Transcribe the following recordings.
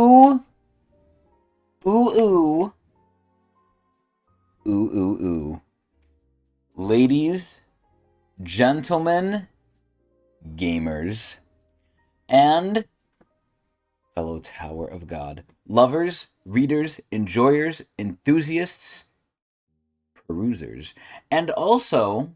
Ooh. Ooh, ooh. Ooh, ooh, ooh. Ladies, gentlemen, gamers, and fellow Tower of God lovers, readers, enjoyers, enthusiasts, perusers, and also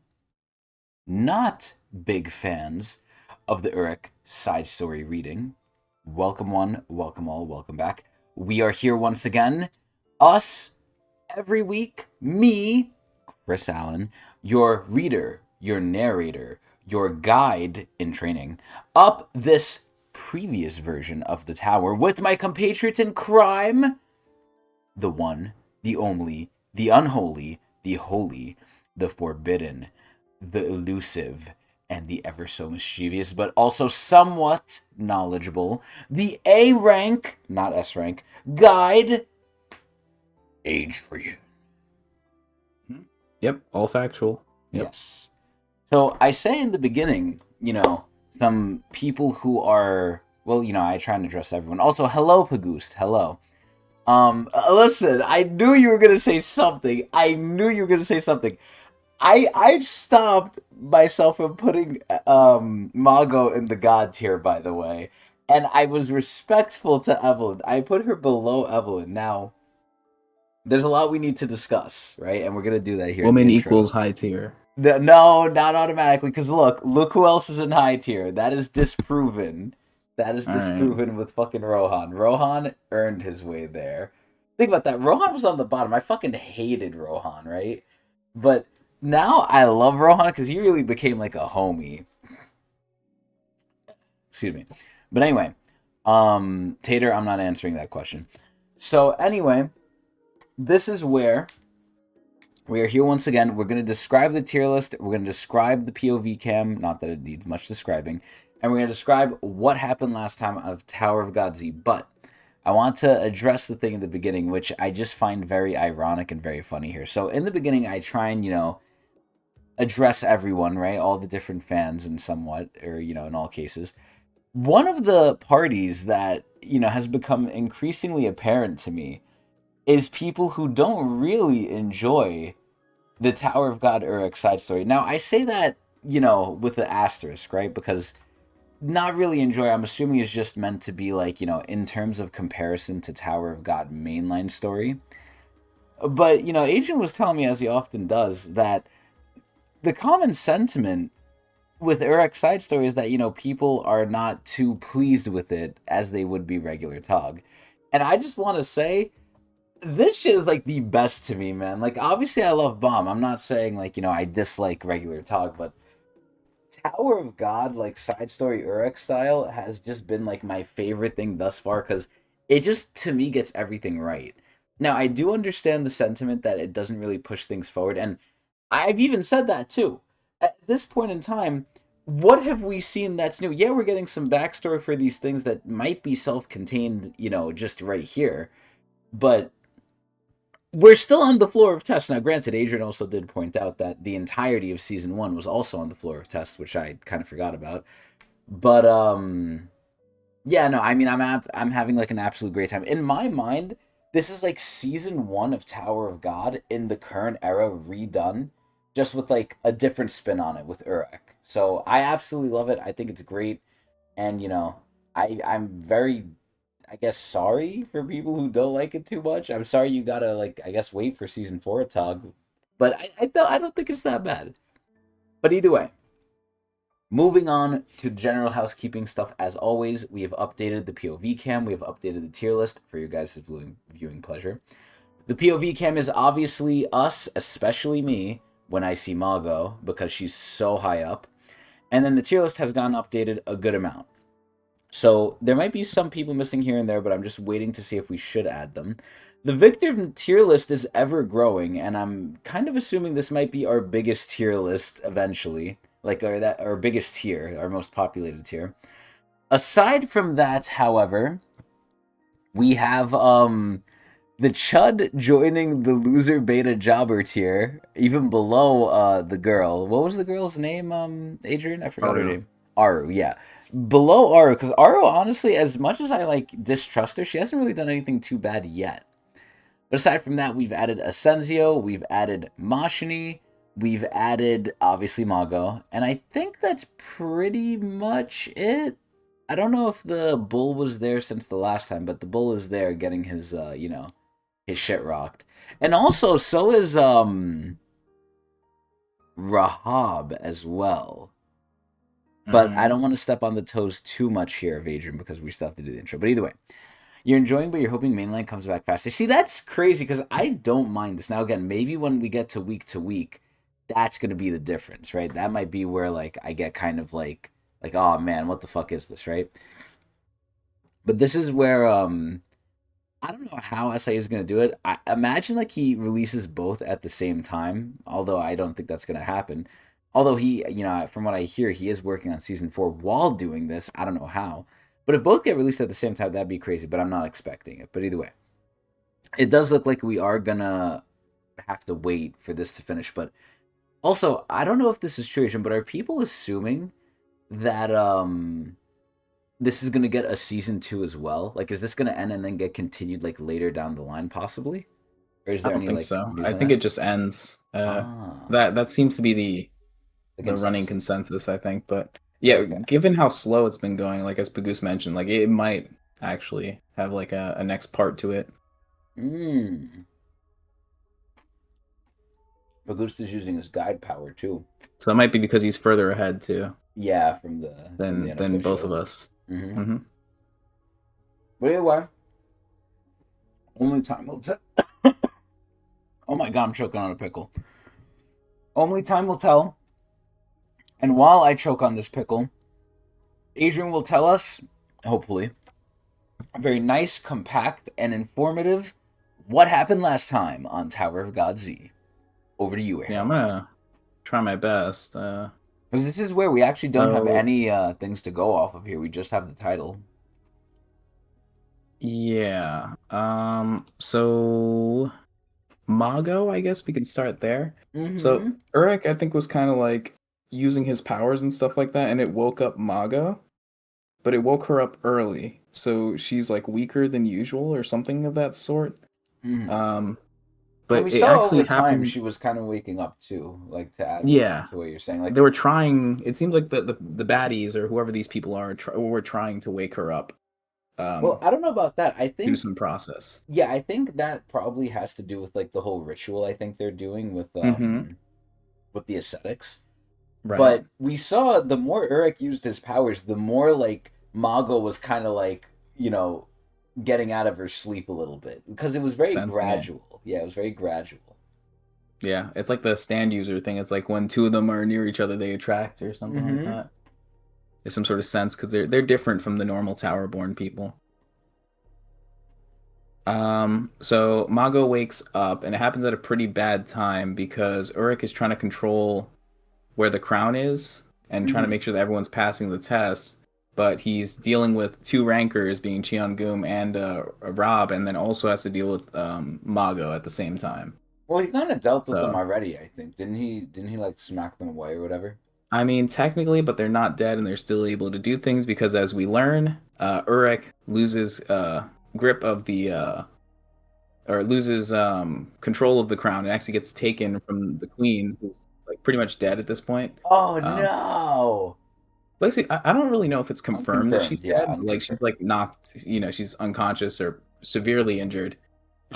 not big fans of the Urek side story reading. Welcome one, welcome all, welcome back. We are here once again. Us, every week. Me, Chris Allen, your reader, your narrator, your guide in training, up this previous version of the tower with my compatriot in crime, the one, the only, the unholy, the holy, the forbidden, the elusive, and the ever so mischievous, but also somewhat knowledgeable, the A rank, not S rank, guide, Adrian. Yep, all factual. Yep. Yes. So I say in the beginning, some people who are, well, I try and address everyone. Also, hello, Pagoost. Hello. Listen, I knew you were gonna say something. I stopped myself from putting Mago in the god tier, by the way, and I was respectful to Evelyn. I put her below Evelyn. Now, there's a lot we need to discuss, right? And we're gonna do that here in the Woman intro. equals high tier. No, not automatically. Because look who else is in high tier. That is disproven. That is All right. disproven with fucking Rohan. Rohan earned his way there. Think about that. Rohan was on the bottom. I fucking hated Rohan, right? But now I love Rohan because he really became like a homie. Excuse me. But anyway, Tater, I'm not answering that question. So anyway, this is where we are here once again. We're going to describe the tier list. We're going to describe the POV cam. Not that it needs much describing. And we're going to describe what happened last time of Tower of God Z. But I want to address the thing in the beginning, which I just find very ironic and very funny here. So in the beginning, I try and, address everyone, right? All the different fans and somewhat, or, in all cases. One of the parties that, has become increasingly apparent to me is people who don't really enjoy the Tower of God Urek side story. Now, I say that, with the asterisk, right? Because not really enjoy, I'm assuming is just meant to be like, in terms of comparison to Tower of God mainline story. But, Adrian was telling me, as he often does, that the common sentiment with Urek side story is that, people are not too pleased with it as they would be regular Tog. And I just want to say, this shit is like the best to me, man. Like, obviously, I love Bomb. I'm not saying like I dislike regular Tog, but Tower of God, like side story Urek style, has just been like my favorite thing thus far because it just to me gets everything right. Now, I do understand the sentiment that it doesn't really push things forward, and I've even said that too. At this point in time, what have we seen that's new? Yeah, we're getting some backstory for these things that might be self-contained, just right here, but we're still on the floor of tests. Now, granted, Adrian also did point out that the entirety of season 1 was also on the floor of tests, which I kind of forgot about. But yeah, no, I mean, I'm having like an absolute great time. In my mind, this is like season 1 of Tower of God in the current era redone, just with like a different spin on it with Urek. So I absolutely love it. I think it's great, and I'm very, I guess, sorry for people who don't like it too much. I'm sorry you gotta like, I guess, wait for season 4 of Tog, but I don't think it's that bad. But either way, moving on to general housekeeping stuff. As always, we have updated the POV cam. We have updated the tier list for your guys' viewing pleasure. The POV cam is obviously us, especially me, when I see Mago, because she's so high up. And then the tier list has gotten updated a good amount. So there might be some people missing here and there, but I'm just waiting to see if we should add them. The Victor tier list is ever growing, and I'm kind of assuming this might be our biggest tier list eventually. Like our biggest tier, our most populated tier. Aside from that, however, we have the Chud joining the loser beta jobber tier, even below the girl. What was the girl's name, Adrian? I forgot her Aria. name. Aru, yeah. Below Aru, because Aru, honestly, as much as I like distrust her, she hasn't really done anything too bad yet. But aside from that, we've added Asensio, we've added Mashini, we've added obviously Mago, and I think that's pretty much it. I don't know if the bull was there since the last time, but the bull is there getting his his shit rocked. And also so is Rahab as well. But I don't want to step on the toes too much here of Adrian because we still have to do the intro. But either way, you're enjoying, but you're hoping mainline comes back faster. See, that's crazy because I don't mind this. Now, again, maybe when we get to week, that's going to be the difference, right? That might be where, like, I get kind of like, oh, man, what the fuck is this, right? But this is where, I don't know how SA is going to do it. I imagine, like, he releases both at the same time, although I don't think that's going to happen. Although he, from what I hear, he is working on Season 4 while doing this. I don't know how. But if both get released at the same time, that'd be crazy. But I'm not expecting it. But either way, it does look like we are gonna have to wait for this to finish. But also, I don't know if this is true, but are people assuming that this is gonna get a season 2 as well? Like, is this gonna end and then get continued like later down the line, possibly? Or is there I don't any think like? so. News I on think that? it just ends. That seems to be the running consensus, I think. But yeah, Okay. given how slow it's been going, like as Pagoose mentioned, like it might actually have like a next part to it. Augusta's using his guide power too. So it might be because he's further ahead too. Yeah, from the than both of us. Mm-hmm. But anyway, only time will tell. Oh my god, I'm choking on a pickle. Only time will tell. And while I choke on this pickle, Adrian will tell us, hopefully, a very nice, compact, and informative what happened last time on Tower of God Z. Over to you, Aaron. Yeah, I'm gonna try my best. Because this is where we actually don't have any things to go off of here. We just have the title. Yeah. So Mago, I guess we can start there. Mm-hmm. So Urek, I think, was kind of like using his powers and stuff like that, and it woke up Mago, but it woke her up early, so she's like weaker than usual or something of that sort. Mm-hmm. But we it saw actually over time happened. she was kind of waking up too, like to add Yeah, to what you're saying. Like they were trying. It seems like the baddies or whoever these people are were trying to wake her up. Well, I don't know about that. I think do some process. Yeah, I think that probably has to do with like the whole ritual I think they're doing with the ascetics. Right. But we saw the more Urek used his powers, the more like Mago was kind of like, getting out of her sleep a little bit because it was very gradual. Yeah, it was very gradual. Yeah, it's like the stand user thing. It's like when two of them are near each other, they attract or something like that. There's some sort of sense because they're different from the normal Tower-born people. So Mago wakes up, and it happens at a pretty bad time because Urek is trying to control where the crown is and trying to make sure that everyone's passing the test. But he's dealing with two rankers, being Cheon-gum and Rob, and then also has to deal with Mago at the same time. Well, he kind of dealt with them already, I think. Didn't he like smack them away or whatever? I mean, technically, but they're not dead and they're still able to do things because, as we learn, Urek loses grip of the or loses control of the crown and actually gets taken from the queen, who's like pretty much dead at this point. Oh no! Basically, I don't really know if it's confirmed that she's dead. Like she's like knocked, she's unconscious or severely injured.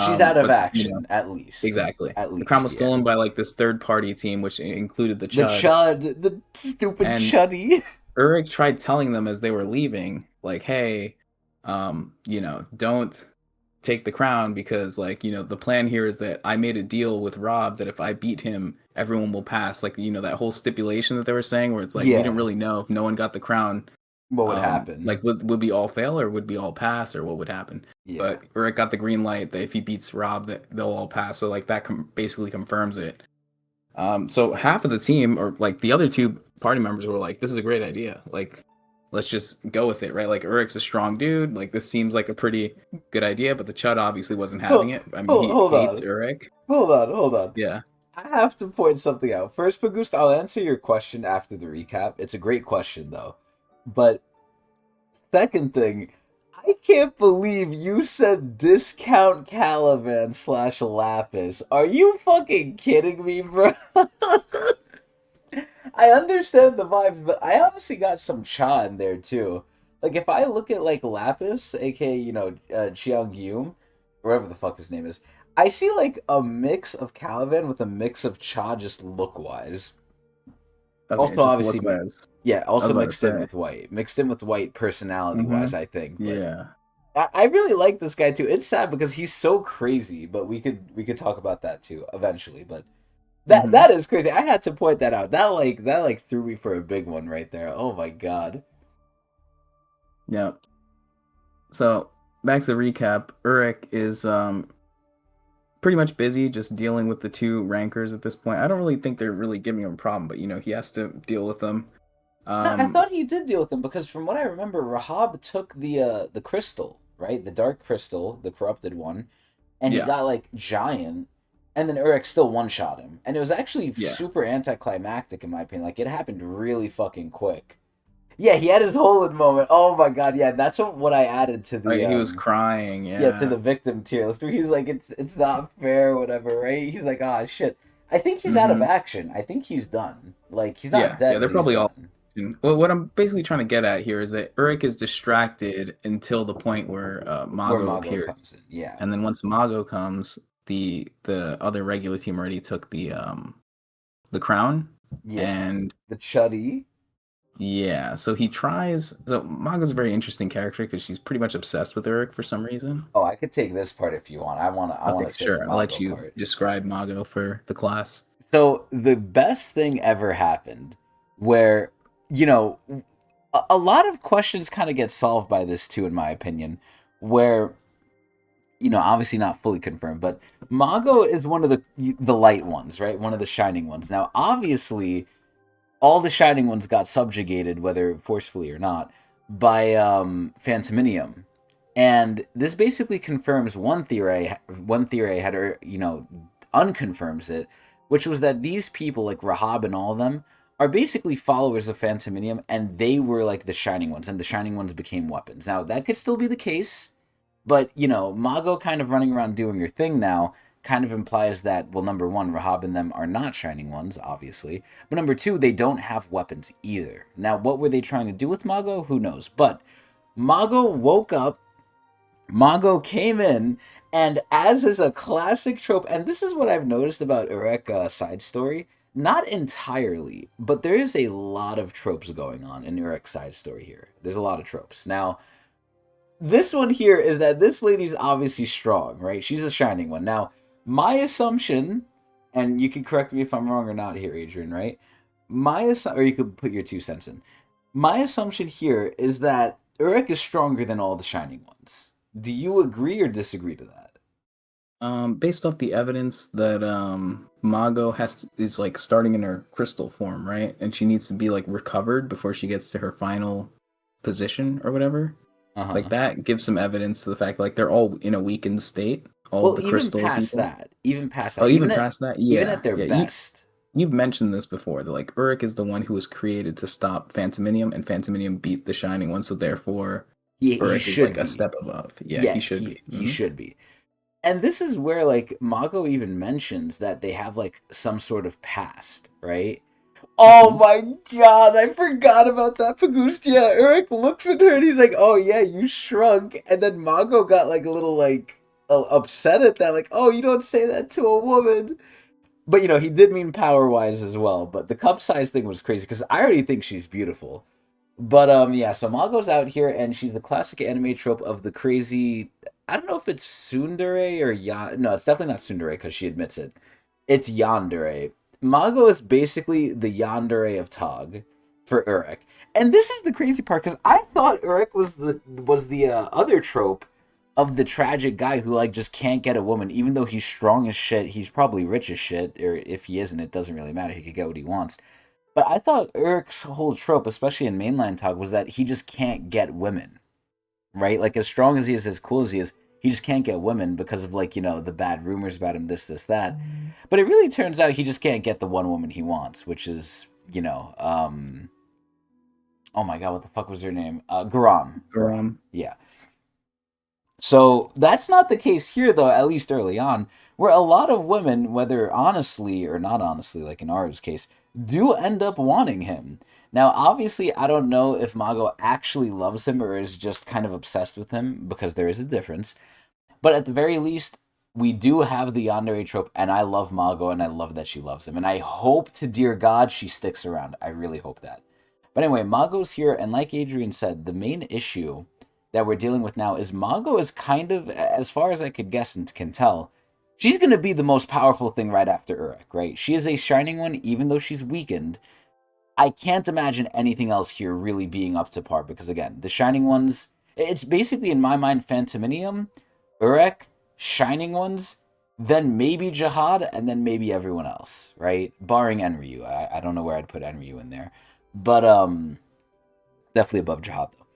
She's out of action, at least. Exactly. At least the crown was stolen by like this third-party team, which included the Chud. The stupid Chuddy. Urek tried telling them as they were leaving, like, "Hey, don't take the crown because, like, the plan here is that I made a deal with Rob that if I beat him, everyone will pass." Like, that whole stipulation that they were saying, where it's like we didn't really know if no one got the crown. What would happen? Like, would we all fail or would we all pass or what would happen? Yeah. But Urek got the green light that if he beats Rob, that they'll all pass. So, like, that basically confirms it. So half of the team, or like the other two party members, were like, "This is a great idea. Like, let's just go with it, right? Like, Urek's a strong dude. Like, this seems like a pretty good idea." But the Chud obviously wasn't having it. I mean, he hates Urek. Hold on. Yeah. I have to point something out. First, Pagusta, I'll answer your question after the recap. It's a great question, though. But second thing, I can't believe you said discount Caliban slash Lapis. Are you fucking kidding me, bro? I understand the vibes, but I honestly got some cha in there too. Like if I look at like Lapis, aka Cheong Yum, whatever the fuck his name is, I see like a mix of Caliban with a mix of cha, just look wise. Okay, Also, just obviously, look wise. yeah, I was also about to say. mixed in with white personality Mm-hmm. wise, I think. But Yeah. I really like this guy too. It's sad because he's so crazy, but we could talk about that too eventually. But that Mm-hmm. that is crazy. I had to point that out. That threw me for a big one right there. Oh my god. Yeah. So back to the recap. Urek is pretty much busy just dealing with the two rankers at this point. I don't really think they're really giving him a problem, but he has to deal with them. No, I Um, thought he did deal with them because from what I remember, Rahab took the crystal, right? The dark crystal, the corrupted one, and he yeah, got like giant, and then Urek still one shot him, and it was actually yeah. super anticlimactic in my opinion. Like it happened really fucking quick. Yeah, he had his Holland moment. Oh my god, yeah, that's what I added to Like the he was crying. yeah, to Yeah. the victim tier list where he's like it's not fair, whatever, right? He's like, ah shit. I think he's out of Mm-hmm. action. I think he's done. Like he's not Yeah, yeah. dead, They're but he's probably all. done. Well, what I'm basically trying to get at here is that Urek is distracted until the point where Where Mago Mago appears, comes in. Yeah. and then once Mago comes, the other regular team already took the crown, Yeah. and The Chuddy. yeah, so he tries. So Maga's a very interesting character because she's pretty much obsessed with Urek for some reason. Oh, I could take this part if you want. I wanna Okay, say the sure. I'll let Mago you part. describe Mago for the class. So the best thing ever happened where, you know, a lot of questions kind of get solved by this too, in my opinion, where obviously not fully confirmed, but Mago is one of the light ones, right? One of the shining ones. Now, obviously, all the shining ones got subjugated, whether forcefully or not, by Phantominium, and this basically confirms one theory. One theory had, unconfirms it, which was that these people, like Rahab and all of them, are basically followers of Phantominium, and they were like the shining ones, and the shining ones became weapons. Now that could still be the case, but Mago kind of running around doing her thing now kind of implies that, well, number one, Rahab and them are not shining ones, obviously. But number two, they don't have weapons either. Now, what were they trying to do with Mago? Who knows? But Mago woke up, Mago came in, and as is a classic trope, and this is what I've noticed about Urek side story, not entirely, but there is a lot of tropes going on in Urek's side story here. There's a lot of tropes. Now, this one here is that this lady's obviously strong, right? She's a shining one. Now, my assumption, and you can correct me if I'm wrong or not here, Adrian, right? Or you could put your 2 cents in. My assumption here is that Urek is stronger than all the shining ones. Do you agree or disagree to that? Based off the evidence that Mago is like starting in her crystal form, right? And she needs to be like recovered before she gets to her final position or whatever. Like Uh-huh. that gives some evidence to the fact like they're all in a weakened state, all of Well, the crystal people. even past Oh, that, even past that? even at Yeah. their Yeah. best. You've mentioned this before, that like Uruk is the one who was created to stop Phantominium, and Phantominium beat the Shining One, so therefore He Uruk is should like a be. step above. Yeah, Yeah, he should be. he should be. And this is where like Mago even mentions that they have like some sort of past, right? Oh Hmm. my god, I forgot about that Pagustia. Eric looks at her and he's like, "Oh yeah, you shrunk." And then Mago got like a little like upset at that, like, "Oh, you don't say that to a woman." But he did mean power wise as well. But the cup size thing was crazy because I already think she's beautiful. But yeah, so Mago's out here and she's the classic anime trope of the crazy. I don't know if it's tsundere or No, it's definitely not tsundere because she admits it. It's yandere. Mago is basically the yandere of Tog for Urek. And this is the crazy part because I thought Urek was the other trope of the tragic guy who like just can't get a woman, even though he's strong as shit. He's probably rich as shit, or if he isn't, it doesn't really matter. He could get what he wants. But I thought Eric's whole trope, especially in mainline talk, was that he just can't get women, right? Like as strong as he is, as cool as he just can't get women because of like the bad rumors about him, this, that. But it really turns out he just can't get the one woman he wants, which is Oh my god, what the fuck was her name? Garam. Garam. Um, Yeah. So that's not the case here, though, at least early on, where a lot of women, whether honestly or not honestly, like in Aru's case, do end up wanting him. Now, obviously, I don't know if Mago actually loves him or is just kind of obsessed with him, because there is a difference. But at the very least, we do have the yandere trope, and I love Mago, and I love that she loves him. And I hope to dear God she sticks around. I really hope that. But anyway, Mago's here, and like Adrian said, the main issue that we're dealing with now is Mago is kind of, as far as I could guess and can tell, she's going to be the most powerful thing right after Urek, right? She is a shining one, even though she's weakened. I can't imagine anything else here really being up to par, because again, the shining ones, it's basically in my mind Phantominium, Urek, shining ones, then maybe Jihad, and then maybe everyone else, right? Barring Enryu. I don't know where I'd put Enryu in there. But definitely above Jihad though.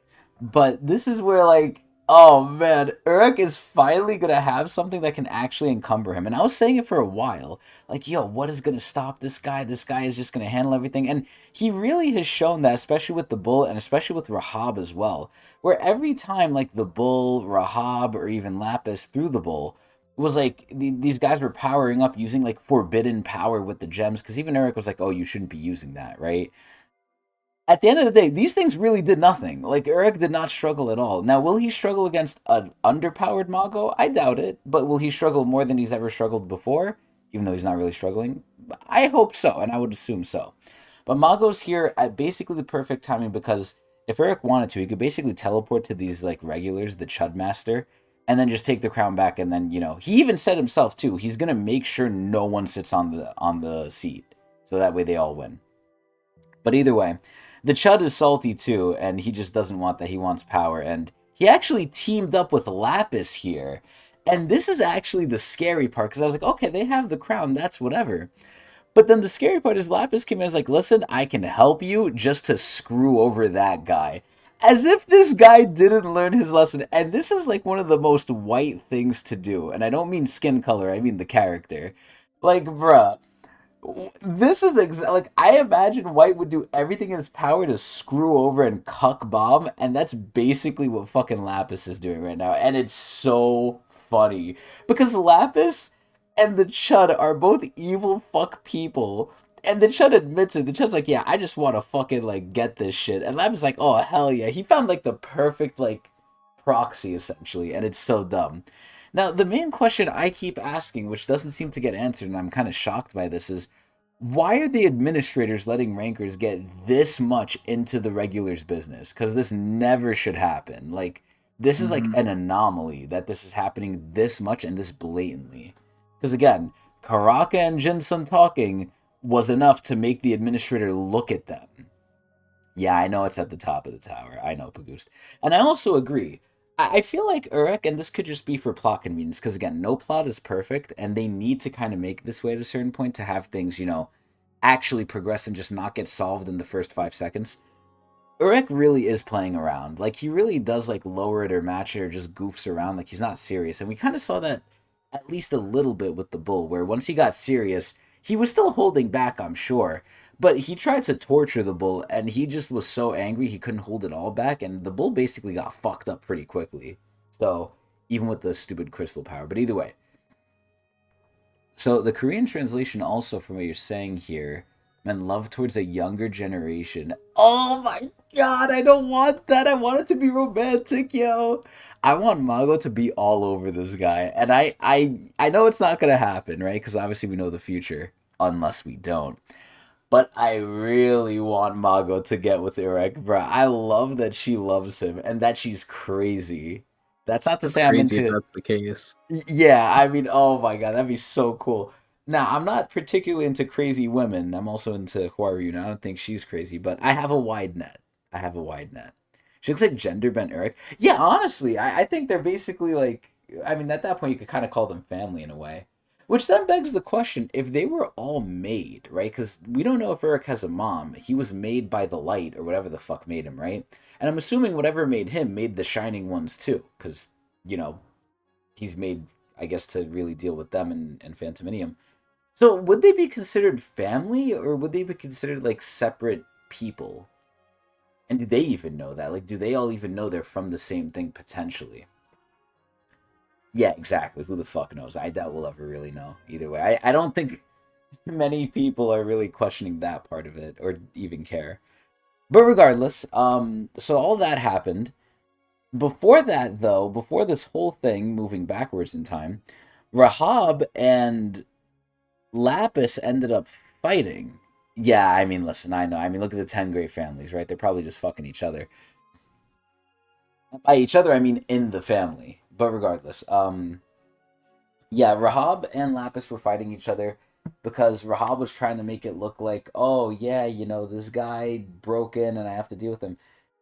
But this is where, like, oh man, Urek is finally gonna have something that can actually encumber him. And I was saying it for a while, like, yo, what is gonna stop this guy? This guy is just gonna handle everything. And he really has shown that, especially with the Bull and especially with Rahab as well. Where every time, like, the Bull, Rahab, or even Lapis threw the Bull, it was like these guys were powering up using like forbidden power with the gems. Because even Urek was like, oh, you shouldn't be using that, right? At the end of the day, these things really did nothing. Like, Urek did not struggle at all. Now, will he struggle against an underpowered Mago? I doubt it. But will he struggle more than he's ever struggled before? Even though he's not really struggling? I hope so, and I would assume so. But Mago's here at basically the perfect timing, because if Urek wanted to, he could basically teleport to these, like, regulars, the Chud Master, and then just take the crown back, and then, you know, he even said himself, too, he's going to make sure no one sits on the seat. So that way they all win. But either way, the Chud is salty too, and he just doesn't want that. He wants power, and he actually teamed up with Lapis here. And this is actually the scary part, because I was like, okay, they have the crown, that's whatever. But then the scary part is Lapis came in and was like, listen, I can help you just to screw over that guy. As if this guy didn't learn his lesson. And this is like one of the most white things to do. And I don't mean skin color, I mean the character. Like, bruh, this is like, I imagine White would do everything in his power to screw over and cuck Bomb, and that's basically what fucking Lapis is doing right now, and it's so funny because Lapis and the Chud are both evil fuck people, and the Chud admits it. The Chud's like, yeah, I just want to fucking like get this shit, and Lapis is like, oh hell yeah, he found like the perfect like proxy essentially, and it's so dumb. Now, the main question I keep asking, which doesn't seem to get answered, and I'm kind of shocked by this, is why are the administrators letting rankers get this much into the regulars business? Because this never should happen. Like, this is like an anomaly that this is happening this much and this blatantly. Because again, Karaka and Jinsun talking was enough to make the administrator look at them. Yeah, I know it's at the top of the tower. I know, Pagoost. And I also agree. I feel like Urek, and this could just be for plot convenience, because again, no plot is perfect, and they need to kind of make this way at a certain point to have things, you know, actually progress and just not get solved in the first 5 seconds. Urek really is playing around. Like, he really does, like, lower it or match it or just goofs around. Like, he's not serious. And we kind of saw that at least a little bit with the Bull, where once he got serious, he was still holding back, I'm sure. But he tried to torture the Bull, and he just was so angry he couldn't hold it all back, and the Bull basically got fucked up pretty quickly. So, even with the stupid crystal power. But either way. So, the Korean translation also, from what you're saying here, men love towards a younger generation. Oh my god, I don't want that. I want it to be romantic, yo. I want Mago to be all over this guy. And I know it's not going to happen, right? Because obviously we know the future, unless we don't. But I really want Mago to get with Urek, bruh. I love that she loves him and that she's crazy. That's not to say I'm crazy if into. that's the case. Yeah, I mean, oh my god, that'd be so cool. Now, I'm not particularly into crazy women. I'm also into Huarun. I don't think she's crazy, but I have a wide net. I have a wide net. She looks like gender bent Urek. Yeah, honestly, I think they're basically like. I mean, at that point, you could kind of call them family in a way. Which then begs the question, if they were all made, right? Because we don't know if Urek has a mom. He was made by the light, or whatever the fuck made him, right? And I'm assuming whatever made him made the shining ones too. Because, you know, he's made, I guess, to really deal with them and Phantominium. So would they be considered family, or would they be considered like separate people? And do they even know that? Like, do they all even know they're from the same thing potentially? Yeah, exactly. Who the fuck knows? I doubt we'll ever really know. Either way, I don't think many people are really questioning that part of it or even care. But regardless, so all that happened. Before that, though, before this whole thing, moving backwards in time, Rahab and Lapis ended up fighting. Yeah, I mean, listen, I know. I mean, look at the 10 great families, right? They're probably just fucking each other. By each other, I mean in the family. But regardless, yeah, Rahab and Lapis were fighting each other because Rahab was trying to make it look like, oh, yeah, this guy broke in and I have to deal with him.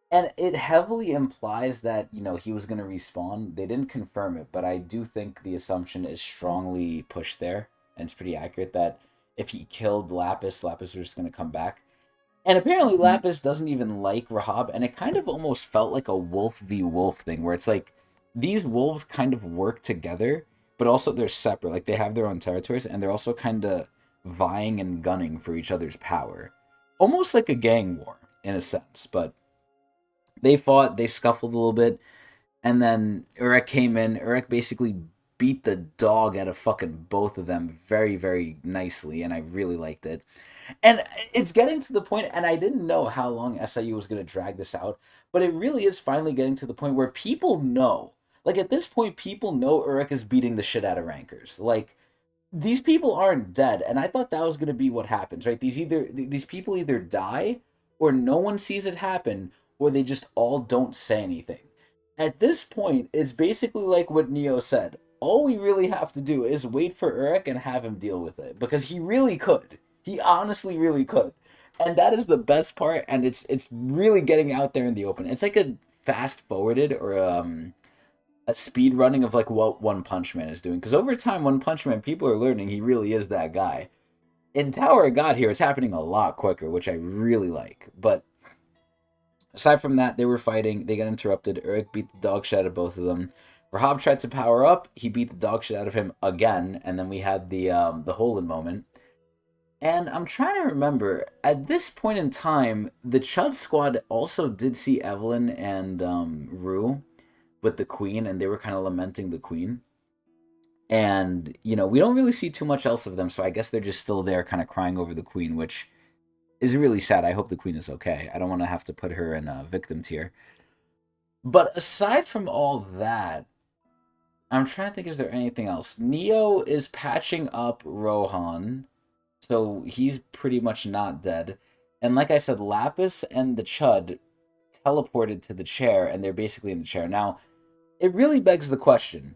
And it heavily implies that, he was going to respawn. They didn't confirm it, but I do think the assumption is strongly pushed there. And it's pretty accurate that if he killed Lapis, Lapis was just going to come back. And apparently Lapis doesn't even like Rahab, and it kind of almost felt like a wolf v wolf thing, where it's like these wolves kind of work together, but also they're separate. Like they have their own territories, and they're also kind of vying and gunning for each other's power. Almost like a gang war, in a sense, but they fought, they scuffled a little bit, and then Urek came in. Urek basically beat the dog out of fucking both of them very, very nicely, and I really liked it. And it's getting to the point, and I didn't know how long SIU was going to drag this out, but it really is finally getting to the point where people know. Like, at this point, people know Urek is beating the shit out of rankers. Like, these people aren't dead, and I thought that was going to be what happens, right? These people either die, or no one sees it happen, or they just all don't say anything. At this point, it's basically like what Neo said. All we really have to do is wait for Urek and have him deal with it, because he really could. He honestly really could. And that is the best part, and it's really getting out there in the open. It's like a fast forwarded or a speed running of like what One Punch Man is doing. Because over time, One Punch Man, people are learning he really is that guy. In Tower of God here, it's happening a lot quicker, which I really like. But aside from that, they were fighting. They got interrupted. Urek beat the dog shit out of both of them. Rahab tried to power up. He beat the dog shit out of him again. And then we had the Holden moment. And I'm trying to remember, at this point in time, the Chud Squad also did see Evelyn and Rue with the Queen, and they were kind of lamenting the Queen. And, we don't really see too much else of them, so I guess they're just still there kind of crying over the Queen, which is really sad. I hope the Queen is okay. I don't want to have to put her in a victim tier. But aside from all that, I'm trying to think, is there anything else? Neo is patching up Rohan, so he's pretty much not dead. And like I said, Lapis and the Chud teleported to the chair, and they're basically in the chair. Now, it really begs the question.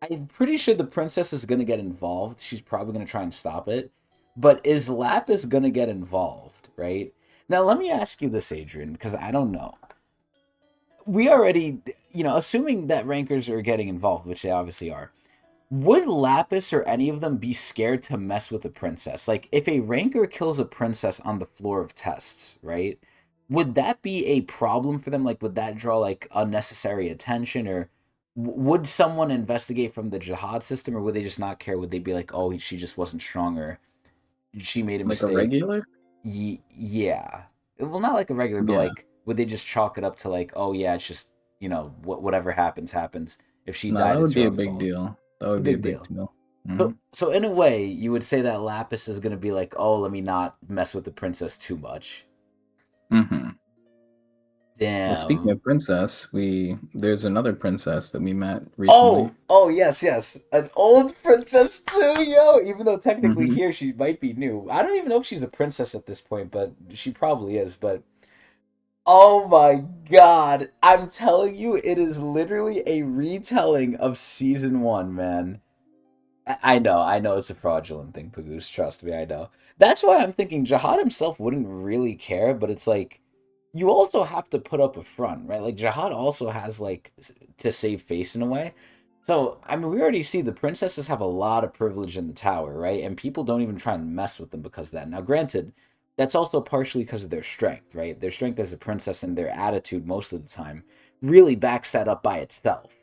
I'm pretty sure the princess is going to get involved. She's probably going to try and stop it. But is Lapis going to get involved, right? Now, let me ask you this, Adrian, because I don't know. We already, assuming that rankers are getting involved, which they obviously are, would Lapis or any of them be scared to mess with a princess? Like, if a ranker kills a princess on the floor of tests, right? Would that be a problem for them? Like, would that draw, like, unnecessary attention? Or would someone investigate from the jihad system? Or would they just not care? Would they be like, oh, she just wasn't strong, or she made a Like a mistake? regular? Yeah. Well, not like a regular, but, Yeah. like, would they just chalk it up to, like, oh, yeah, it's just, whatever happens, happens. If she No, died, that it's would her be a own big fault. deal. That A would be a big big deal. deal. So, Hmm. so in a way, you would say that Lapis is gonna be like, oh, let me not mess with the princess too much. Hmm. Well, speaking Damn. of princess, there's another princess that we met recently. Oh, yes, yes. An old princess too, yo. Even though technically Hmm. here she might be new. I don't even know if she's a princess at this point, but she probably is. But oh my god, I'm telling you, it is literally a retelling of season one, man. I know it's a fraudulent thing, Pagoose. Trust me, I know. That's why I'm thinking Jihad himself wouldn't really care, but it's like you also have to put up a front, right? Like Jihad also has like to save face in a way. So I mean, we already see the princesses have a lot of privilege in the tower, right? And people don't even try and mess with them because of that. Now, granted, that's also partially because of their strength, right? Their strength as a princess and their attitude most of the time really backs that up by itself.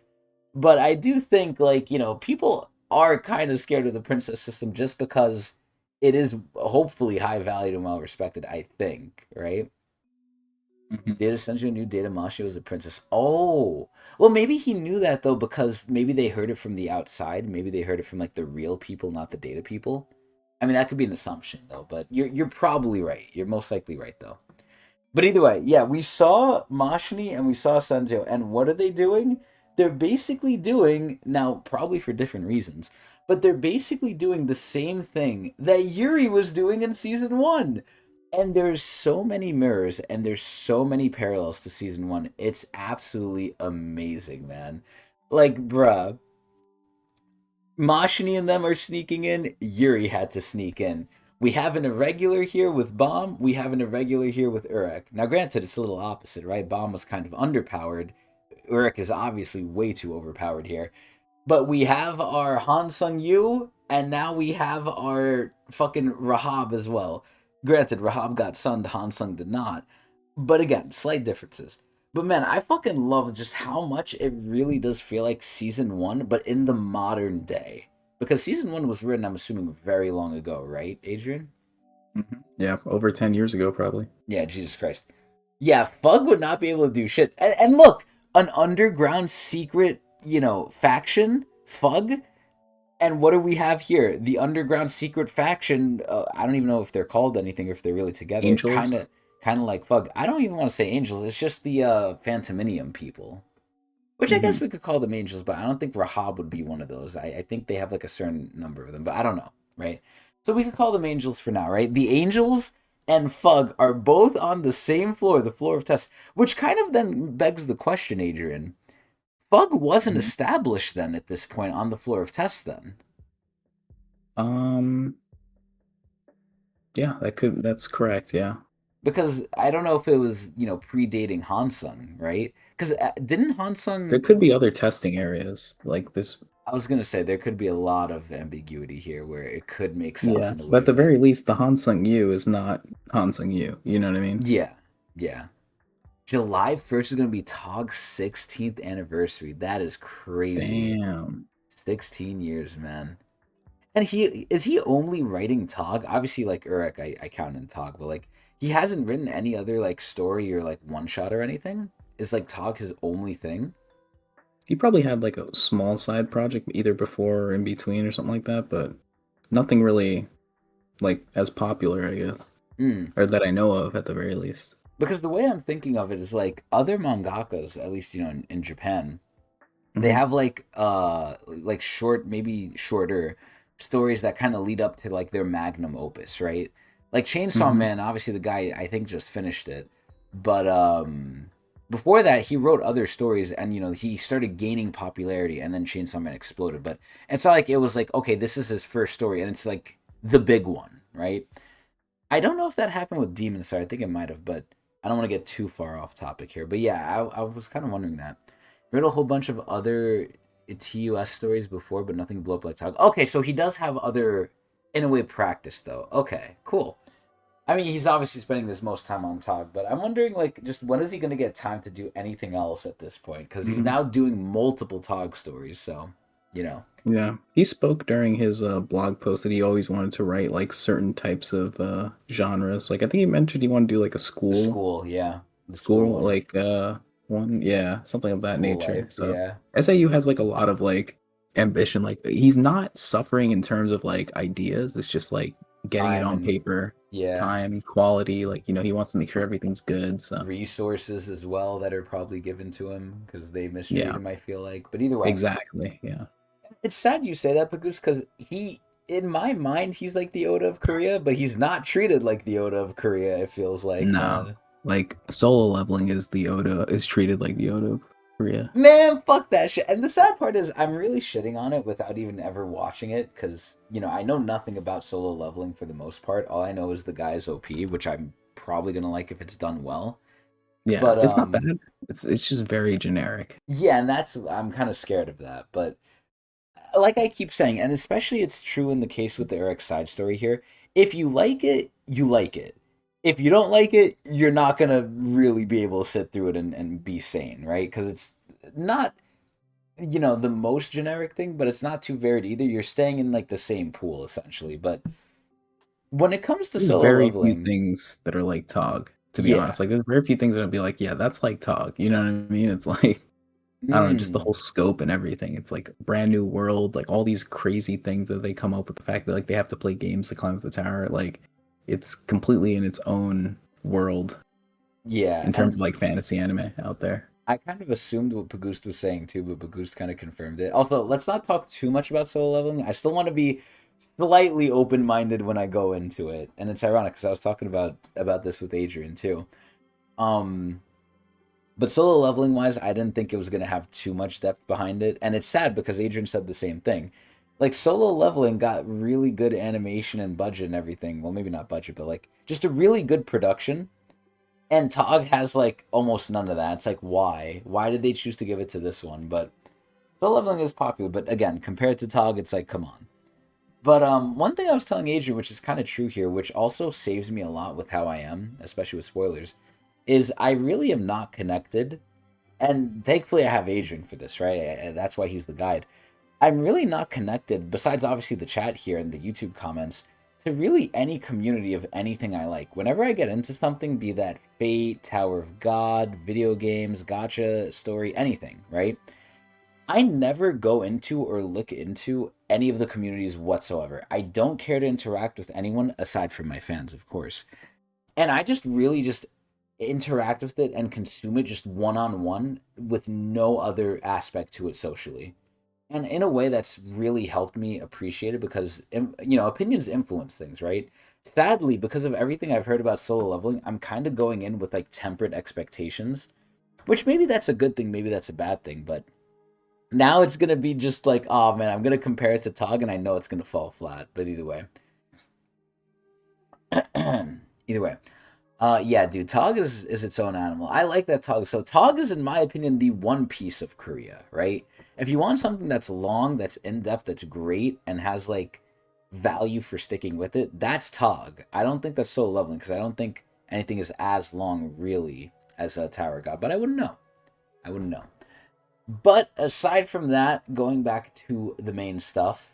But I do think, like, people are kind of scared of the princess system just because it is hopefully high valued and well respected, I think, right? Mhm. Data Senju knew Data Mashi was a princess. Oh, well, maybe he knew that though because maybe they heard it from the outside. Maybe they heard it from like the real people, not the data people. I mean, that could be an assumption though, but you're probably right. You're most likely right though. But either way, yeah, we saw Mashini and we saw Sanjo, and what are they doing? They're basically doing, now probably for different reasons, but they're basically doing the same thing that Yuri was doing in season one. And there's so many mirrors and there's so many parallels to season one. It's absolutely amazing, man. Like, bruh, Mashini and them are sneaking in. Yuri had to sneak in. We have an irregular here with Bomb. We have an irregular here with Urek. Now, granted, it's a little opposite, right? Bomb was kind of underpowered. Urek is obviously way too overpowered here. But we have our Han Sung Yu, and now we have our fucking Rahab as well. Granted, Rahab got sunned, Han Sung did not. But again, slight differences. But man, I fucking love just how much it really does feel like season one, but in the modern day. Because season one was written, I'm assuming, very long ago, right, Adrian? Yeah, over 10 years ago, probably. Yeah, Jesus Christ. Yeah, Fug would not be able to do shit. And look, an underground secret, faction, Fug. And what do we have here? The underground secret faction. I don't even know if they're called anything or if they're really together. Kind Angels. of, kind of like Fug. I don't even want to say angels. It's just the Phantominium people, which I guess Hmm. we could call them angels. But I don't think Rahab would be one of those. I think they have like a certain number of them, but I don't know, right? So we could call them angels for now, right? The angels and Fug are both on the same floor, the floor of tests, which kind of then begs the question, Adrian. Fug wasn't Mhm. established then at this point on the floor of tests then. Um, yeah, that's correct. Yeah. Because I don't know if it was predating Hansung, right? Because didn't There Hansung? could be other testing areas like this. I was gonna say there could be a lot of ambiguity here where it could make sense Yeah, in a but at way the that very least, the Hansung Yu is not Hansung Yu. You know what I mean? yeah, yeah. July 1st is gonna be Tog's 16th anniversary. That is crazy. Damn. 16 years, man. And he only writing Tog? Obviously, like Urek, I count in Tog, but like he hasn't written any other like story or like one shot or anything. Is like Tog his only thing? He probably had like a small side project either before or in between or something like that, but nothing really like as popular, I guess, Mm. or that I know of at the very least. Because the way I'm thinking of it is like other mangakas, at least in Japan, they Hmm. have like short, maybe shorter stories that kind of lead up to like their magnum opus, right? Like Chainsaw Hmm. Man, obviously the guy I think just finished it, but before that he wrote other stories and he started gaining popularity and then Chainsaw Man exploded. But it's not like it was like okay, this is his first story and it's like the big one, right? I don't know if that happened with Demon Slayer. I think it might have, but I don't want to get too far off topic here. But yeah, I was kind of wondering that. Read a whole bunch of other TUS stories before, but nothing blew up like Tog. Okay, so he does have other, in a way, practice though. Okay, cool. I mean, he's obviously spending this most time on Tog, but I'm wondering, like, just when is he going to get time to do anything else at this point? Because he's Hmm. now doing multiple Tog stories, so, you know. Yeah, he spoke during his blog post that he always wanted to write like certain types of genres. Like I think he mentioned he wanted to do like a The school school, yeah. The school school one. like one, yeah, something of that School nature. life, So yeah. SAU has like a lot of like ambition. Like he's not suffering in terms of like ideas. It's just like getting it Time on and, paper, yeah. time, quality. Like he wants to make sure everything's good. So Resources as well that are probably given to him because they mistreat yeah, him, I feel like. But either way, exactly. Yeah. it's sad you say that, Pagoose, because in my mind, he's like the Oda of Korea, but he's not treated like the Oda of Korea, it feels like, No, man. like solo leveling is treated like the Oda of Korea. Man, fuck that shit. And the sad part is, I'm really shitting on it without even ever watching it because, I know nothing about solo leveling for the most part. All I know is the guy's OP, which I'm probably going to like if it's done well. Yeah, But, it's not bad. It's just very generic. yeah, and I'm kind of scared of that. But like I keep saying, and especially it's true in the case with the Eric side story here. If you like it, you like it. If you don't like it, you're not gonna really be able to sit through it and be sane, right? Because it's not, the most generic thing, but it's not too varied either. You're staying in like the same pool essentially. But when it comes to There's solo very few leveling, things that are like Tog. to be honest. Like, there's very few things that I'd be like, yeah, that's like Tog. You know what I mean? It's like, I don't know, just the whole scope and everything. It's like a brand new world, like all these crazy things that they come up with. The fact that like they have to play games to climb up the tower, like it's completely in its own world. Yeah, In terms of like fantasy anime out there. I kind of assumed what Pagoost was saying too, but Pagoost kind of confirmed it. Also, let's not talk too much about solo leveling. I still want to be slightly open-minded when I go into it, and it's ironic because I was talking about this with Adrian too. Um, but solo leveling wise, I didn't think it was gonna have too much depth behind it, and it's sad because Adrian said the same thing. Like solo leveling got really good animation and budget and everything. Well, maybe not budget, but like just a really good production. And Tog has like almost none of that. It's like why? Why did they choose to give it to this one? But solo leveling is popular, but again, compared to Tog, it's like come on. But one thing I was telling Adrian, which is kind of true here, which also saves me a lot with how I am, especially with spoilers, is I really am not connected. And thankfully, I have Adrian for this, right? That's why he's the guide. I'm really not connected, besides obviously the chat here and the YouTube comments, to really any community of anything I like. Whenever I get into something, be that Fate, Tower of God, video games, gacha, story, anything, right? I never go into or look into any of the communities whatsoever. I don't care to interact with anyone aside from my fans, of course. And I just really just interact with it and consume it just one on one with no other aspect to it socially. And in a way that's really helped me appreciate it because opinions influence things, right? Sadly, because of everything I've heard about solo leveling, I'm kind of going in with like tempered expectations, which maybe that's a good thing, maybe that's a bad thing, but now it's gonna be just like, oh man, I'm gonna compare it to Tog, and I know it's gonna fall flat. But either way, either way, yeah, dude, Tog is its own animal. I like that Tog. So Tog is, in my opinion, the One Piece of Korea, right? If you want something that's long, that's in depth, that's great, and has like value for sticking with it, that's Tog. I don't think that's Solo Leveling because I don't think anything is as long really as a Tower God. But I wouldn't know. I wouldn't know. But aside from that, going back to the main stuff,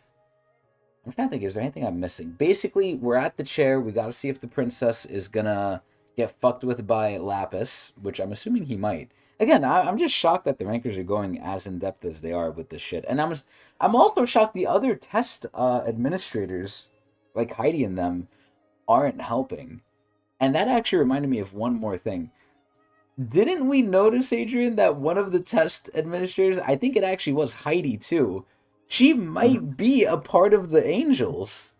I'm trying to think, is there anything I'm missing? Basically, we're at the chair. We got to see if the princess is gonna get fucked with by Lapis, which I'm assuming he might. Again, I'm just shocked that the rankers are going as in depth as they are with this shit, and I'm also shocked the other test administrators, like Heidi and them, aren't helping. And that actually reminded me of one more thing. Didn't we notice, Adrian, that one of the test administrators, I think it actually was Heidi too, she might be a part of the Angels.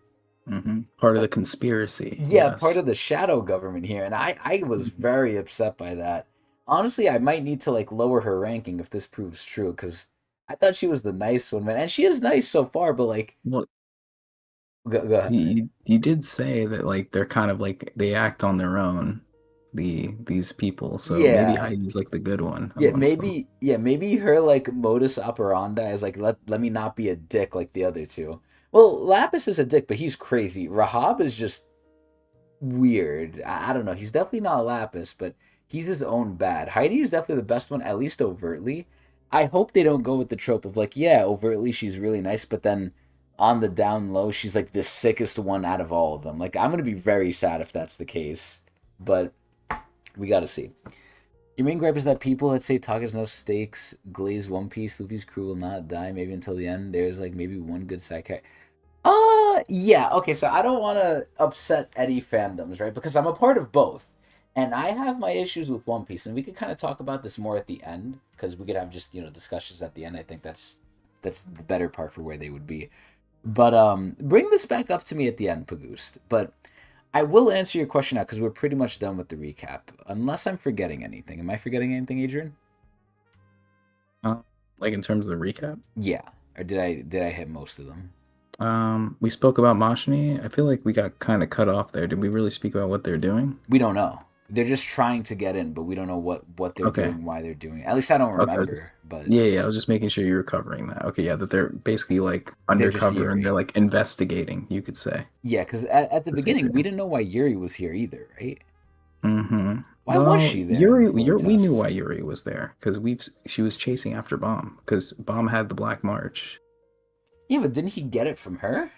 Part of the conspiracy. Yeah, Yes. part of the shadow government here. And I was very upset by that. Honestly, I might need to like lower her ranking if this proves true, because I thought she was the nice one, man. And she is nice so far, but like, well, go ahead. You did say that like they're kind of like they act on their own, these people. So maybe Yeah. Heidi's like the good one Yeah, amongst them. maybe her like modus operandi is like let me not be a dick like the other two. Well, Lapis is a dick, but he's crazy. Rahab is just weird. I don't know. He's definitely not Lapis, but he's his own bad. Heidi is definitely the best one, at least overtly. I hope they don't go with the trope of like, yeah, overtly she's really nice, but then on the down low, she's like the sickest one out of all of them. Like, I'm gonna be very sad if that's the case, but we gotta see. Your main gripe is that people that say Tog has no stakes, glaze One Piece, Luffy's crew will not die, maybe until the end. There's like maybe one good side character. Yeah, okay, so I don't want to upset any fandoms, right? Because I'm a part of both. And I have my issues with One Piece, and we could kind of talk about this more at the end, because we could have just, discussions at the end. I think that's the better part for where they would be. But bring this back up to me at the end, Pagoost. But I will answer your question now because we're pretty much done with the recap. Unless I'm forgetting anything. Am I forgetting anything, Adrian? Like in terms of the recap? Yeah. Or did I hit most of them? We spoke about Mashni. I feel like we got kind of cut off there. Did we really speak about what they're doing? We don't know. They're just trying to get in, but we don't know what they're doing, why they're doing it. At least I don't remember. But yeah, I was just making sure you were covering that. Okay, yeah, that they're basically like undercover and they're like investigating, you could say. Yeah, because at the beginning we didn't know why Yuri was here either, right? Why was she there? We knew why Yuri was there because she was chasing after Bomb because Bomb had the Black March. Yeah, but didn't he get it from her?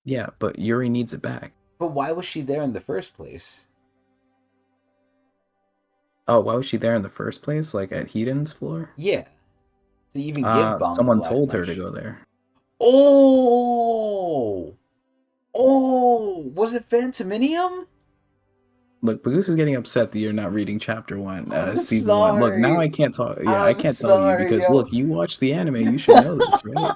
Yeah, but Yuri needs it back. But why was she there in the first place? Oh, why was she there in the first place? Like at Hedon's floor? Yeah, to even give Bomb the Someone black told her to mesh. go there. Oh, was it Phantominium? Look, Bagoose is getting upset that you're not reading chapter 1, I'm season 1. Look, now sorry. I can't talk. Yeah, I I'm can't tell you sorry, because yo. look, you watch the anime, you should know this, right?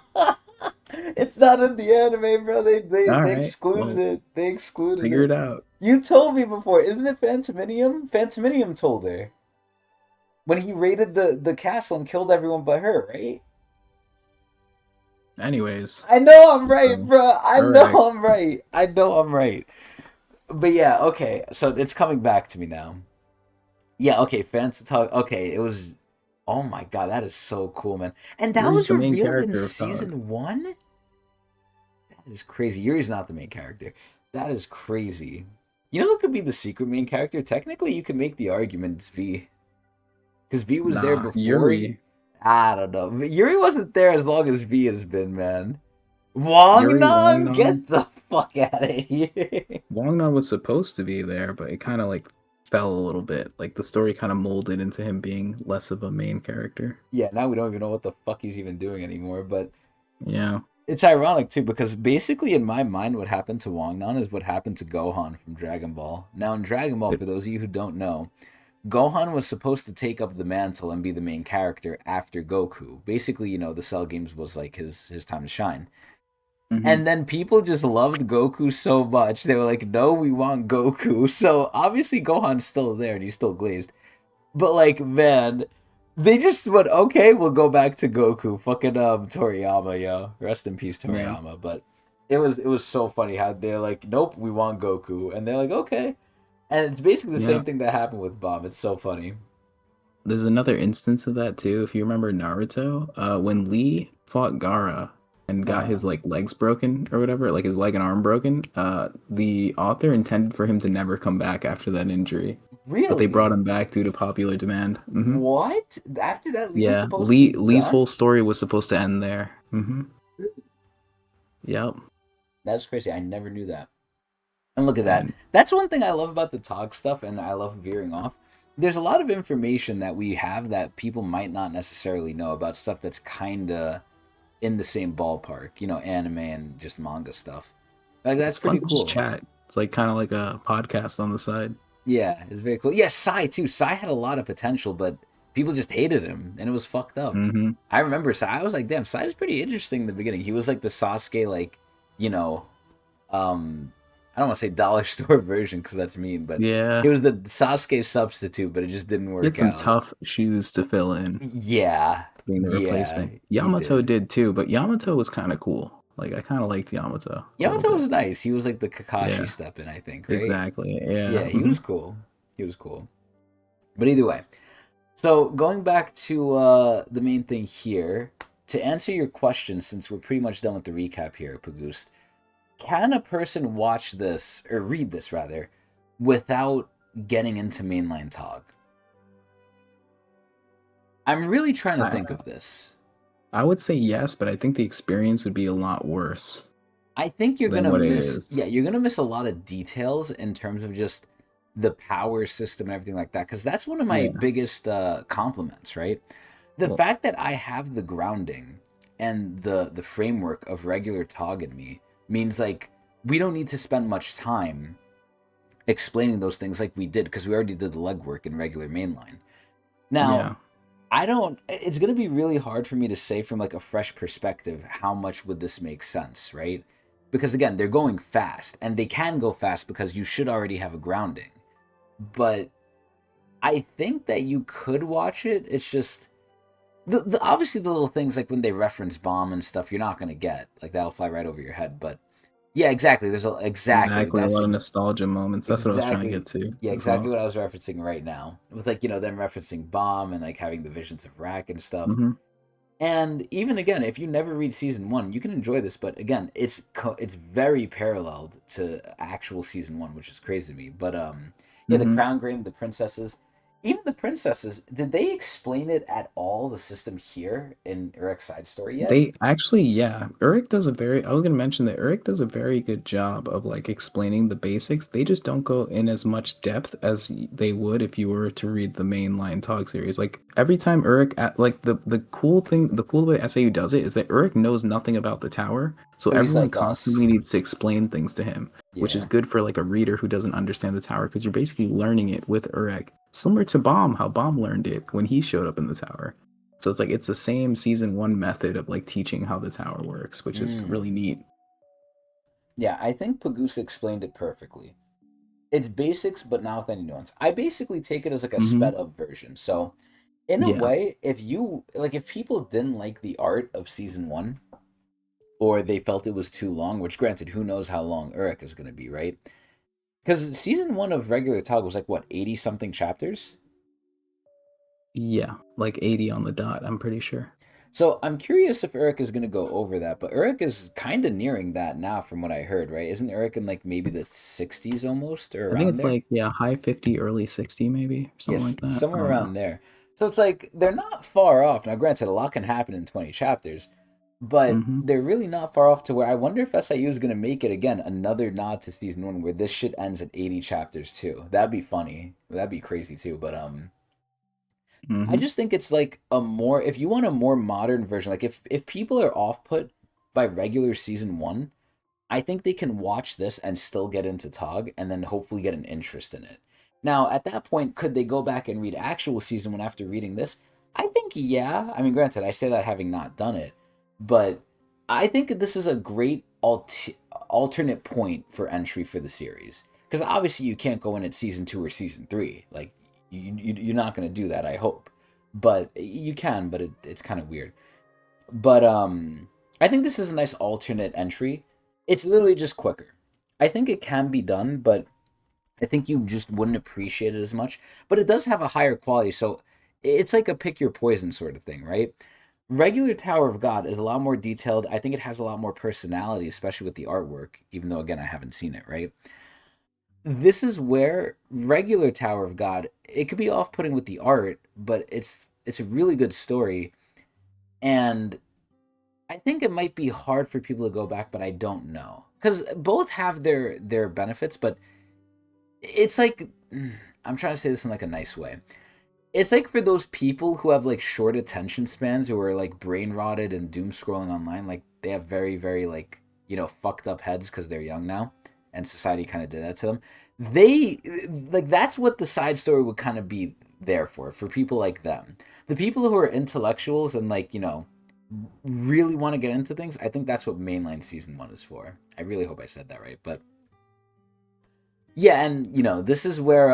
It's not in the anime, bro. All They right, excluded well, it. They excluded figure it. it out. You told me before, isn't it Phantominium? Phantominium told her when he raided the castle and killed everyone but her, right? Anyways, I know I'm right, so, bro. I Urek, know I'm right. I know I'm right. But yeah, okay. So it's coming back to me now. Yeah, okay. Fancy talk. Okay, it was. Oh my god, that is so cool, man. And that Yuri's was the main revealed in character of Tog. season 1. That is crazy. Yuri's not the main character. That is crazy. You know who could be the secret main character? Technically, you could make the argument it's V. Because V was there Nah, before. Yuri. I don't know. Yuri wasn't there as long as V has been, man. Yuri Wongnan? Wongnan. Get the fuck out of here. Wongnan was supposed to be there, but it kind of like fell a little bit. Like the story kind of molded into him being less of a main character. Yeah, now we don't even know what the fuck he's even doing anymore, but Yeah. it's ironic too because basically in my mind what happened to Wongnan is what happened to Gohan from Dragon Ball. Now in Dragon Ball, for those of you who don't know, Gohan was supposed to take up the mantle and be the main character after Goku. Basically, the Cell Games was like his time to shine. And then people just loved Goku so much. They were like, no, we want Goku. So obviously Gohan's still there and he's still glazed. But like, man, they just went, okay, we'll go back to Goku. Fucking Toriyama, yo. Rest in peace, Yeah. Toriyama. But it was so funny how they're like, nope, we want Goku. And they're like, okay. And it's basically the Yeah. same thing that happened with Bomb. It's so funny. There's another instance of that too. If you remember Naruto, when Lee fought Gaara and got his like legs broken or whatever, like his leg and arm broken, the author intended for him to never come back after that injury. Really? But they brought him back due to popular demand. What? After that, Lee was Yeah, supposed to be Lee's done? whole story was supposed to end there. Yep. That's crazy. I never knew that. And look at that. And That's one thing I love about the Tog stuff, and I love veering off. There's a lot of information that we have that people might not necessarily know about stuff that's kind of in the same ballpark, anime and just manga stuff. Like, that's it's fun pretty to just cool. chat. It's like kind of like a podcast on the side. Yeah, it's very cool. Yeah, Sai, too. Sai had a lot of potential, but people just hated him, and it was fucked up. I remember Sai. I was like, damn, Sai's pretty interesting in the beginning. He was like the Sasuke, like, you know, I don't want to say dollar store version because that's mean, but Yeah, it was the Sasuke substitute, but it just didn't he had work some out. tough shoes to fill in, Yeah, being the yeah, replacement. he Yamato did. did too, but Yamato was kind of cool. Like I kind of liked Yamato a little Yamato bit. was nice. He was like the Kakashi Yeah, step in, I think, right? exactly. Yeah. Yeah, he was cool. He was cool. But either way, so going back to the main thing here, to answer your question, since we're pretty much done with the recap here, Pagoost, can a person watch this, or read this rather, without getting into mainline Tog? I'm really trying to think of this. I would say yes, but I think the experience would be a lot worse I think you're than gonna what it miss. is. Yeah, you're gonna miss a lot of details in terms of just the power system and everything like that. Because that's one of my Yeah. biggest compliments, right? The Well, fact that I have the grounding and the framework of regular Tog in me means like we don't need to spend much time explaining those things like we did because we already did the legwork in regular mainline. Now, yeah. it's going to be really hard for me to say from like a fresh perspective how much would this make sense, right? Because again, they're going fast and they can go fast because you should already have a grounding. But I think that you could watch it. It's just the obviously the little things like when they reference bomb and stuff you're not going to get. Like that'll fly right over your head, but yeah, exactly. There's exactly Exactly. A lot of nostalgia moments. That's what I was trying to exactly get to yeah, as exactly well. what I was referencing right now. With like, them referencing bomb and like having the visions of Rack and stuff. hmm And even again, if you never read season 1, you can enjoy this, but again, it's very paralleled to actual season 1, which is crazy to me. But yeah, the hmm crown game, the princesses, even the princesses, did they explain it at all, the system here in Urek's side story yet? They actually, yeah, Urek does a very, I was gonna mention that Urek does a very good job of like explaining the basics. They just don't go in as much depth as they would if you were to read the mainline Tog series. Like every time Urek, like the cool thing, the cool way SAU does it is that Urek knows nothing about the tower, so So he's everyone like us. constantly needs to explain things to him, which is Yeah. good for like a reader who doesn't understand the tower because you're basically learning it with Urek, similar to Bomb, how Bomb learned it when he showed up in the tower. So it's like it's the same season one method of like teaching how the tower works, which is Mm. really neat. Yeah, I think Pagoose explained it perfectly. It's basics, but not with any nuance. I basically take it as like a Hmm. sped up version. So, in a Yeah. way, if you like, if people didn't like the art of season one, or they felt it was too long, which granted, who knows how long Uruk is going to be, right? Because season one of regular Tog was like what, 80 something chapters? Yeah. Like 80 on the dot, I'm pretty sure. So I'm curious if Uruk is going to go over that, but Uruk is kind of nearing that now, from what I heard, right? Isn't Uruk in like maybe the 60s almost, or I think around it's there? like, yeah, high 50, early 60 maybe, something Yes, like that. I somewhere don't know. around there. So it's like they're not far off. Now, granted, a lot can happen in 20 chapters, but Hmm. they're really not far off to where I wonder if SIU is going to make it again another nod to season one where this shit ends at 80 chapters too. That'd be funny. That'd be crazy too. But I Hmm. just think it's like a more, if you want a more modern version, like if people are off put by regular season one, I think they can watch this and still get into Tog and then hopefully get an interest in it. Now, at that point, could they go back and read actual season one after reading this? I think yeah. I mean, granted, I say that having not done it, but I think this is a great alternate point for entry for the series. Because obviously, you can't go in at season two or season three. Like, you're not going to do that, I hope. But you can, but it's kind of weird. But I think this is a nice alternate entry. It's literally just quicker. I think it can be done, but I think you just wouldn't appreciate it as much. But it does have a higher quality, so it's like a pick your poison sort of thing, right? Regular Tower of God is a lot more detailed. I think it has a lot more personality, especially with the artwork, even though again I haven't seen it, right? This is where regular Tower of God, it could be off-putting with the art, but it's a really good story, and I think it might be hard for people to go back, but I don't know because both have their benefits. But it's like I'm trying to say this in like a nice way. It's like for those people who have like short attention spans, who are like brain rotted and doom scrolling online, like they have very like fucked up heads because they're young now, and society kind of did that to them. They like that's what the side story would kind of be there for people like them. The people who are intellectuals and like really want to get into things, I think that's what mainline season one is for. I really hope I said that right. But yeah, and this is where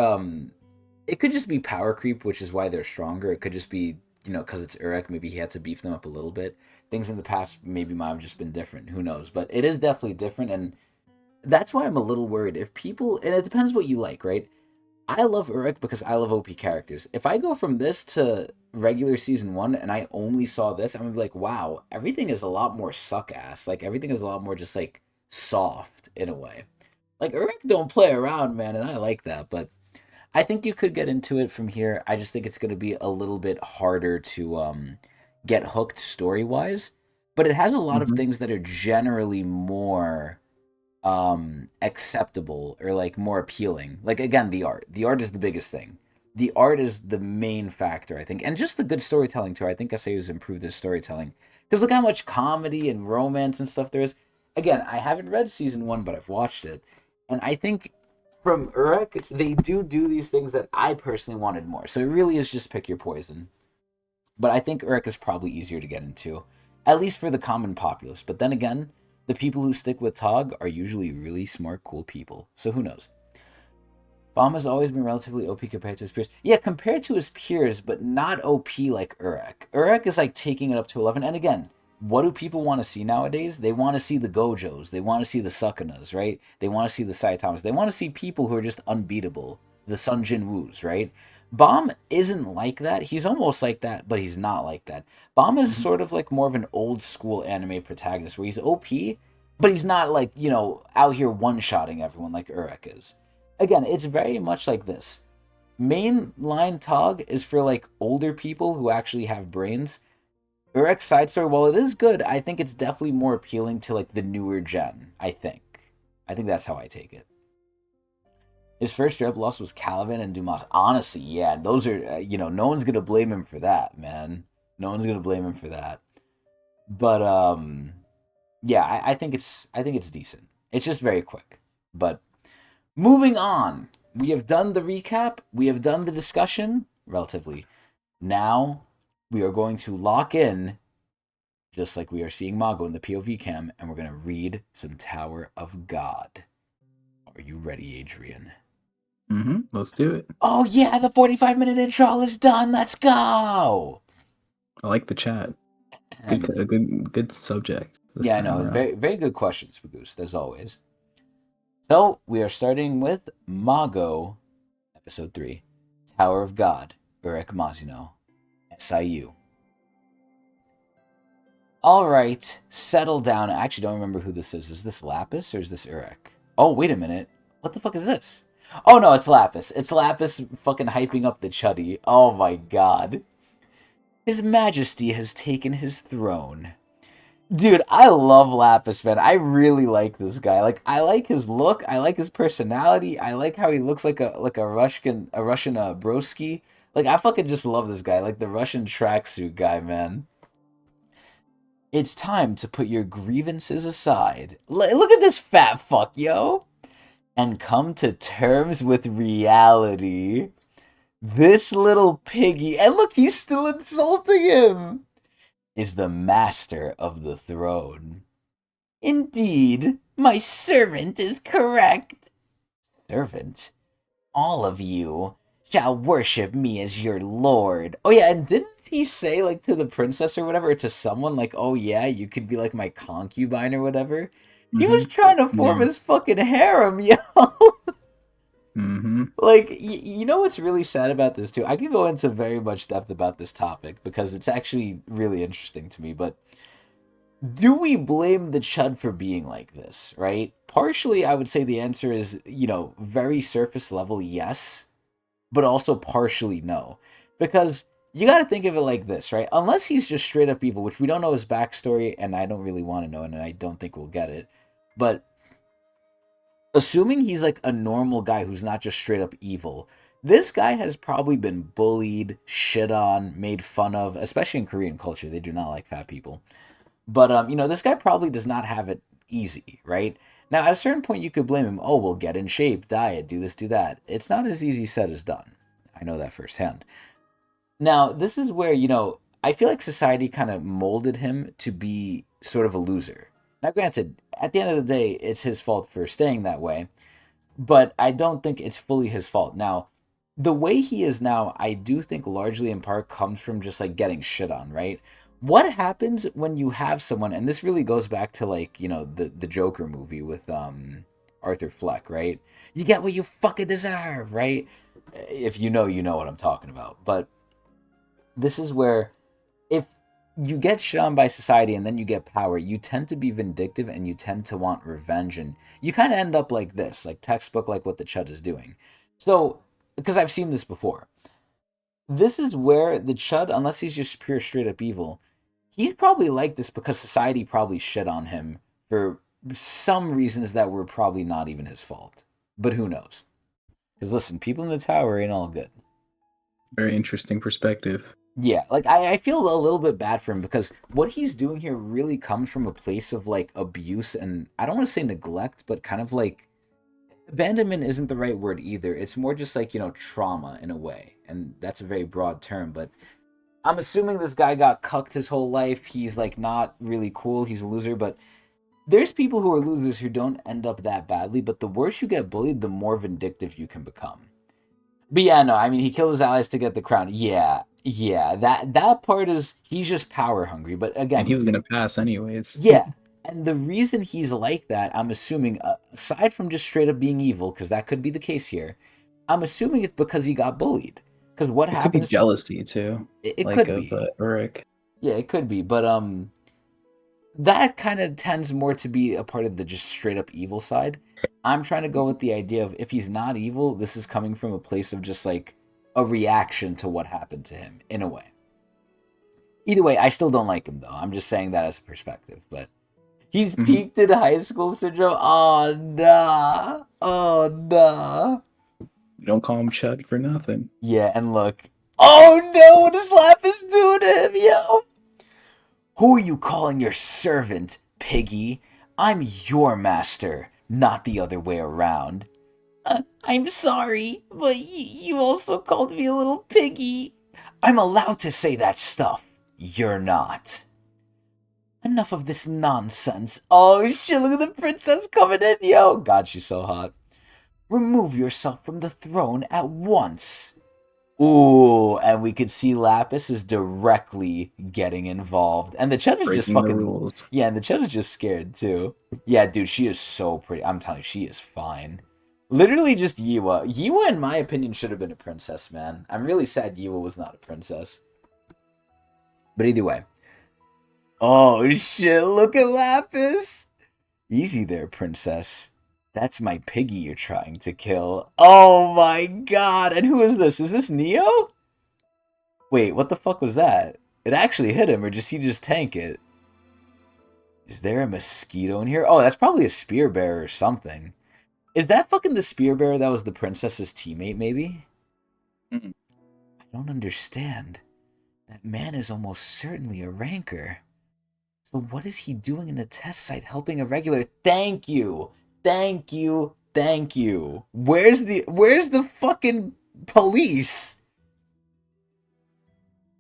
it could just be power creep, which is why they're stronger. It could just be, because it's Urek, maybe he had to beef them up a little bit. Things in the past maybe might have just been different. Who knows? But it is definitely different, and that's why I'm a little worried. If people, and it depends what you like, right? I love Uruk because I love OP characters. If I go from this to regular season one and I only saw this, I'm gonna be like, wow, everything is a lot more suck ass. Like everything is a lot more just like soft in a way. Like Uruk don't play around, man, and I like that. But I think you could get into it from here. I just think it's gonna be a little bit harder to get hooked story wise. But it has a lot of Hmm. things that are generally more acceptable or like more appealing. Like again, the art is the biggest thing. The art is the main factor, I think, and just the good storytelling too. I think SAU has improved this storytelling because look how much comedy and romance and stuff there is. Again, I haven't read season one, but I've watched it, and I think from Urek they do these things that I personally wanted more. So it really is just pick your poison. But I think Uruk is probably easier to get into, at least for the common populace. But then again, the people who stick with Tog are usually really smart, cool people. So who knows? Bomb has always been relatively OP compared to his peers. Yeah, compared to his peers, but not OP like Urek. Urek is like taking it up to 11. And again, what do people want to see nowadays? They want to see the Gojos. They want to see the Sukunas, right? They want to see the Saitamas. They want to see people who are just unbeatable. The Sun Jin Woos, right? Bomb isn't like that. He's almost like that, but he's not like that. Bomb is Hmm. sort of like more of an old school anime protagonist where he's OP, but he's not like, out here one shotting everyone like Urek is. Again, it's very much like this. Mainline Tog is for like older people who actually have brains. Urek's side story, while it is good, I think it's definitely more appealing to like the newer gen. I think that's how I take it. His first strip loss was Calvin and Dumas. Honestly, yeah, those are no one's gonna blame him for that, man. No one's gonna blame him for that. But yeah, I think it's decent. It's just very quick. But moving on, we have done the recap. We have done the discussion relatively. Now we are going to lock in, just like we are seeing Mago in the POV cam, and we're going to read some Tower of God. Are you ready, Adrian? Let's do it. Oh yeah, the 45-minute intro is done. Let's go. I like the chat. Good subject. Yeah, I know. Very, very good questions, Bagoose, as always. So we are starting with Mago, episode 3, Tower of God, Urek Mazino, SIU. All right, settle down. I actually don't remember who this is. Is this Lapis or is this Urek? Oh, wait a minute. What the fuck is this? Oh no, it's Lapis. It's Lapis fucking hyping up the chuddy. Oh my god. His Majesty has taken his throne. Dude, I love Lapis, man. I really like this guy. Like, I like his look. I like his personality. I like how he looks like a Russian broski. Like, I fucking just love this guy. Like the Russian tracksuit guy, man. It's time to put your grievances aside. Look at this fat fuck, yo. And come to terms with reality. This little piggy, and look, he's still insulting him, is the master of the throne. Indeed, my servant is correct. Servant? All of you shall worship me as your lord. Oh yeah, and didn't he say, like, to the princess or whatever, or to someone, like, oh yeah, you could be, like, my concubine or whatever? He was trying to form his fucking harem, yo! Like, you know what's really sad about this, too? I can go into very much depth about this topic, because it's actually really interesting to me, but do we blame the Chud for being like this, right? Partially, I would say the answer is, very surface level, yes, but also partially no. Because you gotta think of it like this, right? Unless he's just straight up evil, which we don't know his backstory, and I don't really want to know, and I don't think we'll get it. But assuming he's like a normal guy who's not just straight up evil, this guy has probably been bullied, shit on, made fun of, especially in Korean culture. They do not like fat people. But, this guy probably does not have it easy, right? Now, at a certain point, you could blame him. Oh, well, get in shape, diet, do this, do that. It's not as easy said as done. I know that firsthand. Now, this is where, I feel like society kind of molded him to be sort of a loser. Now, granted, at the end of the day, it's his fault for staying that way, but I don't think it's fully his fault. Now, the way he is now, I do think largely in part comes from just, like, getting shit on, right? What happens when you have someone, and this really goes back to, like, the Joker movie with Arthur Fleck, right? You get what you fucking deserve, right? If you know what I'm talking about. But this is where, if you get shit on by society and then you get power, you tend to be vindictive and you tend to want revenge, and you kind of end up like this, like textbook, like what the Chud is doing. So, because I've seen this before, this is where the Chud, unless he's just pure straight up evil, he's probably like this because society probably shit on him for some reasons that were probably not even his fault. But who knows? Because listen, people in the tower ain't all good. Very interesting perspective. Yeah, like, I feel a little bit bad for him because what he's doing here really comes from a place of, like, abuse, and I don't want to say neglect, but kind of, like, abandonment isn't the right word either. It's more just, like, trauma in a way, and that's a very broad term, but I'm assuming this guy got cucked his whole life. He's, like, not really cool. He's a loser, but there's people who are losers who don't end up that badly, but the worse you get bullied, the more vindictive you can become. But yeah, no, I mean, he killed his allies to get the crown. Yeah, that part is, he's just power hungry. But again, and he was gonna pass anyways. Yeah, and the reason he's like that, I'm assuming, aside from just straight up being evil, because that could be the case here, I'm assuming it's because he got bullied. Because what happens? Could be jealousy too. It like could be Urek. Yeah, it could be, but that kind of tends more to be a part of the just straight up evil side. I'm trying to go with the idea of, if he's not evil, this is coming from a place of just, like, a reaction to what happened to him in a way. Either way, I still don't like him though. I'm just saying that as a perspective, but he's peaked in high school syndrome. Oh nah. Oh nah. You don't call him Chud for nothing. Yeah, and look. Oh no, what is Lapis doing to him, yo? Who are you calling your servant, piggy? I'm your master, not the other way around. I'm sorry, but you also called me a little piggy. I'm allowed to say that stuff. You're not. Enough of this nonsense. Oh shit, look at the princess coming in, yo. God, she's so hot. Remove yourself from the throne at once. Ooh, and we could see Lapis is directly getting involved. And the Chud is just Breaking the fucking... rules. Yeah, and the Chud is just scared, too. Yeah, dude, she is so pretty. I'm telling you, she is fine. Literally just Yiwa. Yiwa, in my opinion, should have been a princess, man. I'm really sad Yiwa was not a princess. But either way. Oh, shit, look at Lapis. Easy there, princess. That's my piggy you're trying to kill. Oh my god. And who is this? Is this Neo? Wait, what the fuck was that? It actually hit him, or he just tank it? Is there a mosquito in here? Oh, that's probably a spear bearer or something. Is that fucking the spear bearer that was the princess's teammate, maybe? Mm-mm. I don't understand. That man is almost certainly a ranker. So what is he doing in a test site helping a regular? Thank you! Thank you! Thank you! Where's the fucking police?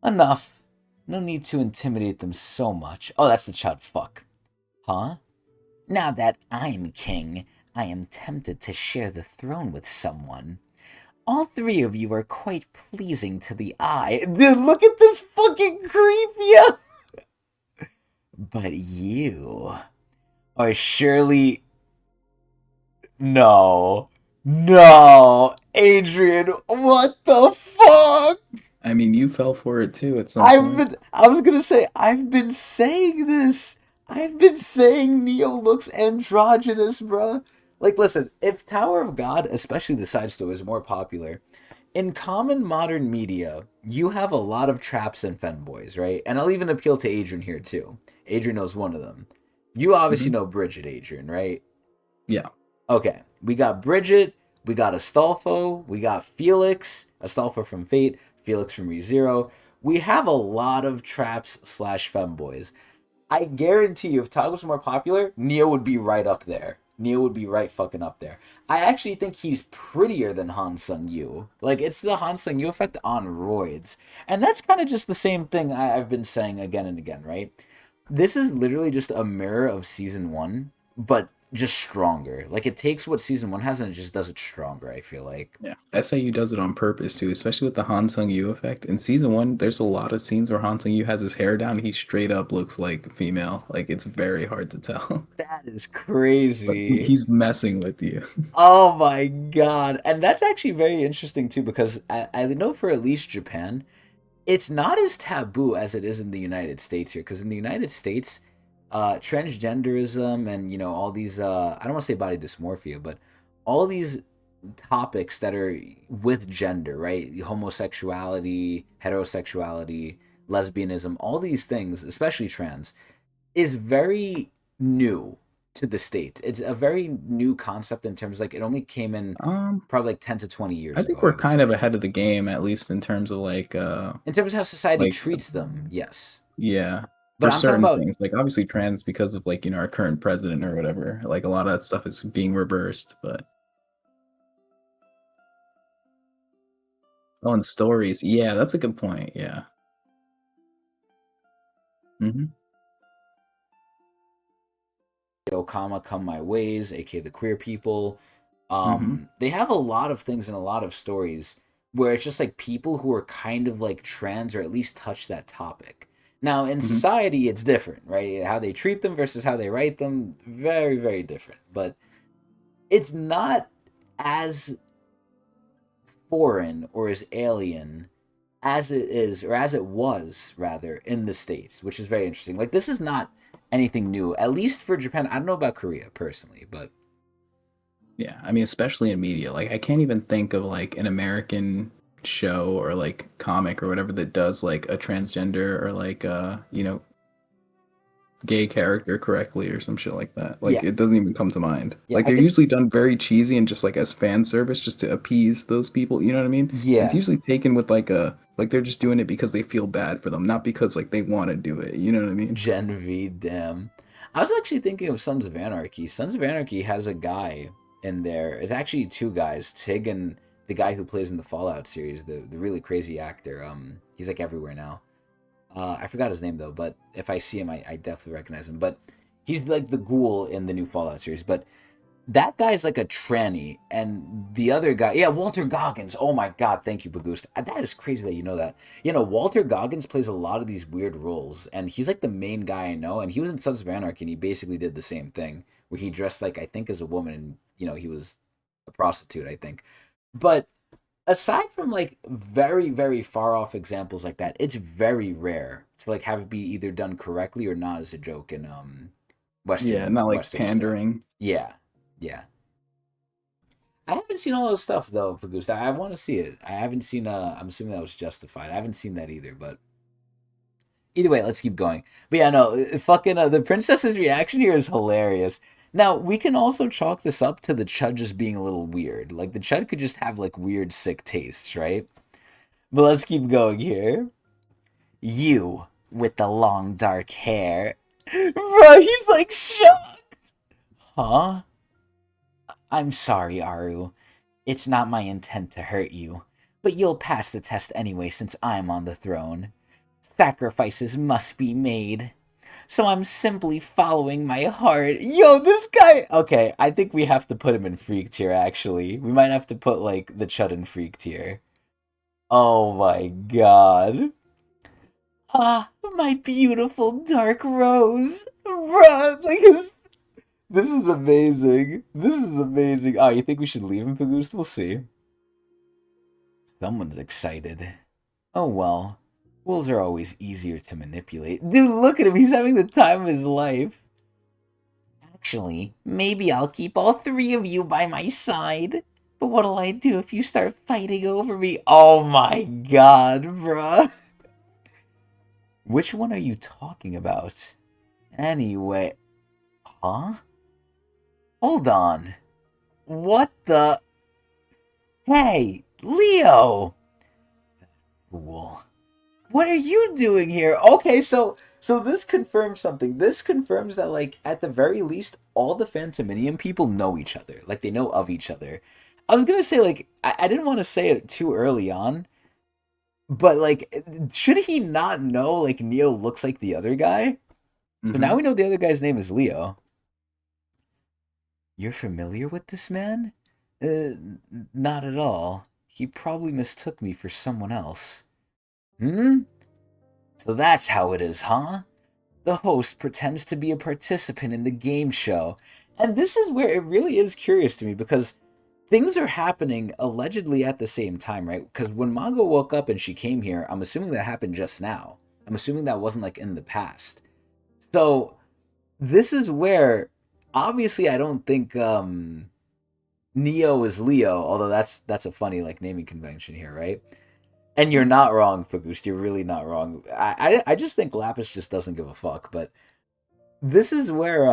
Enough. No need to intimidate them so much. Oh, that's the Chud. Fuck. Huh? Now that I'm king, I am tempted to share the throne with someone. All three of you are quite pleasing to the eye. Dude, look at this fucking creep, yeah! But you are surely... No. No! Adrian, what the fuck? I mean, you fell for it too at some point. I was gonna say, I've been saying this. I've been saying Neo looks androgynous, bruh. Like, listen, if Tower of God, especially the side story, is more popular, in common modern media, you have a lot of traps and femboys, right? And I'll even appeal to Adrian here, too. Adrian knows one of them. You obviously know Bridget, Adrian, right? Yeah. Okay, we got Bridget, we got Astolfo, we got Felix, Astolfo from Fate, Felix from ReZero. We have a lot of traps slash femboys. I guarantee you, if Tog was more popular, Neo would be right up there. Neo would be right fucking up there. I actually think he's prettier than Han Sung-yu. Like, it's the Han Sung-yu effect on roids. And that's kind of just the same thing I've been saying again and again, right? This is literally just a mirror of Season 1, but just stronger. Like, it takes what Season 1 has and it just does it stronger, I feel like. Yeah. SIU does it on purpose too, especially with the Han Sung-yu effect. In Season 1, there's a lot of scenes where Han Sung-yu has his hair down. He straight up looks like female. Like, it's very hard to tell. That is crazy. He's messing with you. Oh my god. And that's actually very interesting too, because I know for at least Japan, it's not as taboo as it is in the United States here. Because in the United States, transgenderism and, you know, all these, I don't want to say body dysmorphia, but all these topics that are with gender, right? Homosexuality, heterosexuality, lesbianism, all these things, especially trans, is very new to the States. It's a very new concept in terms, like, it only came in probably like 10 to 20 years I ago. think we're kind of ahead of the game, at least in terms of like in terms of how society like, treats them, yes. yeah. But For I'm certain talking about things, like obviously trans because of like, you know, our current president or whatever. Like a lot of that stuff is being reversed, but oh, and stories. Yeah, that's a good point. Yeah. Mm-hmm. Okama Come My Ways, aka the queer people. Mm-hmm. They have a lot of things and a lot of stories where it's just like people who are kind of like trans or at least touch that topic. Now in Mm-hmm. society it's different, right? How they treat them versus how they write them, very, very different. But it's not as foreign or as alien as it is, or as it was rather, in the States, which is very interesting. Like, this is not anything new, at least for Japan. I don't know about Korea personally, but Yeah, I mean, especially in media. Like, I can't even think of like an American show or like comic or whatever that does like a transgender or like gay character correctly or some shit like that. Like Yeah, it doesn't even come to mind. yeah, Like I they're think usually done very cheesy and just like as fan service just to appease those people, you know what I mean? And it's yeah. usually taken with like they're just doing it because they feel bad for them, not because like they want to do it, you know what I mean? Gen V, damn. I was actually thinking of Sons of Anarchy. Sons of Anarchy has a guy in there. It's actually two guys, Tig and the guy who plays in the Fallout series, the really crazy actor. He's like everywhere now. I forgot his name though, but if I see him, I definitely recognize him. But he's like the ghoul in the new Fallout series. But that guy's like a tranny, and the other guy, yeah, Walter Goggins. Oh my God, thank you, Bagoost. That is crazy that you know that. You know, Walter Goggins plays a lot of these weird roles, and he's like the main guy I know. And he was in Sons of Anarchy, and he basically did the same thing, where he dressed like I think as a woman, and he was a prostitute, I think. But aside from like very very far off examples like that, it's very rare to like have it be either done correctly or not as a joke in Yeah, Western not like Western stuff. pandering. Yeah, yeah. I haven't seen all those stuff though, Pagusta. I want to see it. I haven't seen. I'm assuming that was Justified. I haven't seen that either. But either way, let's keep going. But yeah, no, fucking the princess's reaction here is hilarious. Now we can also chalk this up to the Chud just being a little weird. Like the Chud could just have like weird, sick tastes, right? But let's keep going here. You with the long dark hair, bro. He's like shocked. Huh? I'm sorry, Aru. It's not my intent to hurt you, but you'll pass the test anyway since I'm on the throne. Sacrifices must be made. So I'm simply following my heart. Yo, this guy. Okay, I think we have to put him in freak tier, actually. We might have to put, like, the Chud in freak tier. Oh my god. Ah, my beautiful dark rose. Bruh, like his. This is amazing. This is amazing. Oh, you think we should leave him, Pagoose? We'll see. Someone's excited. Oh well. Wolves are always easier to manipulate. Dude, look at him. He's having the time of his life. Actually, maybe I'll keep all three of you by my side. But what'll I do if you start fighting over me? Oh my god, bruh. Which one are you talking about? Anyway. Huh? Hold on. What the? Hey, Leo! Fool. What are you doing here? Okay, so this confirms something. This confirms that like at the very least all the Phantominium people know each other. Like they know of each other. I was gonna say like I didn't want to say it too early on, but like should he not know like Neo looks like the other guy? So now Hmm. we know the other guy's name is Leo. You're familiar with this man? Not at all. He probably mistook me for someone else. Hmm? So that's how it is, huh? The host pretends to be a participant in the game show. And this is where it really is curious to me because things are happening allegedly at the same time, right? Because when Mongo woke up and she came here, I'm assuming that happened just now. I'm assuming that wasn't like in the past. So this is where obviously I don't think Neo is Leo, although that's a funny like naming convention here, right? And you're not wrong, Pagust. You're really not wrong. I just think Lapis just doesn't give a fuck. But this is where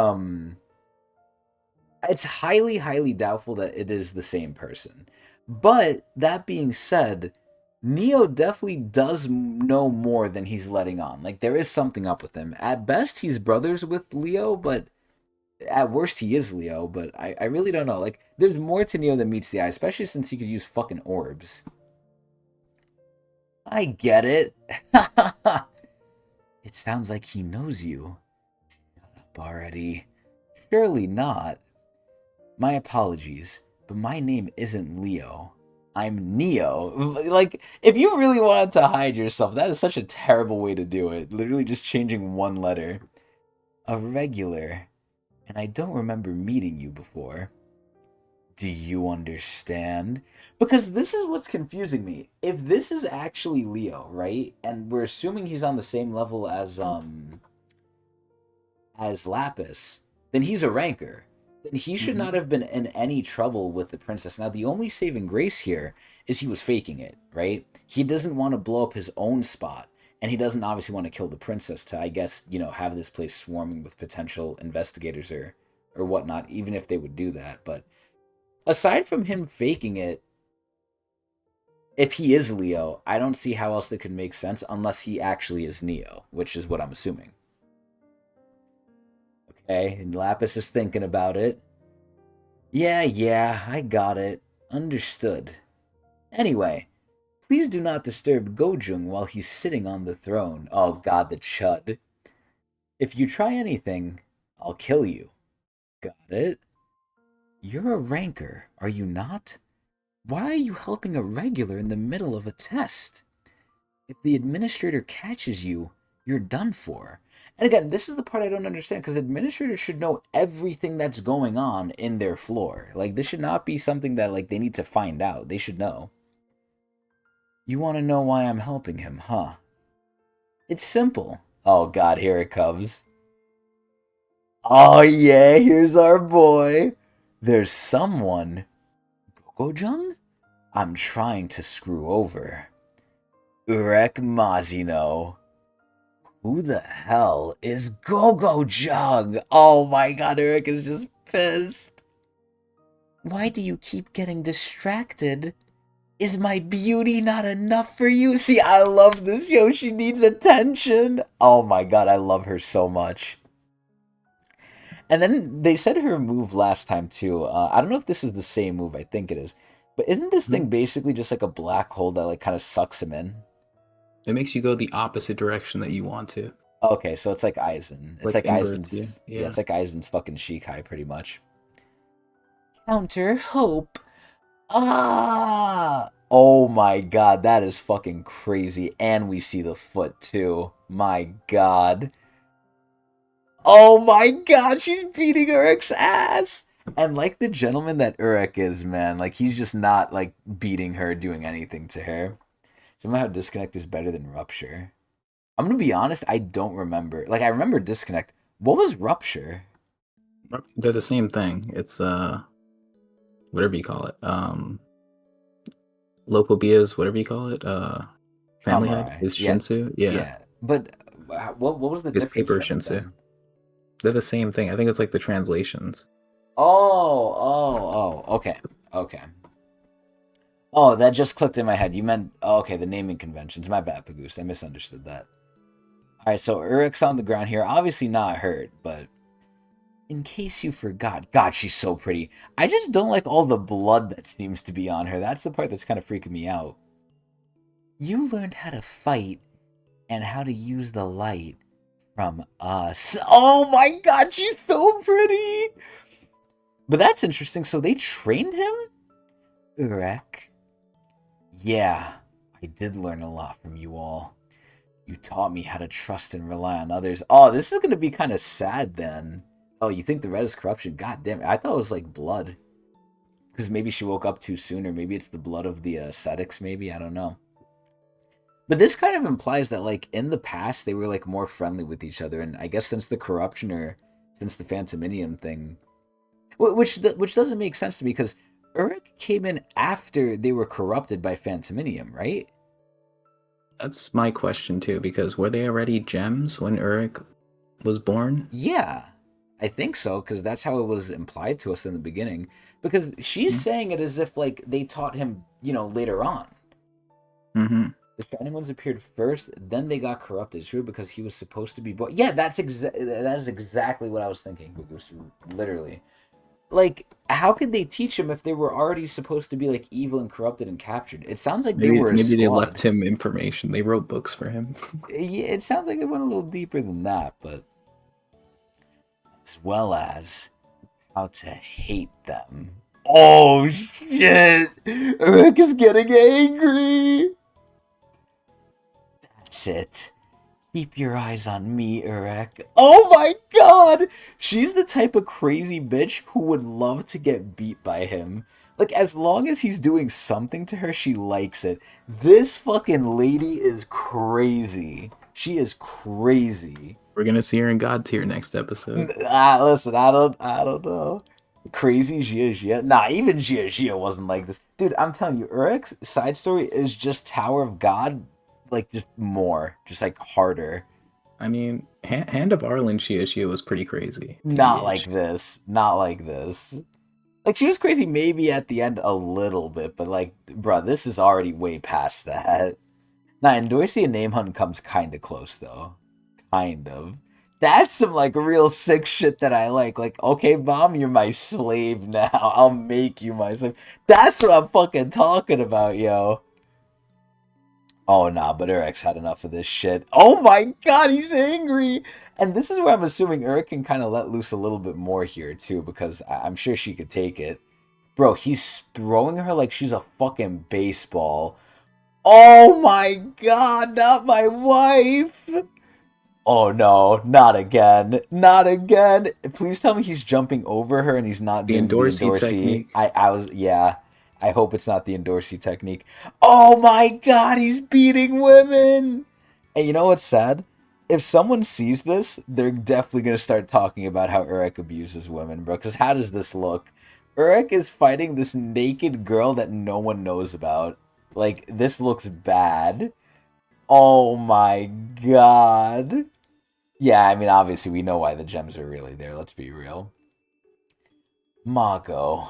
it's highly highly doubtful that it is the same person. But that being said, Neo definitely does know more than he's letting on. Like there is something up with him. At best, he's brothers with Leo, but at worst, he is Leo. But I really don't know. Like there's more to Neo than meets the eye, especially since he could use fucking orbs. I get it. It sounds like he knows you. Shut up already. Surely not. My apologies, but my name isn't Leo. I'm Neo. Like, if you really wanted to hide yourself, that is such a terrible way to do it. Literally just changing one letter. A regular. And I don't remember meeting you before. Do you understand? Because this is what's confusing me. If this is actually Leo, right? And we're assuming he's on the same level as Lapis, then he's a ranker. Then he should Hmm. not have been in any trouble with the princess. Now, the only saving grace here is he was faking it, right? He doesn't want to blow up his own spot, and he doesn't obviously want to kill the princess to, I guess, have this place swarming with potential investigators or whatnot, even if they would do that. But aside from him faking it, if he is Leo, I don't see how else that could make sense unless he actually is Neo, which is what I'm assuming. Okay, and Lapis is thinking about it. Yeah, I got it. Understood. Anyway, please do not disturb Gojung while he's sitting on the throne. Oh god, the chud. If you try anything, I'll kill you. Got it? You're a ranker, are you not? Why are you helping a regular in the middle of a test? If the administrator catches you, you're done for. And again, this is the part I don't understand, because administrators should know everything that's going on in their floor. Like, this should not be something that, like, they need to find out. They should know. You want to know why I'm helping him, huh? It's simple. Oh god, here it comes. Oh yeah, here's our boy. There's someone... Gogojung? I'm trying to screw over. Urek Mazino. Who the hell is Gogojung? Oh my god, Urek is just pissed. Why do you keep getting distracted? Is my beauty not enough for you? See, I love this, yo. She needs attention. Oh my god, I love her so much. And then they said her move last time too. I don't know if this is the same move. I think it is. But isn't this thing basically just like a black hole that like kind of sucks him in? It makes you go the opposite direction that you want to. Okay, so it's like Aizen. It's like Aizen's. Yeah, it's like Aizen's fucking Shikai, pretty much. Counter hope. Ah! Oh my god, that is fucking crazy. And we see the foot too. My god. Oh my god, she's beating Urek's ass! And like the gentleman that Urek is, man, like he's just not like beating her, doing anything to her. Somehow Disconnect is better than Rupture. I'm gonna be honest, I don't remember. Like I remember Disconnect. What was Rupture? They're the same thing. It's whatever you call it. Lopobias, whatever you call it. Family Head is Shinsu. Yeah. But what was the difference? Paper Shinsu. They're the same thing. I think it's like the translations. Okay. Oh, that just clicked in my head. You meant, the naming conventions. My bad, Pagoose. I misunderstood that. Alright, so Urek's on the ground here. Obviously not hurt, but in case you forgot. God, she's so pretty. I just don't like all the blood that seems to be on her. That's the part that's kind of freaking me out. You learned how to fight and how to use the light from us. Oh my god, she's so pretty! But that's interesting. So they trained him? Urek? Yeah, I did learn a lot from you all. You taught me how to trust and rely on others. Oh, this is going to be kind of sad then. Oh, you think the red is corruption? God damn it. I thought it was like blood. Because maybe she woke up too soon, or maybe it's the blood of the ascetics, maybe? I don't know. But this kind of implies that, like, in the past, they were, like, more friendly with each other. And I guess since the corruption, or since the Phantominium thing... Which doesn't make sense to me, because Urek came in after they were corrupted by Phantominium, right? That's my question, too, because were they already gems when Urek was born? Yeah, I think so, because that's how it was implied to us in the beginning. Because she's saying it as if, like, they taught him, later on. Mm-hmm. The Shining Ones appeared first, then they got corrupted. True, because he was supposed to be born. Yeah, that is exactly what I was thinking, Goose. Literally. Like, how could they teach him if they were already supposed to be, like, evil and corrupted and captured? It sounds like they were a Maybe squad. they left him information. They wrote books for him. Yeah, it sounds like it went a little deeper than that, but... As well as how to hate them. Oh, shit! Urek is getting angry! That's it. Keep your eyes on me, Urek. Oh my god! She's the type of crazy bitch who would love to get beat by him. Like, as long as he's doing something to her, she likes it. This fucking lady is crazy. She is crazy. We're gonna see her in God tier next episode. Listen, I don't know. Crazy Gia Gia. Nah, even Gia Gia wasn't like this. Dude, I'm telling you, Urek's side story is just Tower of God, like just more, just like harder. I mean, Hand of Arlen Shia was pretty crazy, Not like TBH. this. Not like this. Like she was crazy maybe at the end a little bit, but like, bruh, this is already way past that. Nah, and Dorsey and Name Hunt comes kind of close though. Kind of. That's some like real sick shit that I like. Like, okay, Mom, you're my slave now. I'll make you my slave. That's what I'm fucking talking about, yo. Oh nah, but Urek's had enough of this shit. Oh my god, he's angry. And this is where I'm assuming Urek can kind of let loose a little bit more here too, because I'm sure she could take it. Bro, he's throwing her like she's a fucking baseball. Oh my god, not my wife. Oh no, not again. Not again. Please tell me he's jumping over her and he's not The doing the Endorsey Endorsey. technique. I was, yeah. I hope it's not the Endorsey technique. Oh my god, he's beating women. And you know what's sad? If someone sees this, they're definitely going to start talking about how Urek abuses women, bro. Because how does this look? Urek is fighting this naked girl that no one knows about. Like, this looks bad. Oh my god. Yeah, I mean, obviously, we know why the gems are really there. Let's be real. Mago.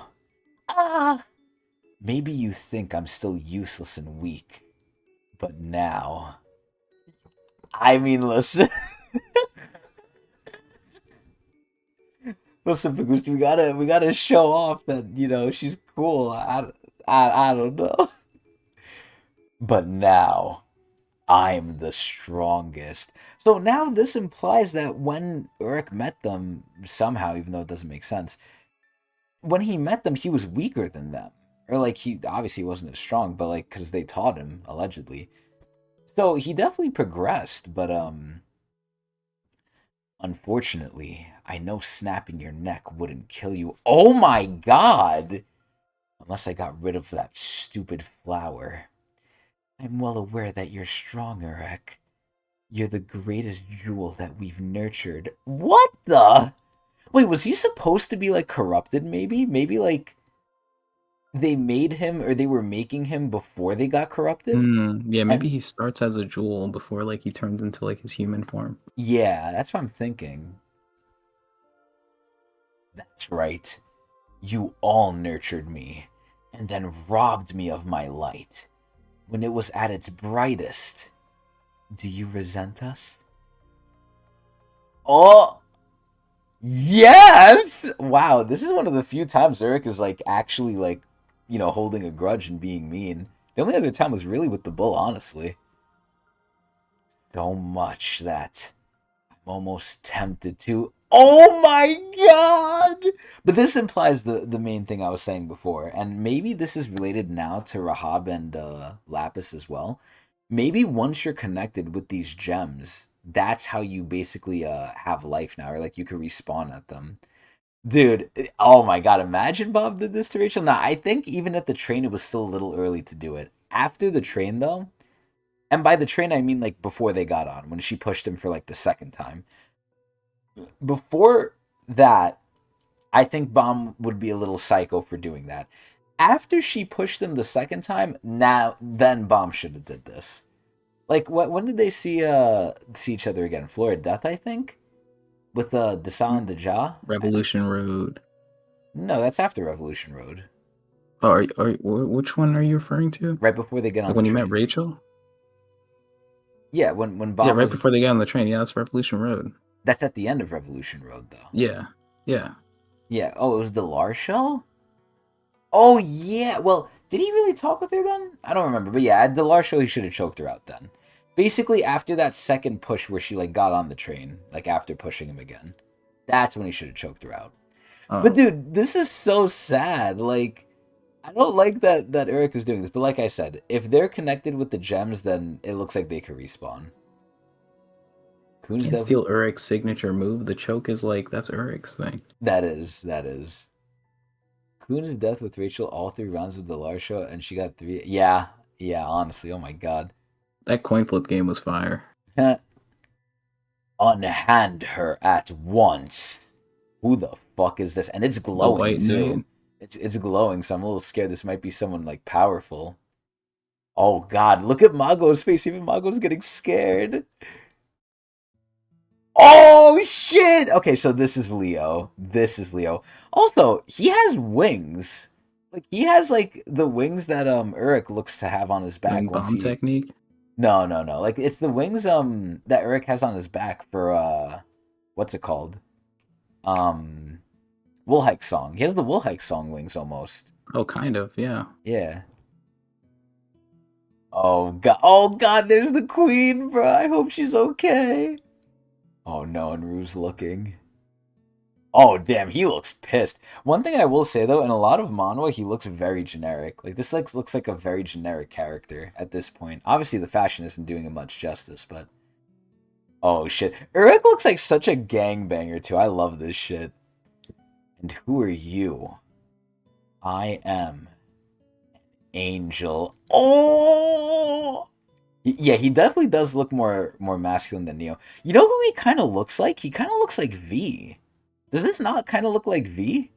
Ah! Maybe you think I'm still useless and weak. But now. I mean, listen. Listen, Pagusti, we gotta show off that, she's cool. I don't know. But now. I'm the strongest. So now this implies that when Urek met them, somehow, even though it doesn't make sense, when he met them, he was weaker than them. Or like he obviously wasn't as strong, but like because they taught him allegedly. So he definitely progressed, but unfortunately, I know snapping your neck wouldn't kill you. Oh my god! Unless I got rid of that stupid flower. I'm well aware that you're strong, Urek. You're the greatest jewel that we've nurtured. What the? Wait, was he supposed to be like corrupted maybe? Maybe like they made him or they were making him before they got corrupted? Yeah, maybe And he starts as a jewel before like he turns into like his human form. yeah, that's what I'm thinking. That's right. You all nurtured me and then robbed me of my light when it was at its brightest. Do you resent us? Oh, yes! Wow, this is one of the few times Eric is like actually like, holding a grudge and being mean. The only other time was really with the bull, honestly. So much that I'm almost tempted to. Oh my god! But this implies the main thing I was saying before, and maybe this is related now to Rahab and Lapis as well. Maybe once you're connected with these gems, that's how you basically have life now, or like you can respawn at them. Dude, oh my god, imagine Bob did this to Rachel. Now, I think even at the train, it was still a little early to do it. After the train, though, and by the train, I mean like before they got on, when she pushed him for like the second time. Before that, I think Bomb would be a little psycho for doing that. After she pushed him the second time, now then Bomb should have did this. Like, when did they see each other again? Florida Death, I think, with Desal and Deja. Revolution Road. No, that's after Revolution Road. Oh, which one are you referring to? Right before they get on Like the when you met train. Rachel? Yeah, when Yeah, Bomb right was. before they get on the train. Yeah, that's Revolution Road. That's at the end of Revolution Road, though. Yeah, yeah. Yeah. Oh, it was the Lar show. Oh yeah. Well, did he really talk with her then? I don't remember. But yeah, at the Lar show, he should have choked her out then. Basically, after that second push where she like got on the train, like after pushing him again, that's when he should have choked her out. But Oh, dude, this is so sad. Like, I don't like that Eric is doing this. But like I said, if they're connected with the gems, then it looks like they could respawn. Coon's can't dev. steal Urek's signature move. The choke is like that's Urek's thing. That is. Coon's death with Rachel all 3 rounds of the Lar show, and she got 3. Yeah, yeah. Honestly, oh my god. That coin flip game was fire. Unhand her at once. Who the fuck is this? And it's The glowing White too. Knight. It's glowing, so I'm a little scared this might be someone like powerful. Oh god, look at Mago's face. Even Mago's getting scared. Oh shit! Okay, so this is Leo. This is Leo. Also, he has wings. Like he has like the wings that Urek looks to have on his back Wing once bomb he technique. No, no, no. Like it's the wings that Urek has on his back for what's it called? Um Woolhike Song. He has the Woolhike Song wings almost. Oh, kind of, yeah. Yeah. Oh god. Oh god, there's the queen, bro. I hope she's okay. Oh no, and Rue's looking. Oh damn, he looks pissed. One thing I will say though, in a lot of manhwa, he looks very generic. Like this like looks like a very generic character at this point. Obviously the fashion isn't doing him much justice, but oh shit. Urek looks like such a gangbanger too. I love this shit. And who are you? I am Angel. Oh! Yeah, he definitely does look more masculine than Neo. You know who he kind of looks like? He kind of looks like V. Does this not kind of look like V?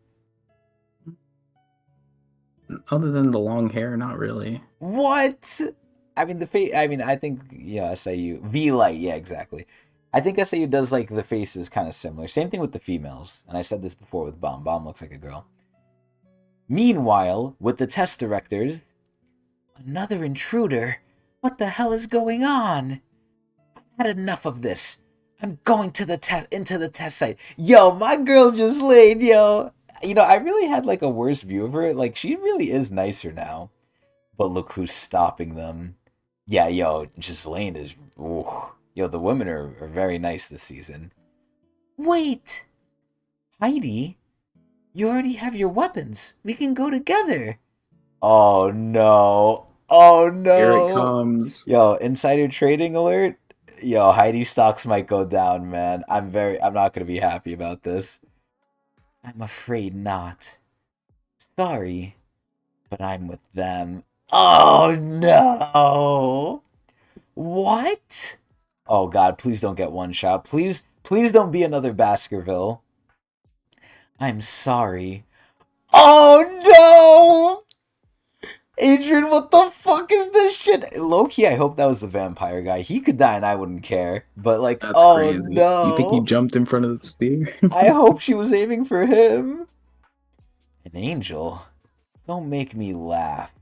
Other than the long hair, not really. What? I mean, the face. I mean, I think yeah, SIU V Light. Yeah, exactly. I think SIU does like the faces kind of similar. Same thing with the females. And I said this before with Bomb. Bomb looks like a girl. Meanwhile, with the test directors, another intruder. What the hell is going on? I've had enough of this. I'm going to into the test site. Yo, my girl just laid, yo. You know, I really had like a worse view of her. Like, she really is nicer now. But look who's stopping them. Yeah, yo, Ghislaine is... Ooh. Yo, the women are very nice this season. Wait! Heidi, you already have your weapons. We can go together. Oh, no. Oh, Here it no. comes. Yo, insider trading alert. Yo, Heidi stocks might go down, man. I'm not gonna be happy about this. I'm afraid not. Sorry, but I'm with them. Oh no! What? Oh god, please don't get one shot. Please don't be another Baskerville. I'm sorry. Oh no! Adrian, what the fuck is this shit? Low-key, I hope that was the vampire guy. He could die and I wouldn't care. But like, That's oh crazy. You think he no! jumped in front of the spear? I hope she was aiming for him. An angel? Don't make me laugh.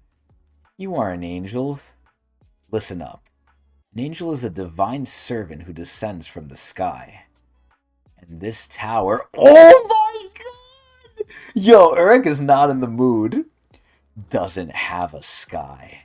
You aren't angels. Listen up. An angel is a divine servant who descends from the sky. And this tower... Oh my god! Yo, Urek is not in the mood. Doesn't have a sky.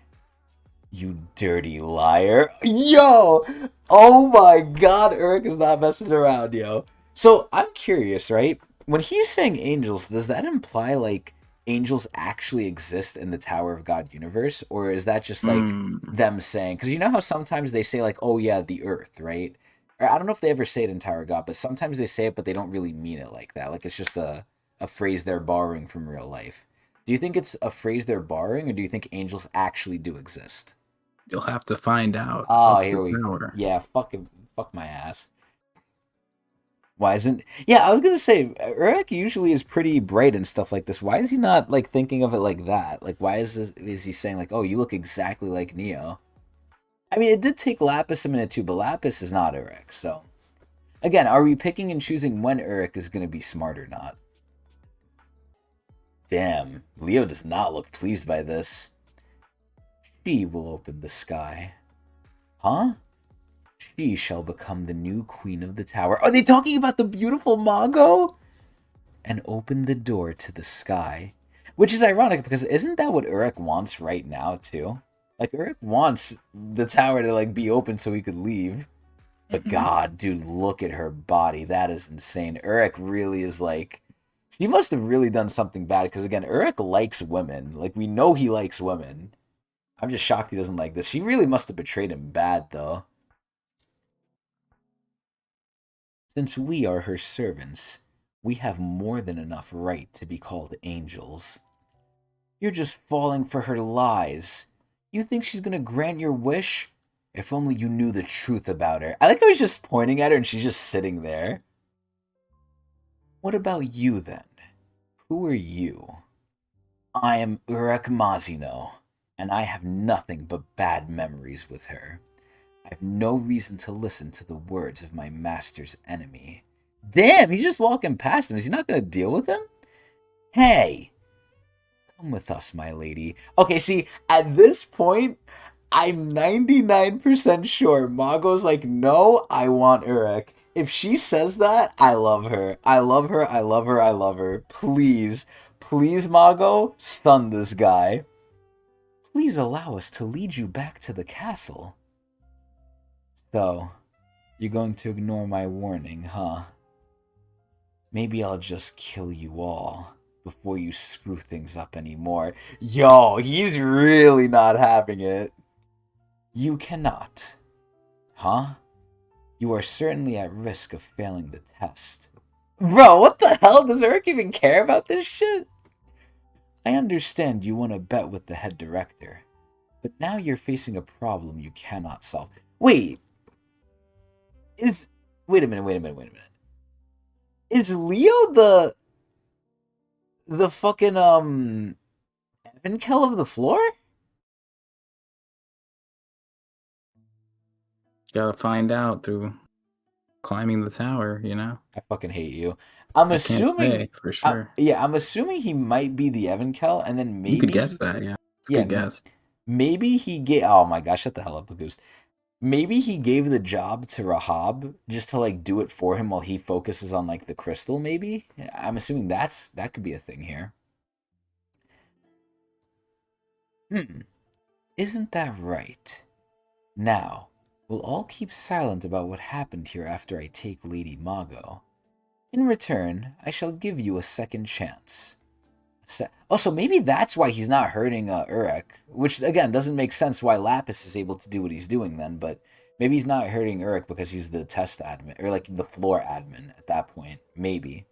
You dirty liar. Yo! Oh my god, Urek is not messing around, yo. So, I'm curious, right? When he's saying angels, does that imply, like, angels actually exist in the Tower of God universe? Or is that just, like, them saying... Because you know how sometimes they say, like, oh yeah, the earth, right? Or I don't know if they ever say it in Tower of God, but sometimes they say it, but they don't really mean it like that. Like, it's just a phrase they're borrowing from real life. Do you think it's a phrase they're borrowing, or do you think angels actually do exist? You'll have to find out. Oh, Up here your we power. Yeah, fuck my ass. Why isn't... Yeah, I was gonna say, Urek usually is pretty bright and stuff like this. Why is he not, like, thinking of it like that? Like, why is he saying, like, oh, you look exactly like Neo? I mean, it did take Lapis a minute too, but Lapis is not Urek, so... Again, are we picking and choosing when Urek is gonna be smart or not? Damn, Leo does not look pleased by this. She will open the sky. Huh? She shall become the new queen of the tower. Are they talking about the beautiful Mago? And open the door to the sky. Which is ironic, because isn't that what Urek wants right now, too? Like, Urek wants the tower to, like, be open so he could leave. But god, dude, look at her body. That is insane. Urek really is, like... He must have really done something bad, because, again, Urek likes women. Like, we know he likes women. I'm just shocked he doesn't like this. She really must have betrayed him bad, though. Since we are her servants, we have more than enough right to be called angels. You're just falling for her lies. You think she's gonna grant your wish? If only you knew the truth about her. I like how he's just pointing at her and she's just sitting there. What about you then? Who are you? I am Urek Mazino, and I have nothing but bad memories with her. I have no reason to listen to the words of my master's enemy. Damn, he's just walking past him. Is he not going to deal with him? Hey, come with us, my lady. Okay, see, at this point, I'm 99% sure Mago's like, no, I want Urek. If she says that, I love her. I love her. I love her. I love her. Please, please, Mago, stun this guy. Please allow us to lead you back to the castle. So, you're going to ignore my warning, huh? Maybe I'll just kill you all before you screw things up anymore. Yo, he's really not having it. You cannot. Huh? You are certainly at risk of failing the test. Bro, what the hell? Does Urek even care about this shit? I understand you want to bet with the head director, but now you're facing a problem you cannot solve. Wait. Wait a minute. Is Leo the fucking Evankel of the floor? Gotta find out through climbing the tower, you know? I fucking hate you. I'm I can't assuming say for sure. yeah, I'm assuming he might be the Evankel, and then You could maybe guess that, yeah. It's a yeah, good guess. maybe he gave oh my gosh, shut the hell up, Bagoose. Maybe he gave the job to Rahab just to like do it for him while he focuses on like the crystal, maybe? I'm assuming that could be a thing here. Isn't that right? Now, we'll all keep silent about what happened here after I take Lady Mago. In return, I shall give you a second chance. So maybe that's why he's not hurting Urek, which again doesn't make sense why Lapis is able to do what he's doing then, but maybe he's not hurting Urek because he's the test admin, or like the floor admin at that point. Maybe.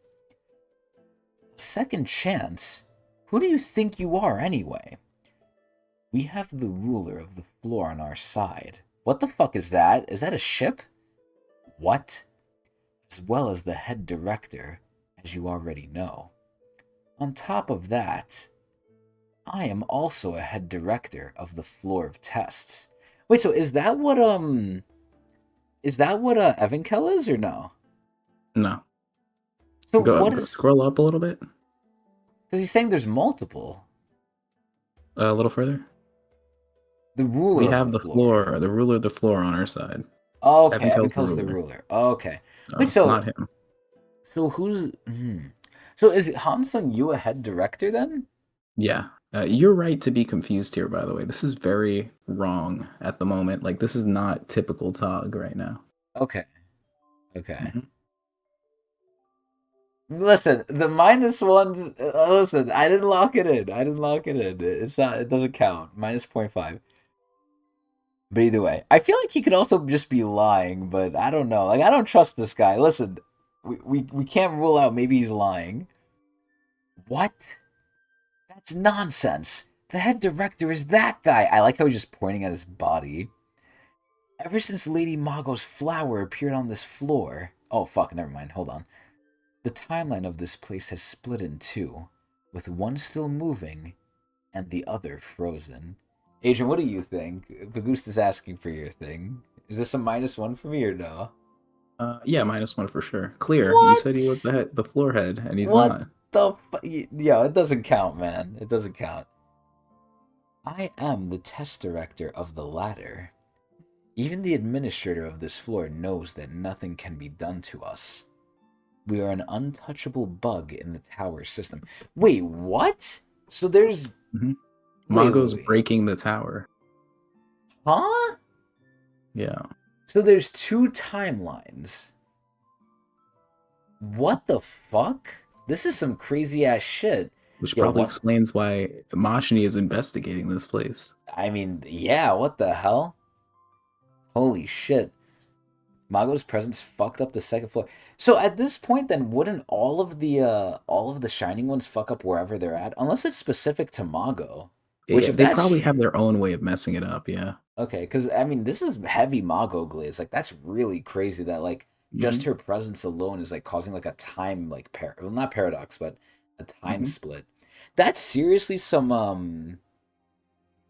Second chance? Who do you think you are anyway? We have the ruler of the floor on our side. What the fuck is that? Is that a ship? What? As well as the head director, as you already know. On top of that, I am also a head director of the floor of tests. Wait, so is that what Evankel is or no? No. So Go scroll up a little bit. Because he's saying there's multiple. A little further. The ruler. We have the floor, the ruler of the floor on our side. Okay, Evankel's the ruler. Okay. Wait, so not him. So who's? So is Hansung Yu a head director then? Yeah, you're right to be confused here. By the way, this is very wrong at the moment. Like this is not typical Tog right now. Okay. Listen, the -1. Listen, I didn't lock it in. It's not. It doesn't count. -0.5. But either way, I feel like he could also just be lying. But I don't know. Like I don't trust this guy. Listen, we can't rule out. Maybe he's lying. What? That's nonsense. The head director is that guy. I like how he's just pointing at his body. Ever since Lady Mago's flower appeared on this floor. Oh fuck. Never mind. Hold on. The timeline of this place has split in two, with one still moving, and the other frozen. Adrian, what do you think? Bagoost is asking for your thing. Is this a -1 for me or no? Yeah, -1 for sure. Clear. What? You said he was the floor head, and he's not. Yo, it doesn't count, man. It doesn't count. I am the test director of the latter. Even the administrator of this floor knows that nothing can be done to us. We are an untouchable bug in the tower system. Wait, what? So there's... Mm-hmm. Mago's breaking the tower. Huh? Yeah. So there's two timelines. What the fuck? This is some crazy ass shit. Which probably explains why Machini is investigating this place. I mean, yeah, what the hell? Holy shit. Mago's presence fucked up the second floor. So at this point, then, wouldn't all of the Shining Ones fuck up wherever they're at? Unless it's specific to Mago. Which if they probably have their own way of messing it up, yeah. Okay, because, I mean, this is heavy Mago glaze. Like, that's really crazy that, like, just her presence alone is like causing like a time like well, not paradox, but a time split. That's seriously some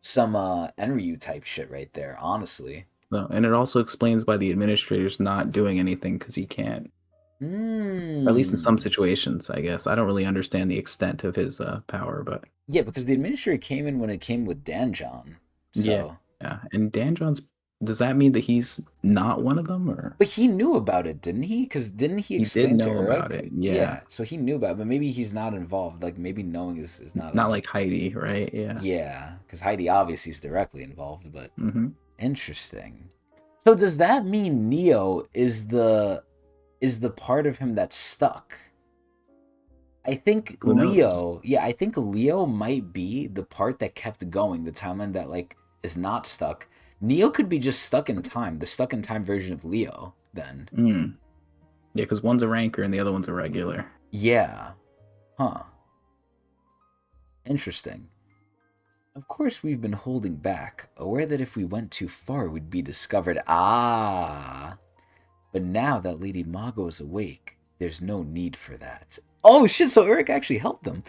Enryu type shit right there, honestly. No, and it also explains why the administrator's not doing anything because he can't. Or at least in some situations, I guess. I don't really understand the extent of his power, but yeah, because the administrator came in when it came with Danjon. So yeah. And Danjon's, does that mean that he's not one of them, or? But he knew about it, didn't he? Because didn't he explain did to know Urek? about it, yeah. So he knew about it, but maybe he's not involved. Like maybe knowing is not not like Heidi, right? Yeah. Yeah, because Heidi obviously is directly involved, but interesting. So does that mean Neo is the part of him that's stuck? I think Leo, I think Leo might be the part that kept going, the timeline that like is not stuck. Neo could be just stuck in time, the stuck in time version of Leo then. Yeah, because one's a ranker and the other one's a regular. Yeah. Huh. Interesting. Of course, we've been holding back, aware that if we went too far, we'd be discovered. Ah! But now that Lady Mago is awake, there's no need for that. Oh shit, so Urek actually helped them.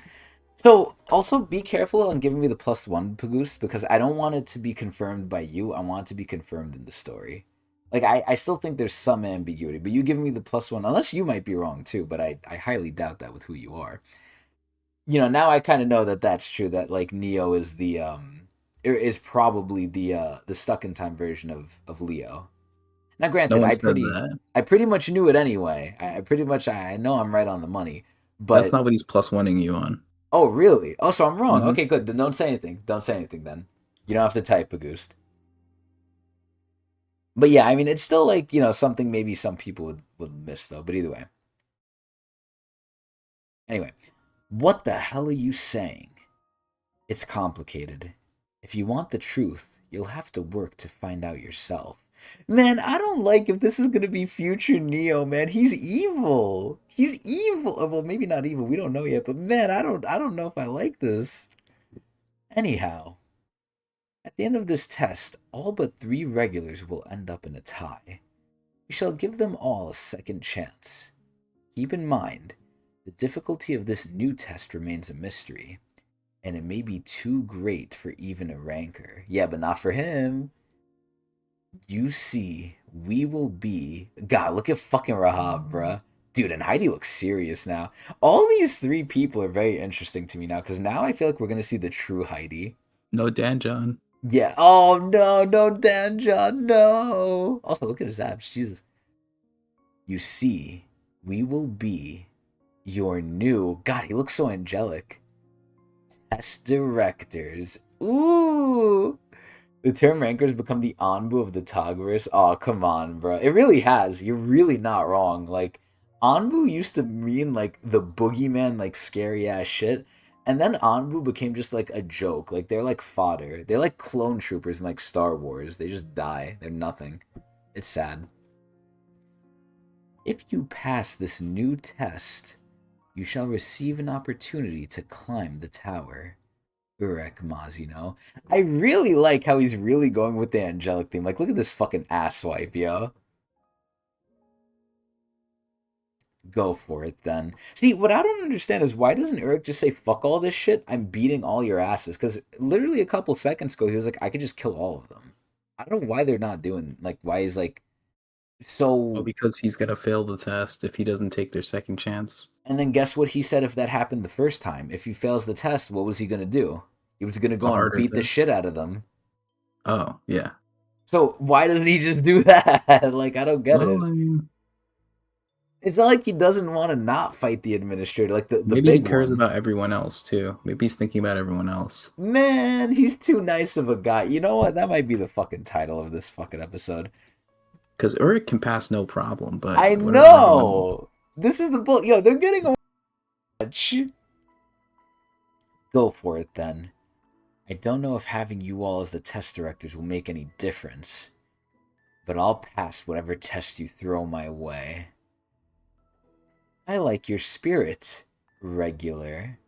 So, also be careful on giving me the +1 Pagoose, because I don't want it to be confirmed by you, I want it to be confirmed in the story. Like, I still think there's some ambiguity, but you giving me the +1, unless you might be wrong too, but I highly doubt that with who you are. You know, now I kind of know that that's true, that, like, Neo is the, is probably the stuck in time version of Leo. Now, granted, I pretty much knew it anyway. I know I'm right on the money, but... That's not what he's +1ing you on. Oh, really? Oh, so I'm wrong. Okay, good. Then don't say anything. Don't say anything, then. You don't have to type Pagoose. But yeah, I mean, it's still like, you know, something maybe some people would miss, though. But either way. Anyway, what the hell are you saying? It's complicated. If you want the truth, you'll have to work to find out yourself. Man, I don't like if this is going to be future Neo, man. He's evil. He's evil. Well, maybe not evil. We don't know yet. But man, I don't know if I like this. Anyhow, at the end of this test, all but 3 regulars will end up in a tie. We shall give them all a second chance. Keep in mind, the difficulty of this new test remains a mystery, and it may be too great for even a ranker. Yeah, but not for him. You see, we will be... God, look at fucking Rahab, bruh. Dude, and Heidi looks serious now. All these 3 people are very interesting to me now, because now I feel like we're going to see the true Heidi. No Danjon. Yeah. Oh, no Danjon, no. Also, look at his abs, Jesus. You see, we will be your new... God, he looks so angelic. Test directors. Ooh! The term rankers become the Anbu of the Togverse. Oh, come on, bro. It really has. You're really not wrong. Like, Anbu used to mean, like, the boogeyman, like, scary-ass shit. And then Anbu became just, like, a joke. Like, they're, like, fodder. They're, like, clone troopers in, like, Star Wars. They just die. They're nothing. It's sad. If you pass this new test, you shall receive an opportunity to climb the tower. Urek Mazino. I really like how he's really going with the angelic theme. Like, look at this fucking asswipe, yo. Go for it, then. See, what I don't understand is why doesn't Urek just say, fuck all this shit, I'm beating all your asses? Because literally a couple seconds ago, he was like, I could just kill all of them. I don't know why they're not doing, like, why he's like, so... Well, because he's gonna fail the test if he doesn't take their second chance. And then guess what he said if that happened the first time? If he fails the test, what was he gonna do? He was gonna go and beat the shit out of them. Oh, yeah. So why doesn't he just do that? Like, I don't get it. I mean... It's not like he doesn't want to not fight the administrator. Like, the maybe big he cares one. about everyone else, too. Maybe he's thinking about everyone else. Man, he's too nice of a guy. You know what? That might be the fucking title of this fucking episode. Because Urek can pass no problem, but... I know! This is the bull... Yo, they're getting away much. Go for it, then. I don't know if having you all as the test directors will make any difference, but I'll pass whatever test you throw my way. I like your spirit, regular.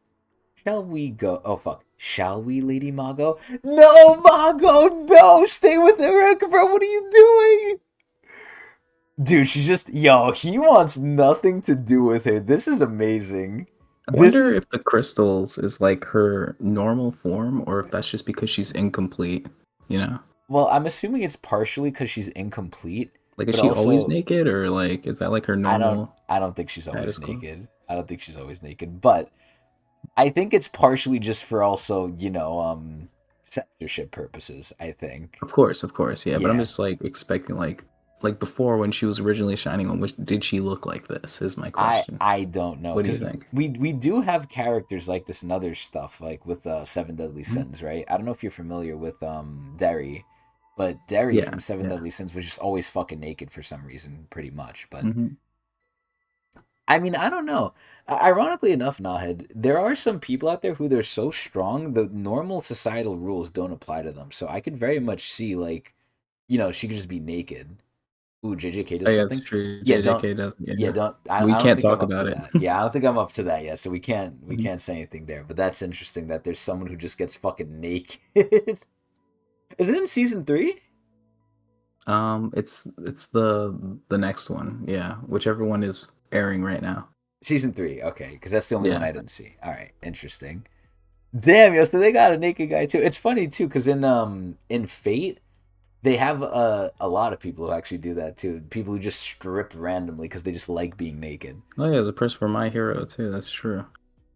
Shall we go? Oh, fuck. Shall we, Lady Mago? No, Mago, no! Stay with Urek, bro! What are you doing? Dude, she's just yo. He wants nothing to do with her. This is amazing. I This wonder is if the crystals is like her normal form, or if that's just because she's incomplete. You know, well. I'm assuming it's partially because she's incomplete, like is but she always also naked, or like is that like her I don't. normal I don't think she's always status quo? naked. I don't think she's always naked, but I think it's partially just for also censorship purposes. I think. Of course, yeah. But I'm Yeah. just like expecting like before when she was originally shining on, which did she look like this? Is my question. I don't know What do you because think? we do have characters like this and other stuff like with Seven Deadly Mhm. Sins, right? I don't know if you're familiar with Derry, but Derry Yeah, from Seven yeah. Deadly Sins was just always fucking naked for some reason, pretty much. But Hmm. I mean, I don't know. Ironically enough, Nahed, there are some people out there who they're so strong the normal societal rules don't apply to them. So I could very much see like, she could just be naked. Ooh, JJK Oh does yeah, it's something. true. Yeah, don't. JJK does. Yeah, Yeah, don't. we I don't can't think I'm talk up to about it. that. Yeah, I don't think I'm up to that yet. So we Mhm. can't say anything there. But that's interesting that there's someone who just gets fucking naked. Is it in season 3? It's the next one. Yeah, whichever one is airing right now. Season 3. Okay, because that's the only one Yeah. I didn't see. All right, interesting. Damn, yo, so they got a naked guy too. It's funny too, because in Fate they have a lot of people who actually do that too. People who just strip randomly because they just like being naked. Oh yeah, there's a person for My Hero too. That's true.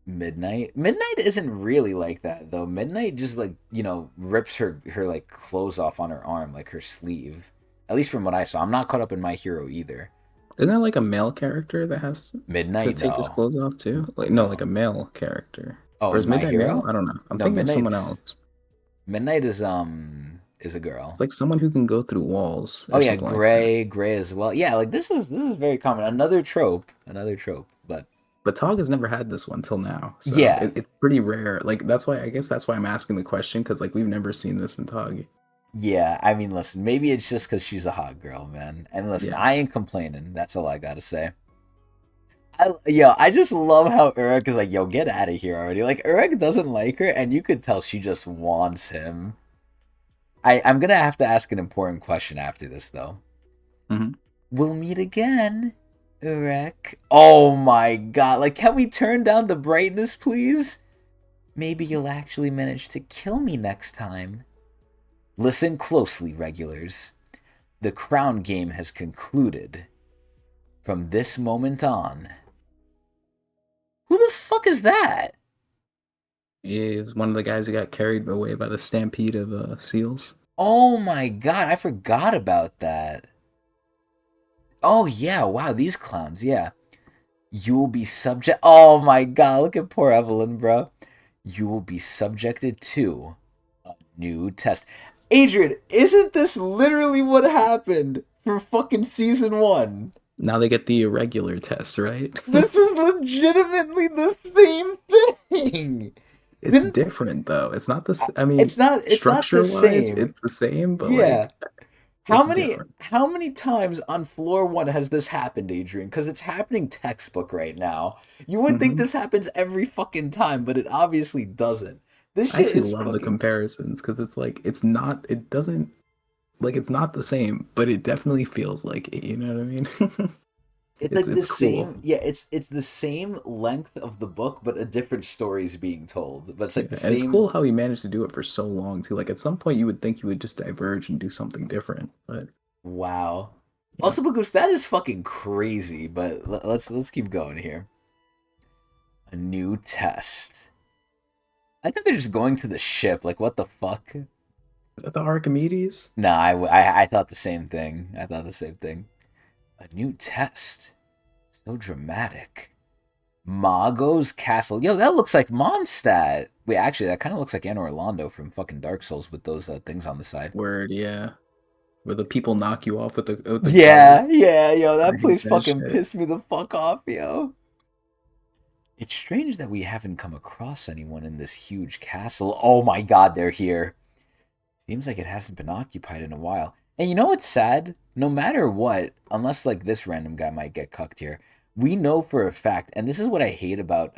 Midnight isn't really like that though. Midnight just like rips her like clothes off on her arm, like her sleeve. At least from what I saw. I'm not caught up in My Hero either. Isn't that like a male character that has to Midnight, take his no. clothes off too? Like no, like No. a male character. Oh, Or in is My Midnight male? Hero? I don't know. I'm No, thinking of someone Midnight's else. Midnight is a girl. It's like someone who can go through walls Oh or yeah, something like that. Gray as well. Yeah, like this is very common. Another trope, another trope. But But Tog has never had this one till now, so yeah, it's pretty rare. Like that's why I guess that's why I'm asking the question because like we've never seen this in Tog. yeah. I mean, listen, maybe it's just because she's a hot girl, man. And listen, Yeah, I ain't complaining. That's all I gotta say. I just love how Urek is like, yo, get out of here already. Like Urek doesn't like her, and you could tell she just wants him. I'm gonna have to ask an important question after this though. hmm We'll meet again, Urek. Oh my god! Like, can we turn down the brightness, please? Maybe you'll actually manage to kill me next time. Listen closely, regulars. The crown game has concluded. From this moment on. Who the fuck is that? he's one of the guys who got carried away by the stampede of seals. Oh my god, I forgot about that. Oh yeah, wow, these clowns, yeah. You will be subject. Oh my god, look at poor Evelyn, bro. You will be subjected to a new test. Adrian, isn't this literally what happened for fucking season 1? Now they get the irregular test, right? This is legitimately the same thing. It's Didn't different though. It's not this. I mean, it's not the structure wise, same. it's the same, but Yeah. like How it's many different. how many times on floor 1 has this happened, Adrian? Because it's happening textbook right now. You would think Hmm. this happens every fucking time, but it obviously doesn't. This I shit actually is love the fucking. comparisons because it's like it's not. It doesn't like it's not the same, but it definitely feels like it. You know what I mean? It's it's like the it's cool. same. Yeah, it's the same length of the book, but a different story is being told. But it's Yeah, like the and it's same. cool how he managed to do it for so long too. Like at some point, you would think he would just diverge and do something different, but Wow. yeah. Also, because that is fucking crazy. But let's keep going here. A new test. I think they're just going to the ship. Like, what the fuck? Is that the Archimedes? Nah, I thought the same thing. I thought the same thing. A new test. So dramatic. Mago's Castle. Yo, that looks like Mondstadt. Wait, actually, that kind of looks like Anne Orlando from fucking Dark Souls with those things on the side. Word, yeah. Where the people knock you off with the cart. Yeah, yeah, yo, I that hate place that fucking shit. pissed me the fuck off, yo. It's strange that we haven't come across anyone in this huge castle. Oh my god, they're here. Seems like it hasn't been occupied in a while. And you know what's sad? No matter what, unless like this random guy might get cucked here, we know for a fact, and this is what I hate about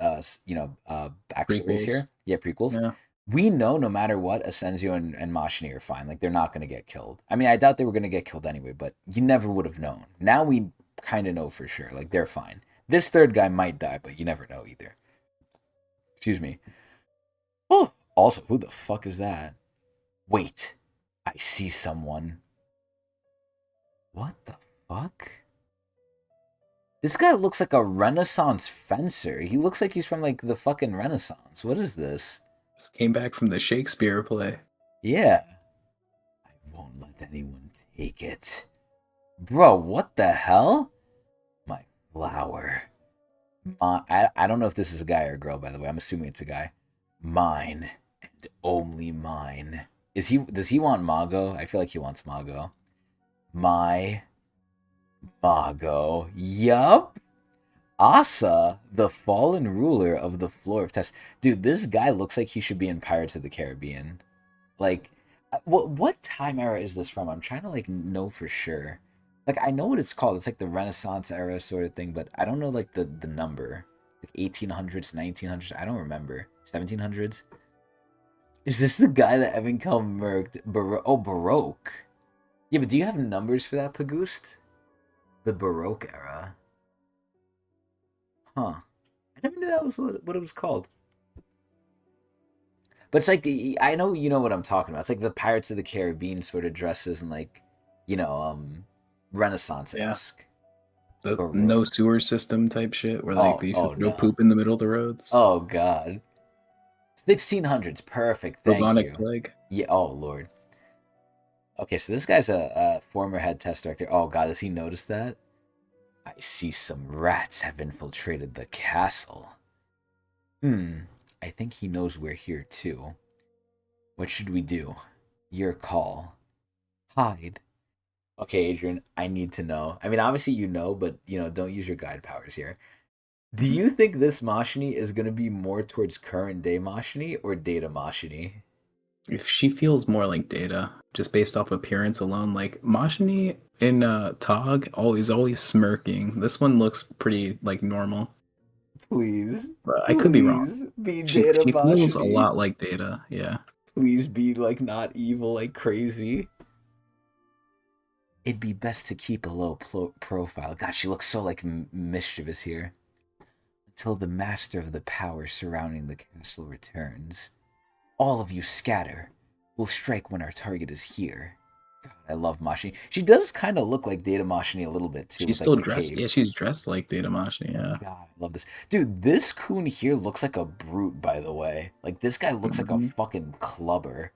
backstories Prequels. here. Yeah, prequels. Yeah. we know no matter what, Asensio and Machini are fine. Like, they're not going to get killed. I mean, I doubt they were going to get killed anyway, but you never would have known. Now we kind of know for sure. Like, they're fine. This third guy might die, but you never know either. Excuse me. Oh, also, who the fuck is that? Wait, I see someone. What the fuck? This guy looks like a Renaissance fencer. He looks like he's from, like, the fucking Renaissance. What is this? This came back from the Shakespeare play. Yeah. I won't let anyone take it. Bro, what the hell? My flower. I don't know if this is a guy or a girl, by the way. I'm assuming it's a guy. Mine and only mine. Does he want Mago? I feel like he wants Mago. My Mago. Yup. Asa, the fallen ruler of the floor of Tess. Dude, this guy looks like he should be in Pirates of the Caribbean. Like, what time era is this from? I'm trying to, like, know for sure. Like, I know what it's called. It's like the Renaissance era sort of thing, but I don't know, like, the number. Like 1800s, 1900s. I don't remember. 1700s. Is this the guy that Evan Kell murked? Baroque. Yeah, but do you have numbers for that, Pagoost? The Baroque era. Huh. I never knew that was what it was called. But it's like, I know you know what I'm talking about. It's like the Pirates of the Caribbean sort of dresses and, like, you know, Renaissance-esque. The no sewer system type shit where, like, they used to go poop in the middle of the roads. Oh, God. 1600s. Perfect. Thank Bubonic you. plague. Yeah. Oh, Lord. Okay, so this guy's a former head test director. Oh, God, has he noticed that? I see some rats have infiltrated the castle. I think he knows we're here, too. What should we do? Your call. Hide. Okay, Adrian, I need to know. I mean, obviously you know, but, you know, don't use your guide powers here. Do you think this Machini is going to be more towards current day Machini or Data Machini? If she feels more like Data, just based off appearance alone, like Machini in Tog always smirking. This one looks pretty like normal. Please. But I could be wrong. Be She Data feels a Machini. lot like Data, yeah. Please be, like, not evil like crazy. It'd be best to keep a low profile. God, she looks so, like, mischievous here. Until the master of the power surrounding the castle returns. All of you scatter. We'll strike when our target is here. God, I love Machini. She does kind of look like Data Machini a little bit, too. She's still dressed. Yeah, she's dressed like Data Machini, yeah. God, I love this. Dude, this coon here looks like a brute, by the way. Like, this guy looks like a fucking clubber.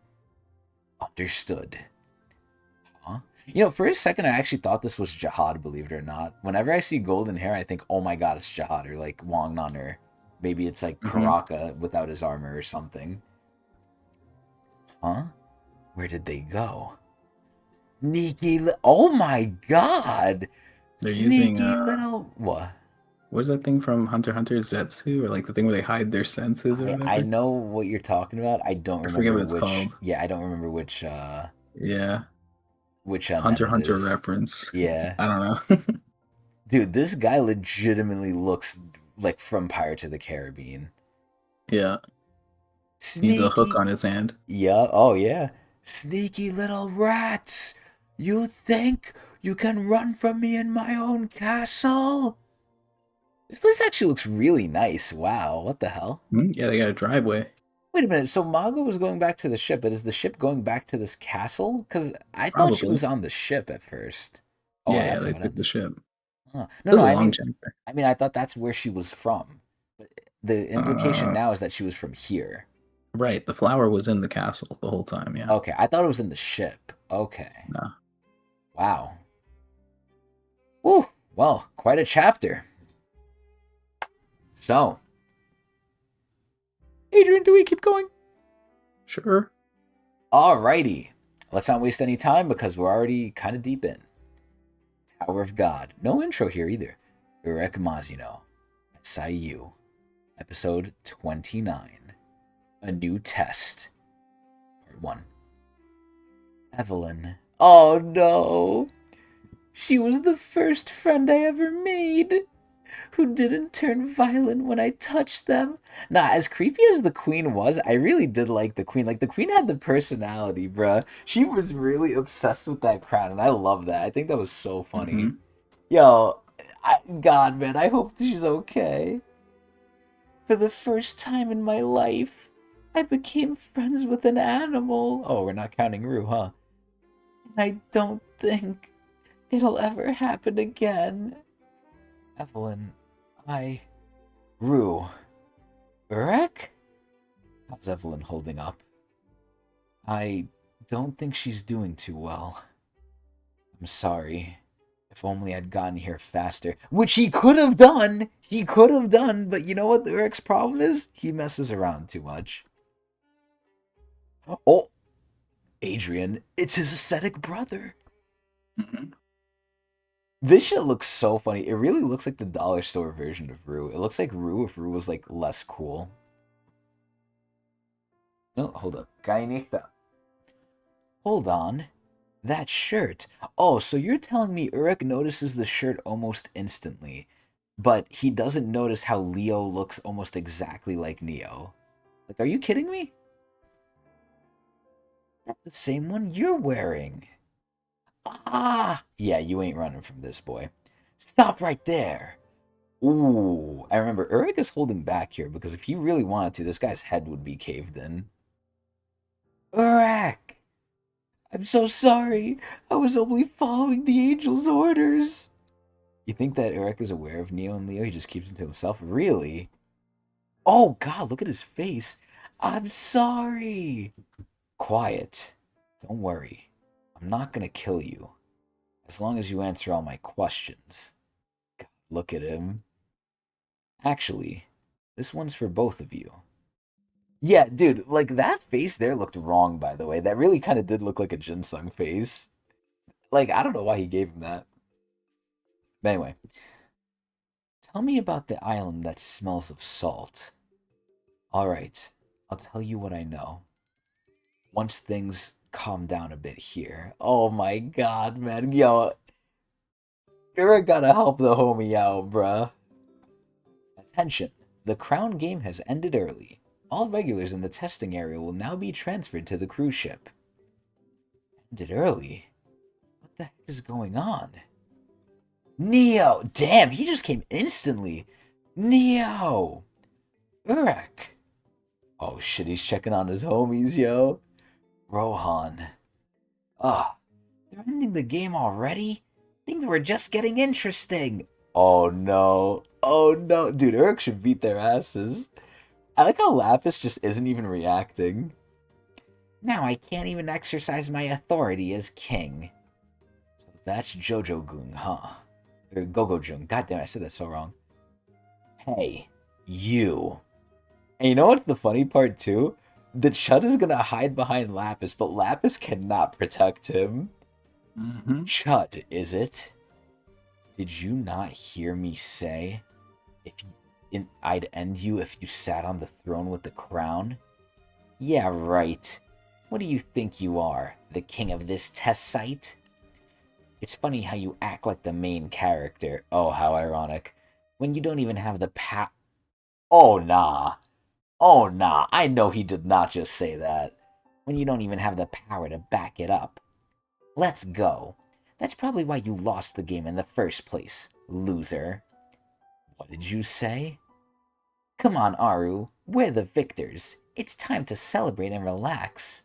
Understood. Huh? You know, for a second, I actually thought this was Jihad, believe it or not. Whenever I see golden hair, I think, oh my god, it's Jihad, or like Wong Nan, maybe it's like Karaka without his armor or something. Huh? Where did they go? Sneaky oh my god! They're Sneaky using little... What? What is that thing from Hunter x Hunter, Zetsu? Or like the thing where they hide their senses or whatever? I know what you're talking about. I don't remember forget what it's called. Yeah, I don't remember which yeah. Which Hunter x Hunter reference. Yeah. I don't know. Dude, this guy legitimately looks like from Pirates of the Caribbean. Yeah. Sneaky... Needs a hook on his hand. Yeah, oh yeah. Sneaky little rats! You think you can run from me in my own castle? This place actually looks really nice. Wow, what the hell? Yeah, they got a driveway. Wait a minute, so Mago was going back to the ship, but is the ship going back to this castle? Because I thought she was on the ship at first. Oh, yeah, they took the ship. Huh. No, I mean, I thought that's where she was from. But the implication now is that she was from here. Right, the flower was in the castle the whole time, yeah. Okay, I thought it was in the ship. Okay. No. Wow. Woo, well, quite a chapter. So, Adrian, do we keep going? Sure. Alrighty. Let's not waste any time because we're already kind of deep in. Tower of God. No intro here either. Urek Mazino. SIU. Episode 29. A New Test. Part 1. Evelyn. Oh no! She was the first friend I ever made! who didn't turn violent when I touched them. Nah, as creepy as the queen was, I really did like the queen. Like, the queen had the personality, bruh. She was really obsessed with that crown, and I love that. I think that was so funny. Hmm. Yo, God, man, I hope she's okay. For the first time in my life, I became friends with an animal. Oh, we're not counting Rue, huh? And I don't think it'll ever happen again. Evelyn, Rue. Urek? How's Evelyn holding up? I don't think she's doing too well. I'm sorry. If only I'd gotten here faster. Which he could have done! He could have done, but you know what Urek's problem is? He messes around too much. Oh, Adrian, it's his ascetic brother. Hmm. This shit looks so funny. It really looks like the dollar store version of Rue. It looks like Rue if Rue was like less cool. No, hold up. Gainita. Hold on. That shirt. Oh, so you're telling me Urek notices the shirt almost instantly, but he doesn't notice how Leo looks almost exactly like Neo. Like, are you kidding me? That's the same one you're wearing. Ah! Yeah, you ain't running from this, boy. Stop right there. Ooh, I remember Urek is holding back here because if he really wanted to, this guy's head would be caved in. Urek! I'm so sorry. I was only following the angel's orders. You think that Urek is aware of Neo and Leo? He just keeps it to himself? Really? Oh, God, look at his face. I'm sorry. Quiet. Don't worry. I'm not gonna kill you. As long as you answer all my questions. God, look at him. Actually, this one's for both of you. Yeah, dude, like that face there looked wrong, by the way. That really kind of did look like a Jinsung face. Like, I don't know why he gave him that. But anyway, tell me about the island that smells of salt. Alright, I'll tell you what I know. Once things calm down a bit here. Oh my god, man. Yo, you're gotta help the homie out, bruh. Attention, the crown game has ended early. All regulars in the testing area will now be transferred to the cruise ship. Ended early? What the heck is going on? Neo! Damn, he just came instantly! Neo! Urek! Oh shit, he's checking on his homies, yo. Rohan. Ah, they're ending the game already? Things were just getting interesting. Oh no. Oh no. Dude, Urek should beat their asses. I like how Lapis just isn't even reacting. Now I can't even exercise my authority as king. So that's Jojo-gun, huh? Or Gogo-jun. God damn, I said that so wrong. Hey, you. And you know what's the funny part too? The Chud is gonna hide behind Lapis, but Lapis cannot protect him. Hmm. Chud, is it? Did you not hear me say I'd end you if you sat on the throne with the crown? Yeah, right. What do you think you are, the king of this test site? It's funny how you act like the main character. Oh, how ironic. When you don't even have the Oh, nah. Oh, nah. I know he did not just say that. When you don't even have the power to back it up. Let's go. That's probably why you lost the game in the first place, loser. What did you say? Come on, Aru. We're the victors. It's time to celebrate and relax.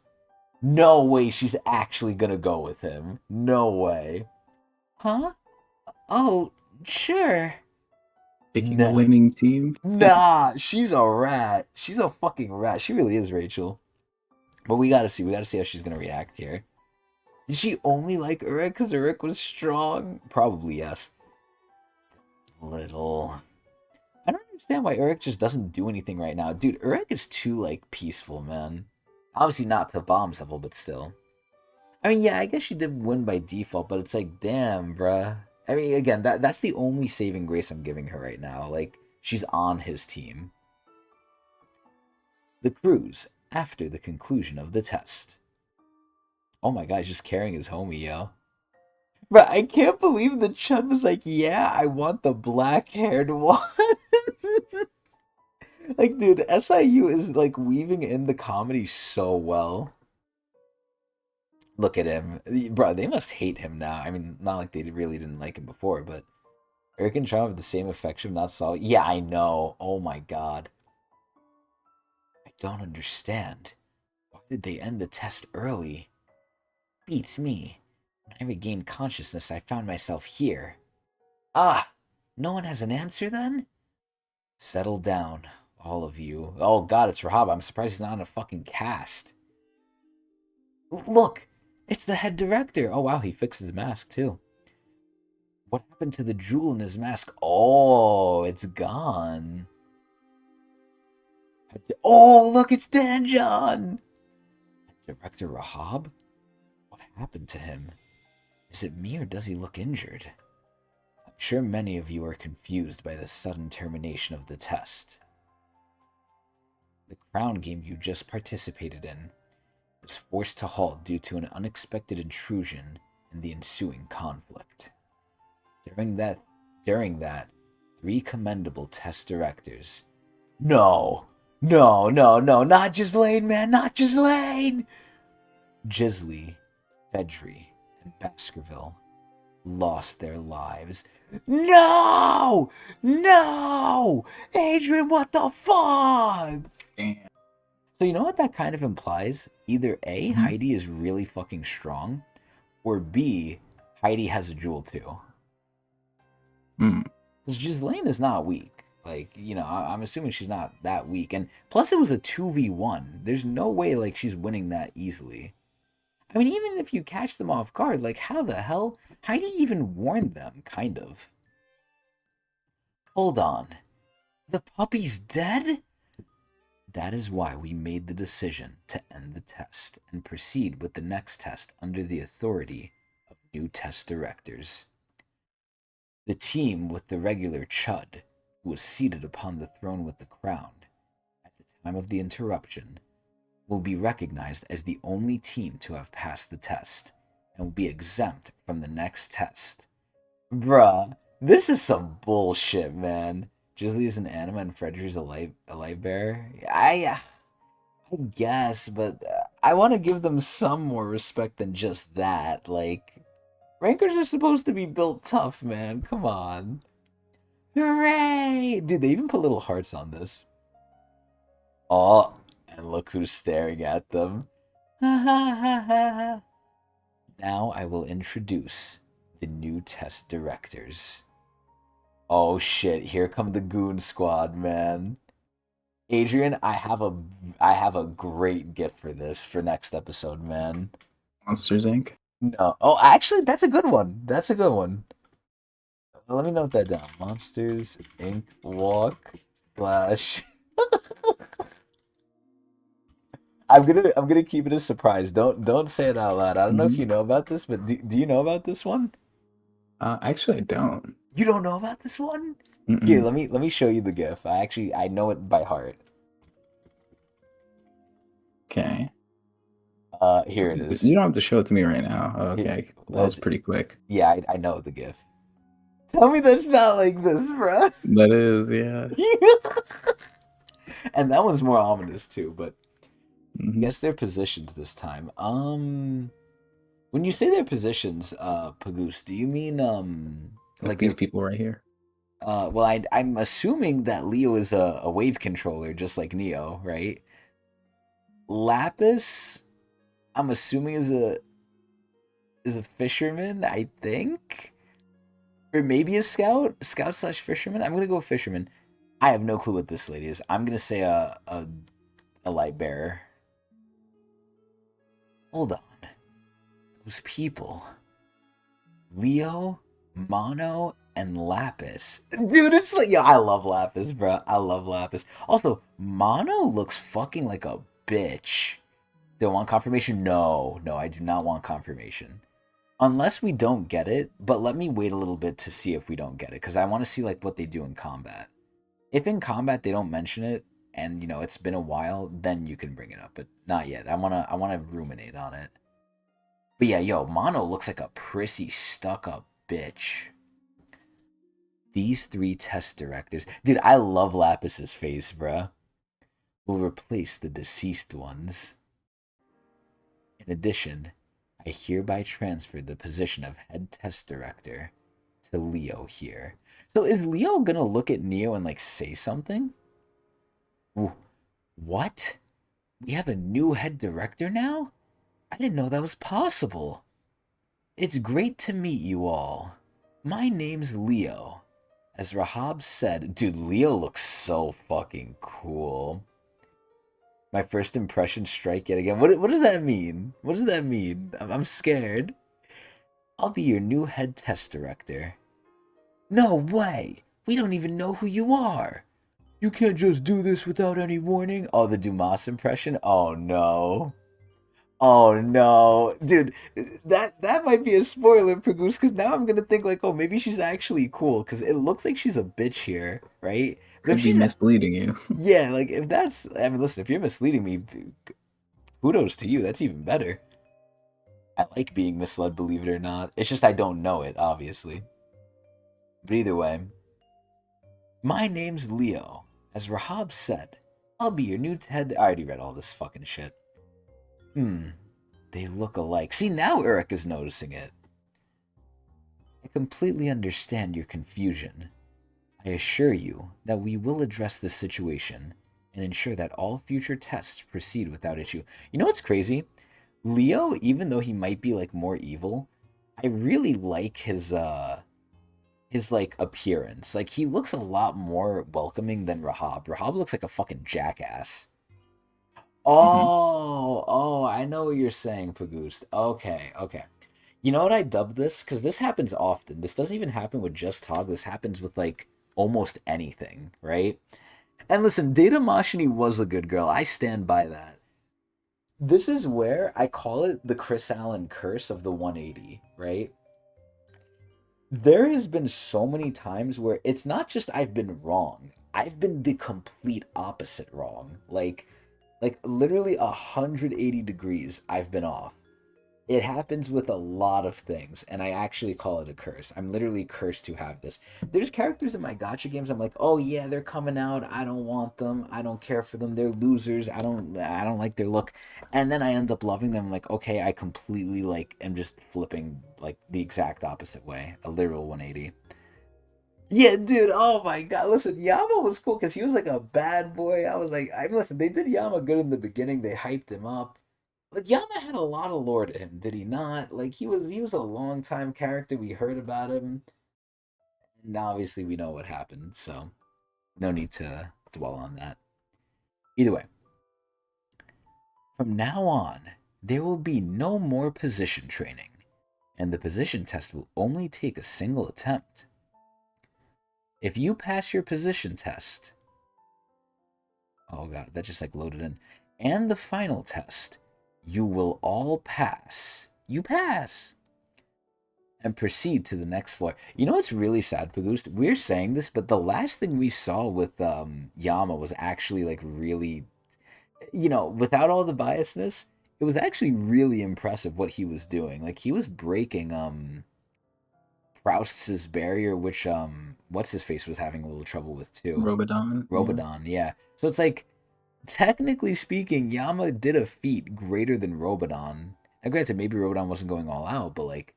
No way she's actually gonna go with him. No way. Huh? Oh, sure. Picking a Nah. winning team. Nah, she's a rat. She's a fucking rat. She really is, Rachel. But we gotta see. We gotta see how she's gonna react here. Did she only like Urek because Urek was strong? Probably yes. Little. I don't understand why Urek just doesn't do anything right now. Dude, Urek is too, like, peaceful, man. Obviously not to Bomb's level, but still. I mean, yeah, I guess she did win by default, but it's like, damn, bruh. I mean, again, that's the only saving grace I'm giving her right now. Like, she's on his team. The cruise, after the conclusion of the test. Oh my god, he's just carrying his homie, yo. But I can't believe the Chud was like, yeah, I want the black-haired one. Like, dude, SIU is like weaving in the comedy so well. Look at him. Bro, they must hate him now. I mean, not like they really didn't like him before, but Urek and Chum have the same affection, not solid. Yeah, I know. Oh my god. I don't understand. Why did they end the test early? Beats me. When I regained consciousness, I found myself here. Ah! No one has an answer then? Settle down, all of you. Oh god, it's Rahab. I'm surprised he's not on a fucking cast. Look! It's the head director! Oh wow, he fixed his mask too. What happened to the jewel in his mask? Oh, it's gone. Oh, look, it's Danjon! Director Rahab? What happened to him? Is it me or does he look injured? I'm sure many of you are confused by the sudden termination of the test. The crown game you just participated in was forced to halt due to an unexpected intrusion and the ensuing conflict. During that, 3 commendable test directors. No, not Ghislaine, man, not Ghislaine! Gisley, Fedry, and Baskerville lost their lives. No! No! Adrian, what the fuck? Damn. So you know what that kind of implies? Either A, Mm-hmm. Heidi is really fucking strong, or B, Heidi has a jewel too. Because Ghislaine is not weak. Like, you know, I'm assuming she's not that weak. And plus it was a 2v1. There's no way, like, she's winning that easily. I mean, even if you catch them off guard, like, how the hell? Heidi even warned them, kind of. Hold on. The puppy's dead? That is why we made the decision to end the test and proceed with the next test under the authority of new test directors. The team with the regular Chud, who was seated upon the throne with the crown at the time of the interruption, will be recognized as the only team to have passed the test and will be exempt from the next test. Bruh, this is some bullshit, man. Gisley is an anima and Frederick's a light bearer. I guess, but I want to give them some more respect than just that. Like, rankers are supposed to be built tough, man. Come on. Hooray! Dude, they even put little hearts on this. Oh, and look who's staring at them. Now I will introduce the new test directors. Oh shit, here come the goon squad, man. Adrian, I have a great gift for this for next episode, man. Monsters Inc. No. Oh, actually that's a good one. That's a good one. Let me note that down. Monsters Inc. Walk slash I'm gonna keep it a surprise. Don't say it out loud. I don't know if Mm-hmm. you know about this, but do you know about this one? Actually, I don't. You don't know about this one? Here, Mm-mm. let me show you the GIF. I know it by heart. Okay. Here it You is. don't have to show it to me right now. Oh, Here, okay. That was pretty quick. yeah, I know the GIF. Tell me that's not like this, bro. That is, yeah. And that one's more ominous too, but I Mm-hmm. guess their positions this time. When you say their positions, Pagoose, do you mean Like like these their people right here. well, I'm assuming that Leo is a wave controller, just like Neo, right? Lapis, I'm assuming is a fisherman, I think, or maybe a scout slash fisherman. I'm gonna go fisherman. I have no clue what this lady is. I'm gonna say a light bearer. Hold on, those people, Leo, Mono, and Lapis. Dude, it's like, yeah, I love Lapis, bro. I love Lapis. Also, Mono looks fucking like a bitch. Do I want confirmation? No, I do not want confirmation. Unless we don't get it, but let me wait a little bit to see if we don't get it, because I want to see like what they do in combat. If in combat they don't mention it, and you know it's been a while, then you can bring it up, but not yet. I wanna ruminate on it. But yeah, yo, Mono looks like a prissy, stuck-up bitch. These three test directors. Dude, I love Lapis's face, bruh. Will replace the deceased ones. In addition, I hereby transfer the position of head test director to Leo here. So is Leo gonna look at Neo and like say something? Ooh, what? We have a new head director now? I didn't know that was possible. It's great to meet you all. My name's Leo. As Rahab said, dude, Leo looks so fucking cool. My first impression strike yet again. What does that mean? What does that mean? I'm scared. I'll be your new head test director. No way! We don't even know who you are! You can't just do this without any warning? Oh, the Dumas impression? Oh no. Oh no. Dude, that might be a spoiler, Pagoose, because now I'm gonna think like, oh, maybe she's actually cool, because it looks like she's a bitch here, right? But if Could be she's misleading you. yeah, like if that's, I mean, listen, if you're misleading me, kudos to you. That's even better. I like being misled, believe it or not. It's just I don't know it, obviously. But either way, my name's Leo. As Rahab said, I'll be your new Ted. I already read all this fucking shit. They look alike. See, now Urek is noticing it. I completely understand your confusion. I assure you that we will address this situation and ensure that all future tests proceed without issue. You know what's crazy? Leo, even though he might be like more evil, I really like his like appearance. Like he looks a lot more welcoming than Rahab. Rahab looks like a fucking jackass. Hmm. Oh, I know what you're saying, Pagoost. Okay, okay. You know what I dubbed this? Because this happens often. This doesn't even happen with just Tog. This happens with like almost anything, right? And listen, Data Mashini was a good girl. I stand by that. This is where I call it the Chris Allen curse of the 180, right? There has been so many times where it's not just I've been wrong. I've been the complete opposite wrong. Like literally 180 degrees I've been off. It happens with a lot of things, and I actually call it a curse. I'm literally cursed to have this. There's characters in my gacha games. I'm like, oh yeah, they're coming out. I don't want them. I don't care for them. They're losers. I don't like their look. And then I end up loving them. Like, okay, I completely like am just flipping like the exact opposite way, a literal 180. Yeah, dude. Oh my god. Listen, Yama was cool because he was like a bad boy. I was like, I listen. They did Yama good in the beginning. They hyped him up. Like Yama had a lot of lore to him, did he not? Like he was a long time character. We heard about him, and obviously we know what happened. So no need to dwell on that. Either way, from now on, there will be no more position training, and the position test will only take a single attempt. If you pass your position test, oh god, that just like loaded in, and the final test, you will all pass. You pass. And proceed to the next floor. You know what's really sad, Pagoost? We're saying this, but the last thing we saw with Yama was actually like really, without all the biasness, it was actually really impressive what he was doing. Like he was breaking Proust's barrier, which what's his face was having a little trouble with too. Robodon. Yeah. Robodon, yeah. So it's like technically speaking, Yama did a feat greater than Robodon. And granted, maybe Robodon wasn't going all out, but like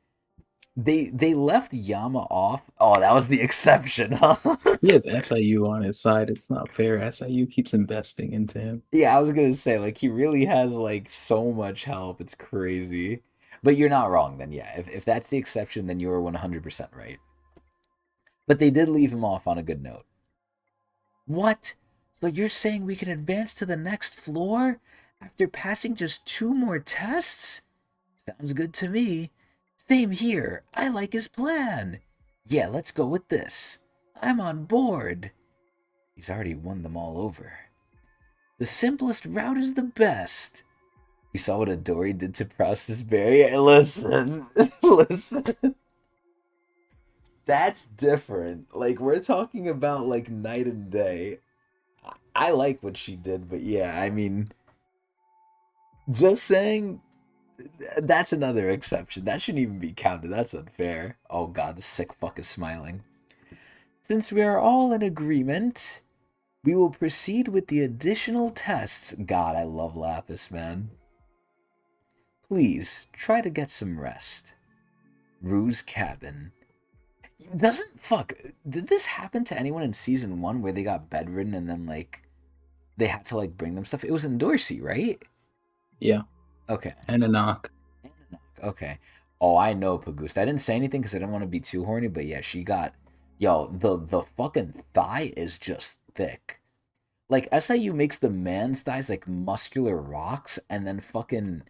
they left Yama off. Oh, that was the exception, huh? He has SIU on his side. It's not fair. SIU keeps investing into him. Yeah, I was gonna say like he really has like so much help. It's crazy. But you're not wrong then. Yeah, if that's the exception, then you're 100% right. But they did leave him off on a good note. What? So you're saying we can advance to the next floor after passing just two more tests? Sounds good to me. Same here. I like his plan. Yeah, let's go with this. I'm on board. He's already won them all over. The simplest route is the best. We saw what Adori did to Proustus Barrier. Listen, listen. That's different. Like, we're talking about, like, night and day. I like what she did, but yeah, I mean, just saying, That's another exception. That shouldn't even be counted. That's unfair. Oh god, the sick fuck is smiling. Since we are all in agreement, we will proceed with the additional tests. God, I love Lapis, man. Please, try to get some rest. Rue's cabin. Doesn't, fuck, did this happen to anyone in season 1 where they got bedridden and then, like, they had to, like, bring them stuff? It was in Dorsey, right? Yeah. Okay. And a knock. Okay. Oh, I know Pagoost. I didn't say anything because I didn't want to be too horny, but yeah, she got... Yo, the fucking thigh is just thick. Like, SIU makes the man's thighs, like, muscular rocks, and then fucking...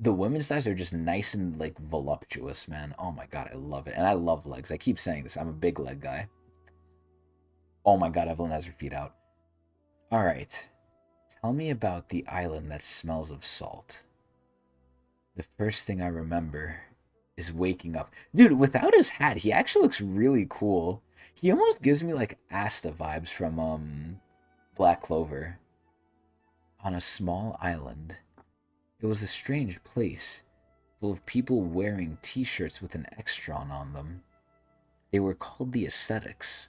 The women's thighs are just nice and, like, voluptuous, man. Oh my god, I love it. And I love legs. I keep saying this. I'm a big leg guy. Oh my god, Evelyn has her feet out. Alright. Tell me about the island that smells of salt. The first thing I remember is waking up. Dude, without his hat, he actually looks really cool. He almost gives me like Asta vibes from Black Clover. On a small island. It was a strange place, full of people wearing t-shirts with an extron on them. They were called the Ascetics,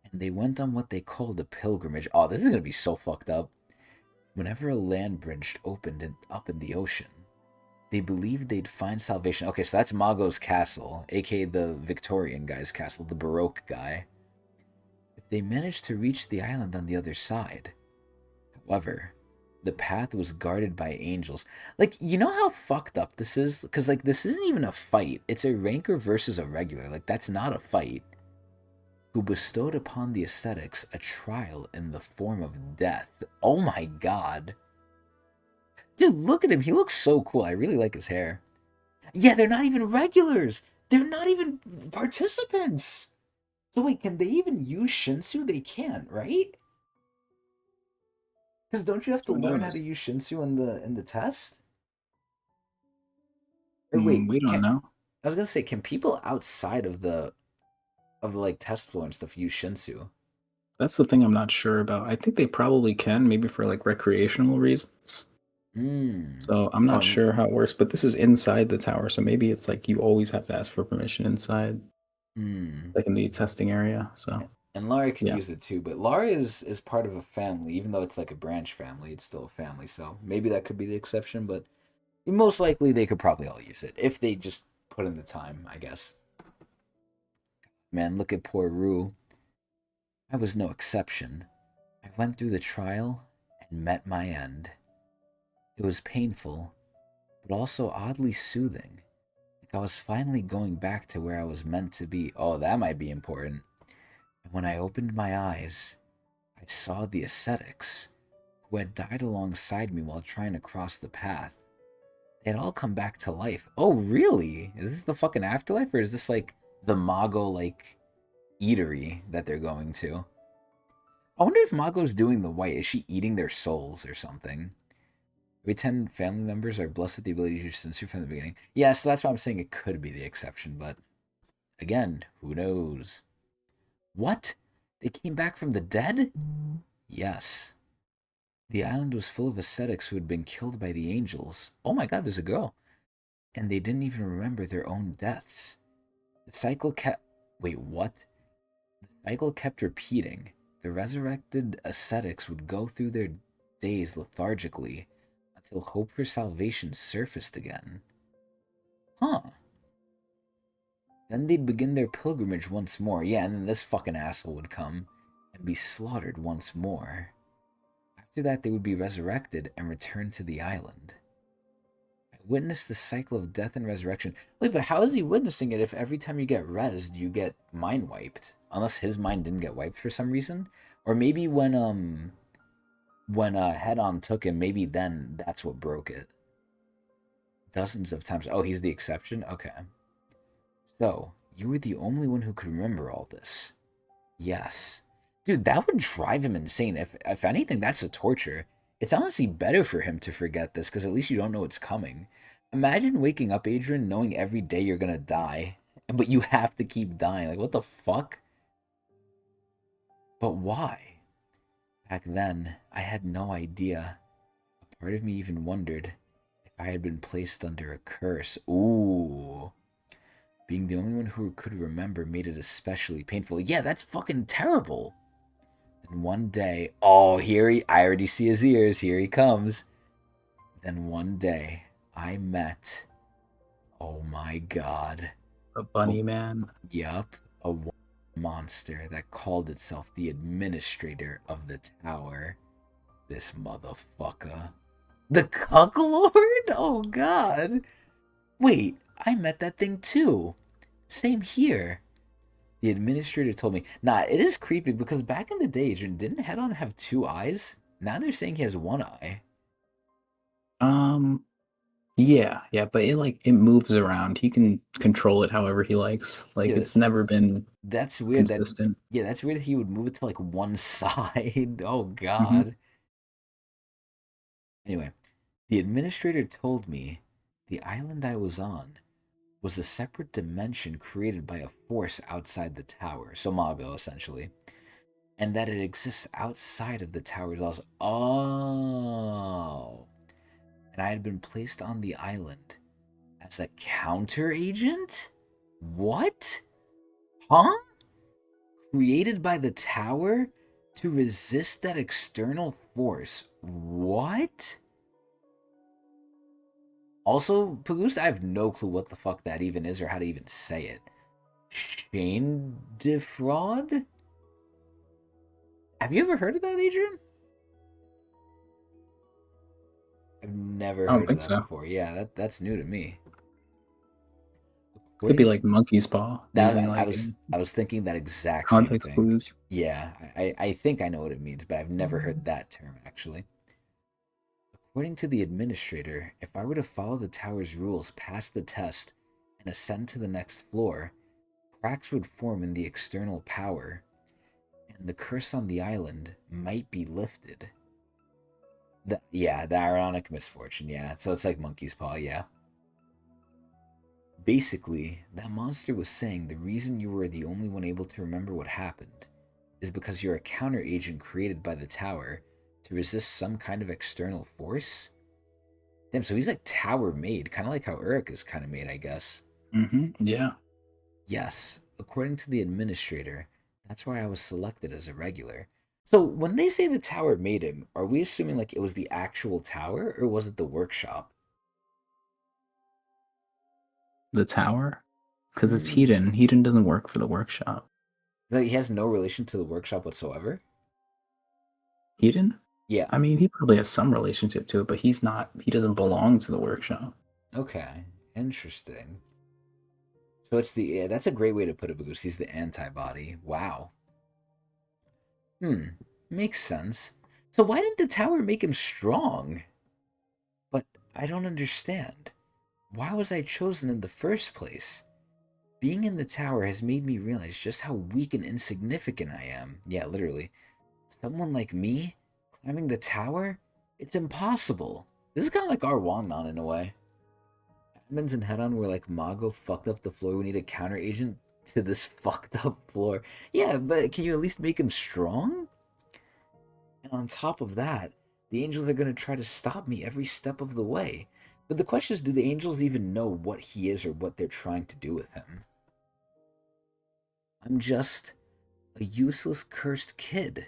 and they went on what they called a pilgrimage. Oh, this is gonna be so fucked up. Whenever a land bridge opened up in the ocean, they believed they'd find salvation. Okay, so that's Mago's castle, aka the Victorian guy's castle, the Baroque guy. If they managed to reach the island on the other side. However, the path was guarded by angels. Like, you know how fucked up this is? Because, like, this isn't even a fight. It's a ranker versus a regular. Like, that's not a fight. Who bestowed upon the Ascetics a trial in the form of death. Oh my god. Dude, look at him. He looks so cool. I really like his hair. Yeah, they're not even regulars. They're not even participants. So wait, can they even use Shinsu? They can't, right? Because don't you have to Who learn how knows? to use Shinsu in the test? Or wait, We don't can know. I was gonna say, can people outside of the like test floor and stuff use Shinsu? That's the thing I'm not sure about. I think they probably can, maybe for like recreational reasons. Hmm. So I'm not Oh, sure how it works, but this is inside the tower, so maybe it's like you always have to ask for permission inside, hmm. like in the testing area. So And Lara can yeah, use it too, but Lara is part of a family, even though it's like a branch family, it's still a family. So maybe that could be the exception, but most likely they could probably all use it if they just put in the time, I guess. Man, look at poor Rue. I was no exception. I went through the trial and met my end. It was painful, but also oddly soothing. Like I was finally going back to where I was meant to be. Oh, that might be important. And when I opened my eyes, I saw the ascetics, who had died alongside me while trying to cross the path. They had all come back to life. Oh, really? Is this the fucking afterlife, or is this like the Mago like eatery that they're going to? I wonder if Mago's doing the white. Is she eating their souls or something? Every 10 family members are blessed with the ability to use sincere from the beginning. Yeah, so that's why I'm saying it could be the exception, but again, who knows? What? They came back from the dead? Yes. The island was full of ascetics who had been killed by the angels. Oh my god, there's a girl. And they didn't even remember their own deaths. The cycle kept. Wait, what? The cycle kept repeating. The resurrected ascetics would go through their days lethargically until hope for salvation surfaced again. Huh. Then they'd begin their pilgrimage once more. Yeah, and then this fucking asshole would come and be slaughtered once more. After that, they would be resurrected and return to the island. I witnessed the cycle of death and resurrection. Wait, but how is he witnessing it if every time you get rezzed, you get mind wiped? Unless his mind didn't get wiped for some reason? Or maybe when Head On took him, maybe then that's what broke it. Dozens of times. Oh, he's the exception? Okay. So, you were the only one who could remember all this. Yes. Dude, that would drive him insane. If anything, that's a torture. It's honestly better for him to forget this, because at least you don't know it's coming. Imagine waking up, Adrian, knowing every day you're gonna die, but you have to keep dying. Like, what the fuck? But why? Back then, I had no idea. A part of me even wondered if I had been placed under a curse. Ooh. Being the only one who could remember made it especially painful. Yeah, that's fucking terrible. Then one day, oh, I already see his ears. Here he comes. Then one day, I met, oh my god. A bunny man. Yup, a monster that called itself the administrator of the tower. This motherfucker. The Cucklord? Oh god. Wait, I met that thing too. Same here. The administrator told me. Nah, it is creepy because back in the day, didn't Head-On have 2 eyes? Now they're saying he has 1 eye. Yeah, but it moves around. He can control it however he likes. Like Yeah, it's never been that's weird. consistent. That's weird that he would move it to like one side. Oh Mm-hmm. god. Anyway, the administrator told me the island I was on was a separate dimension created by a force outside the tower, so Mago essentially, and that it exists outside of the tower's walls. Oh, and I had been placed on the island as a counter agent? What? Huh? Created by the tower to resist that external force. What? Also, Pagoose, I have no clue what the fuck that even is or how to even say it. Shane Defraud? Have you ever heard of that, Adrian? I've never I don't heard of think that so. before. Yeah, that's new to me. Could be According to like monkey's paw using that, like I was thinking that exact same context thing. clues. Yeah, I think I know what it means, but I've never heard that term actually. According to the administrator, if I were to follow the tower's rules past the test and ascend to the next floor, cracks would form in the external power, and the curse on the island might be lifted. The ironic misfortune, yeah. So it's like monkey's paw, yeah. Basically, that monster was saying the reason you were the only one able to remember what happened is because you're a counter agent created by the tower to resist some kind of external force? Damn, so he's like tower made, kind of like how Urek is kind of made, I guess. Mm-hmm. Yeah. Yes, according to the administrator, that's why I was selected as a regular. So when they say the tower made him, are we assuming like it was the actual tower or was it the workshop? The tower? Because it's Hmm. Hedon. Hedon doesn't work for the workshop. Like he has no relation to the workshop whatsoever? Hedon? Yeah. I mean, he probably has some relationship to it, but he doesn't belong to the workshop. Okay. Interesting. So it's yeah, that's a great way to put it because he's the antibody. Wow. Makes sense. So why didn't the tower make him strong? But I don't understand. Why was I chosen in the first place? Being in the tower has made me realize just how weak and insignificant I am. Yeah, literally. Someone like me climbing the tower? It's impossible. This is kind of like our Wangnan in a way. Admins and Head-On were like, Mago fucked up the floor. We need a counter agent to this fucked up floor. Yeah, but can you at least make him strong? And on top of that, the angels are going to try to stop me every step of the way. But the question is, do the angels even know what he is or what they're trying to do with him? I'm just a useless cursed kid.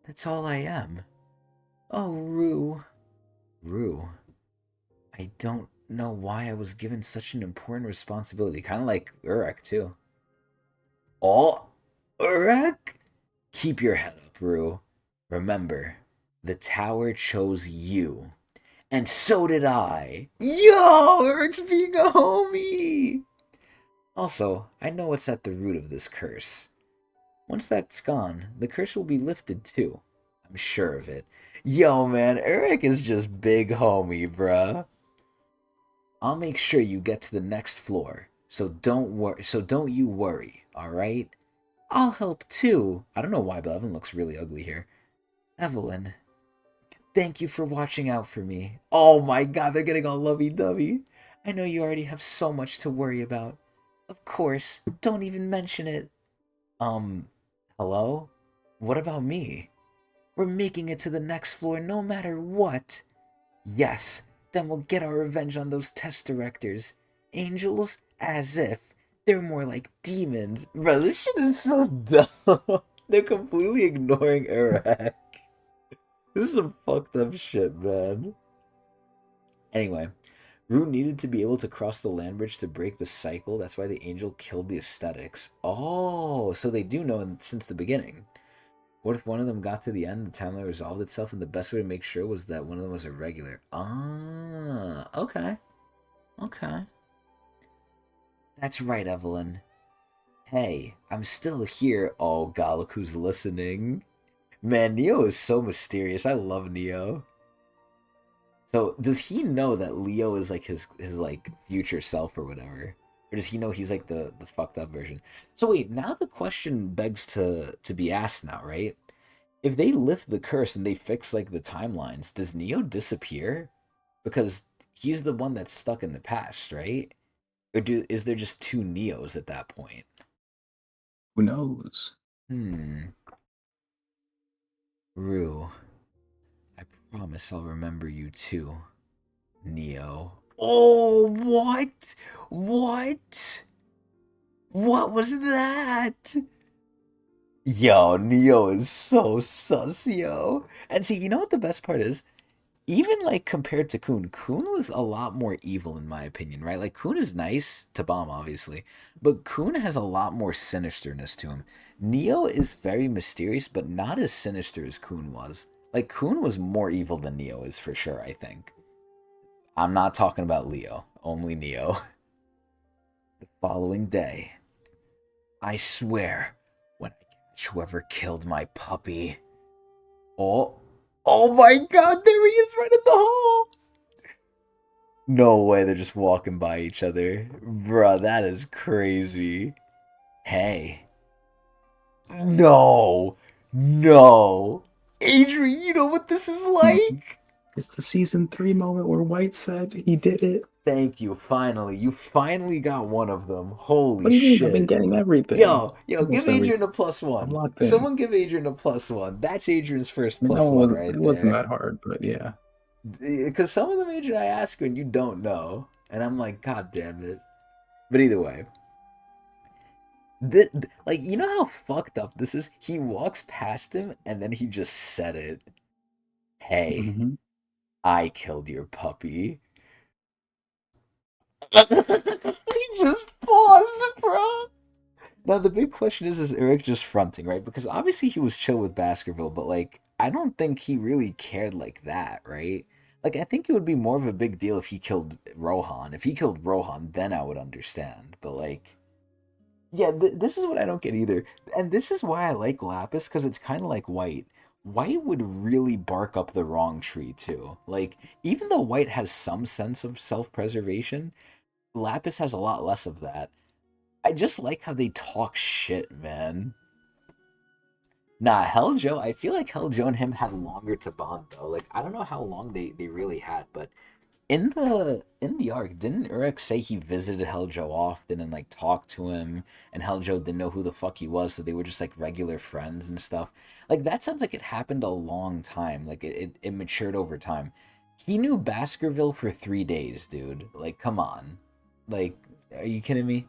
That's all I am. Oh, Rue. Rue. I don't know why I was given such an important responsibility. Kind of like Urek, too. Oh, Urek? Keep your head up, Rue. Remember, the tower chose you. And so did I. Yo, Urek's being a homie! Also, I know what's at the root of this curse. Once that's gone, the curse will be lifted too. I'm sure of it. Yo, man, Urek is just big homie, bruh. I'll make sure you get to the next floor, so don't worry. So don't you worry, all right? I'll help too. I don't know why, but Evelyn looks really ugly here. Evelyn, thank you for watching out for me. Oh my god, they're getting all lovey-dovey. I know you already have so much to worry about. Of course, don't even mention it. Um, hello? What about me? We're making it to the next floor no matter what. Yes, Then we'll get our revenge on those test directors. Angels? As if. They're more like demons. Bro, this shit is so dumb. They're completely ignoring Urek. This is some fucked up shit, man. Anyway, Rue needed to be able to cross the land bridge to break the cycle. That's why the angel killed the aesthetics. Oh, so they do know since the beginning. What if one of them got to the end, the timeline resolved itself, and the best way to make sure was that one of them was a regular? Ah, okay. Okay. That's right, Evelyn. Hey, I'm still here. Oh, God, look who's listening. Man, Neo is so mysterious. I love Neo. So, does he know that Leo is like his like future self or whatever? Or does he know he's like the fucked up version? So wait, now the question begs to be asked now, right? If they lift the curse and they fix like the timelines, does Neo disappear? Because he's the one that's stuck in the past, right? Or is there just two Neos at that point? Who knows? Rue, I promise I'll remember you too, Neo. Oh, what? What? What was that? Yo, Neo is so sus, yo. And see, you know what the best part is? Even like compared to Kun was a lot more evil in my opinion, right? Like Kun is nice to Bomb, obviously, but Kun has a lot more sinisterness to him. Neo is very mysterious, but not as sinister as Kun was. Like Kun was more evil than Neo is for sure, I think. I'm not talking about Leo, only Neo. The following day, I swear, when I catch whoever killed my puppy. Oh, oh my God! There he is, right at the hall. No way, they're just walking by each other, bruh. That is crazy. Hey, no, no, Adrian, you know what this is like? It's the season 3 moment where White said he did it. Thank you. Finally, you finally got one of them. Holy What do you mean? shit! I've been getting everything. Yo, give Almost Adrian everything. a I'm +1. locked in. Someone give Adrian a +1. That's Adrian's first I mean, that one +1 wasn't. right It wasn't there. that hard, but yeah. Because some of them, Adrian, I ask you and you don't know, and I'm like, God damn it. But either way, like, you know how fucked up this is? He walks past him and then he just said it. Hey, Mm-hmm. I killed your puppy. He just paused, bro. Now the big question is Urek just fronting, right? Because obviously he was chill with Baskerville, but like I don't think he really cared like that, right? Like I think it would be more of a big deal if he killed Rohan. If he killed Rohan, then I would understand. But like, yeah, this is what I don't get either. And this is why I like Lapis, because it's kind of like White. White would really bark up the wrong tree too. Like even though White has some sense of self-preservation, Lapis has a lot less of that. I just like how they talk shit, man. Nah, Hell Joe, I feel like Hell Joe and him had longer to bond though. Like I don't know how long they really had, but in the arc, didn't Urek say he visited Hell Joe often and like talked to him, and Hell Joe didn't know who the fuck he was, so they were just like regular friends and stuff. Like that sounds like it happened a long time. Like it matured over time. He knew Baskerville for 3 days, dude. Like, come on. Like, are you kidding me?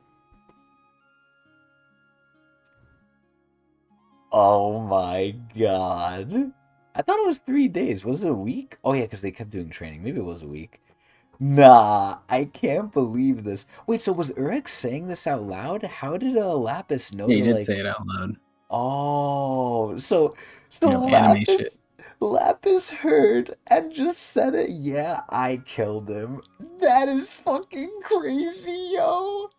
Oh my God. I thought it was 3 days. Was it a week? Oh yeah, because they kept doing training. Maybe it was a week. Nah, I can't believe this. Wait, so was Urek saying this out loud? How did Lapis know Yeah, he to did say like? it out loud. Oh, so Anime shit. Lapis heard and just said it. Yeah, I killed him. That is fucking crazy, yo.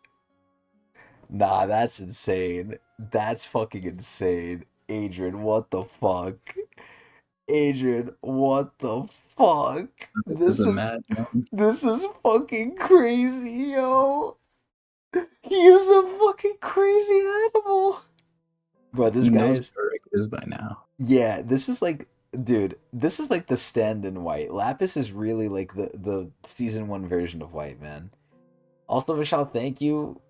Nah, that's insane. That's fucking insane. Adrian, what the fuck? Adrian, what the fuck? This is a mad one. This is fucking crazy, yo. He is a fucking crazy animal. Bro, this He guy knows is what Rick is by now. yeah, this is like dude, this is like the stand in White. Lapis is really like the season 1 version of White, man. Also, Vishal, thank you.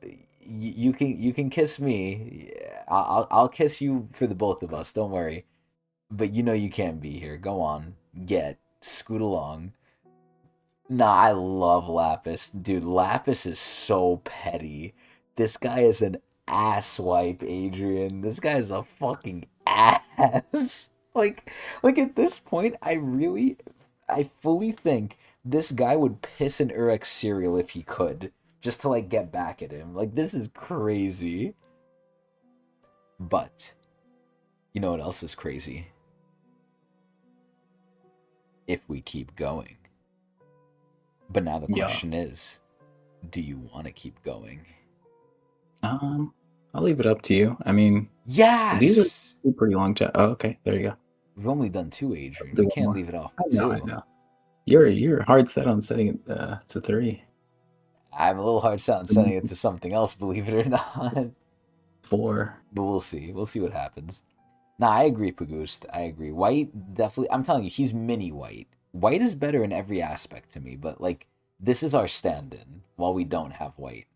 You can kiss me. Yeah, I'll kiss you for the both of us. Don't worry. But you know you can't be here. Go on. Scoot along. Nah, I love Lapis. Dude, Lapis is so petty. This guy is an asswipe, Adrian. This guy is a fucking ass. Like at this point, I fully think this guy would piss in Urek's cereal if he could, just to like get back at him. Like this is crazy. But you know what else is crazy? If we keep going. But now the Yeah. question is, do you want to keep going? I'll leave it up to you. I mean, these are Yes! two pretty long chat. Oh, okay, there you go. We've only done two, Adrian. Do We one can't more. leave it off I with know, I two. know. You're hard set on setting it to 3, I'm a little hard set on sending it to something else, believe it or not. 4. But we'll see. We'll see what happens. Nah, I agree, Pagoost. I agree. White, definitely. I'm telling you, he's mini white. White is better in every aspect to me, but like, this is our stand in while we don't have white.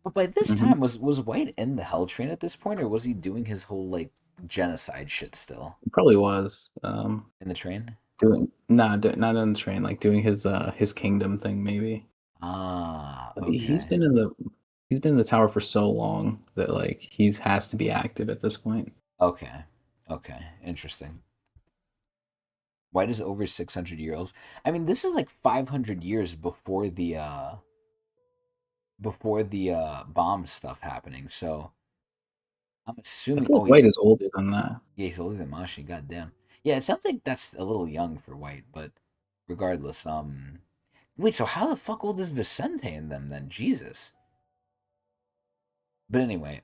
But by this Mm-hmm. time, was White in the Hell Train at this point, or was he doing his whole like genocide shit still Probably was in the train? doing not on the train, like doing his kingdom thing maybe. Ah, He's okay. been in the tower for so long that like he's has to be active at this point. Okay. Okay. Interesting. White is over 600 years. I mean, this is like 500 years before the bomb stuff happening. So, I'm I assuming feel oh, like White he's is older than that. yeah, he's older than Mashi, goddamn. Yeah, it sounds like that's a little young for White, but regardless, wait, so how the fuck old is Vicente in them then? Jesus. But anyway,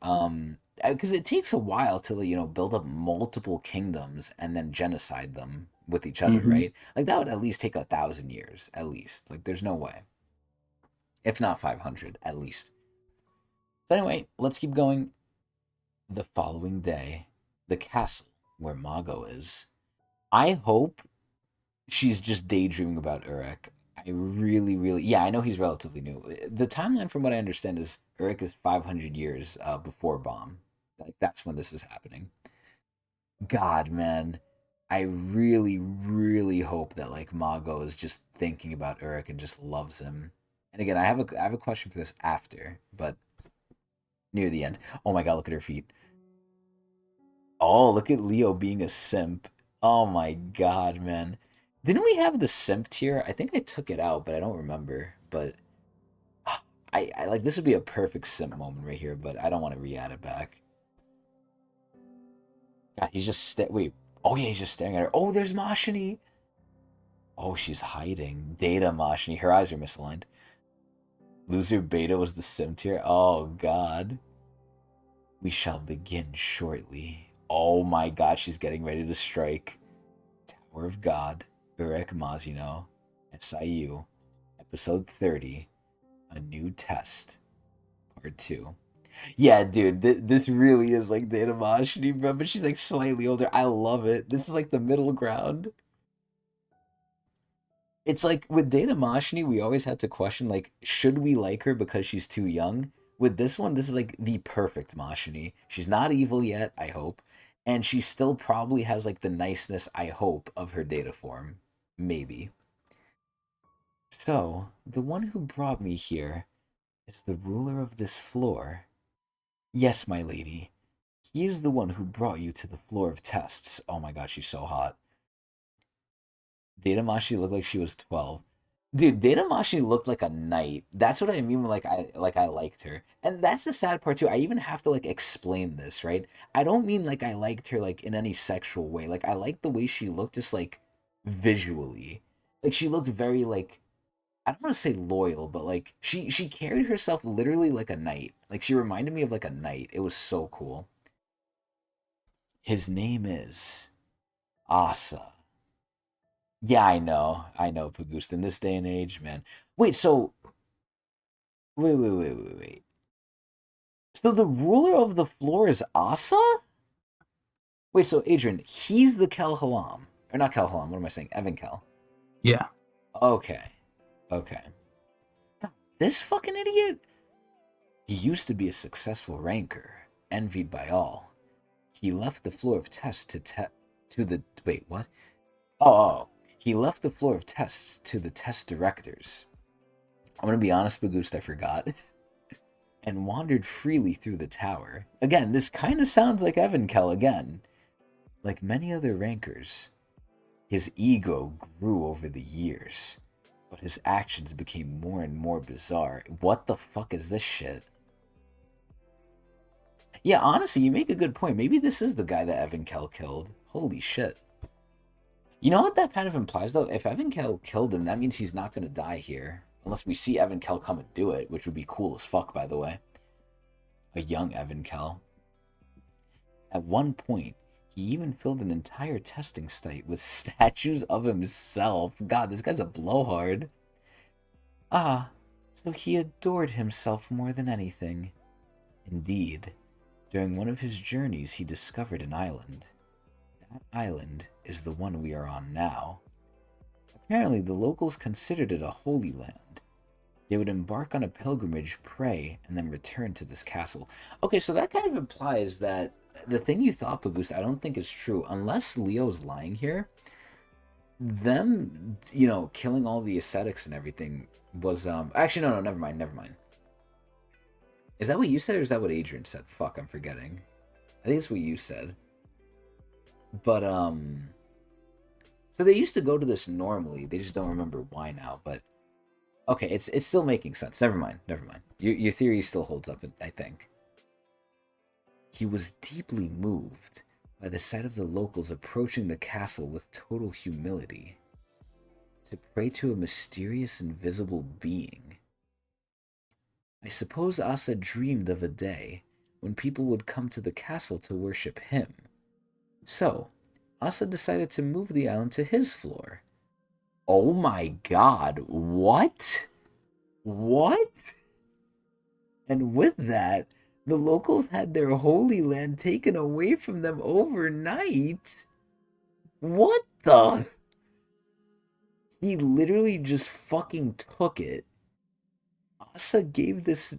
because it takes a while to build up multiple kingdoms and then genocide them with each other, Mm-hmm. right? Like that would at least take 1,000 years, at least. Like there's no way, if not 500, at least. So anyway, let's keep going. The following day, the castle where Mago is. I hope she's just daydreaming about Urek. I really, really, yeah, I know he's relatively new. The timeline, from what I understand, is Urek is 500 years before Bomb. Like that's when this is happening. God, man, I really, really hope that like Mago is just thinking about Urek and just loves him. And again, I have a question for this after, but near the end. Oh my God, look at her feet. Oh, look at Leo being a simp. Oh my God, man. Didn't we have the simp tier? I think I took it out, but I don't remember. But I like this would be a perfect simp moment right here, but I don't want to re-add it back. God, he's just wait. Oh yeah, he's just staring at her. Oh, there's Mashini. Oh, she's hiding. Data Mashini. Her eyes are misaligned. Loser Beta was the simp tier. Oh God. We shall begin shortly. Oh my God, she's getting ready to strike. Tower of God, Urek Mazino, SIU, episode 30, A New Test, part 2. Yeah, dude, this really is like the Inamashini, bro, but she's like slightly older. I love it. This is like the middle ground. It's like with Data Mashni, we always had to question like, should we like her because she's too young? With this one, this is like the perfect Mashni. She's not evil yet, I hope, and she still probably has like the niceness, I hope, of her data form. Maybe. So, the one who brought me here is the ruler of this floor. Yes, my lady. He is the one who brought you to the floor of tests. Oh my god, she's so hot. Datamashi looked like she was 12. Dude, Datamashi looked like a knight. That's what I mean when I liked her. And that's the sad part too. I even have to like explain this, right? I don't mean like I liked her like in any sexual way. Like I liked the way she looked just like visually. Like she looked very like I don't want to say loyal, but like she carried herself literally like a knight. Like she reminded me of like a knight. It was so cool. His name is Asa. Yeah, I know, Pagoost. In this day and age, man. Wait, so wait. So the ruler of the floor is Asa? Wait, so Adrian, he's the Kel Halam. Or not Kel Halam, what am I saying? Evan Kel. Yeah. Okay. Okay. This fucking idiot? He used to be a successful ranker, envied by all. He left the floor of tests to the wait, what? Oh, He left the floor of tests to the test directors. I'm going to be honest, Bagoost, I forgot. And wandered freely through the tower. Again, this kind of sounds like Evankel again. Like many other rankers, his ego grew over the years, but his actions became more and more bizarre. What the fuck is this shit? Yeah, honestly, you make a good point. Maybe this is the guy that Evankel killed. Holy shit. You know what that kind of implies, though? If Evankel killed him, that means he's not going to die here. Unless we see Evankel come and do it, which would be cool as fuck, by the way. A young Evankel. At one point, he even filled an entire testing site with statues of himself. God, this guy's a blowhard. Ah, so he adored himself more than anything. Indeed, during one of his journeys, he discovered an island. That island is the one we are on now. Apparently, the locals considered it a holy land. They would embark on a pilgrimage, pray, and then return to this castle. Okay, so that kind of implies that the thing you thought, Bagoost, I don't think is true. Unless Leo's lying here, them, killing all the ascetics and everything was, actually, no, never mind. Is that what you said, or is that what Adrian said? Fuck, I'm forgetting. I think it's what you said. But, so they used to go to this normally. They just don't remember why now, but okay, it's still making sense. Never mind. Your theory still holds up, I think. He was deeply moved by the sight of the locals approaching the castle with total humility to pray to a mysterious invisible being. I suppose Asa dreamed of a day when people would come to the castle to worship him. So, Asa decided to move the island to his floor. Oh my god, what? What? And with that, the locals had their holy land taken away from them overnight? What the? He literally just fucking took it. Asa gave this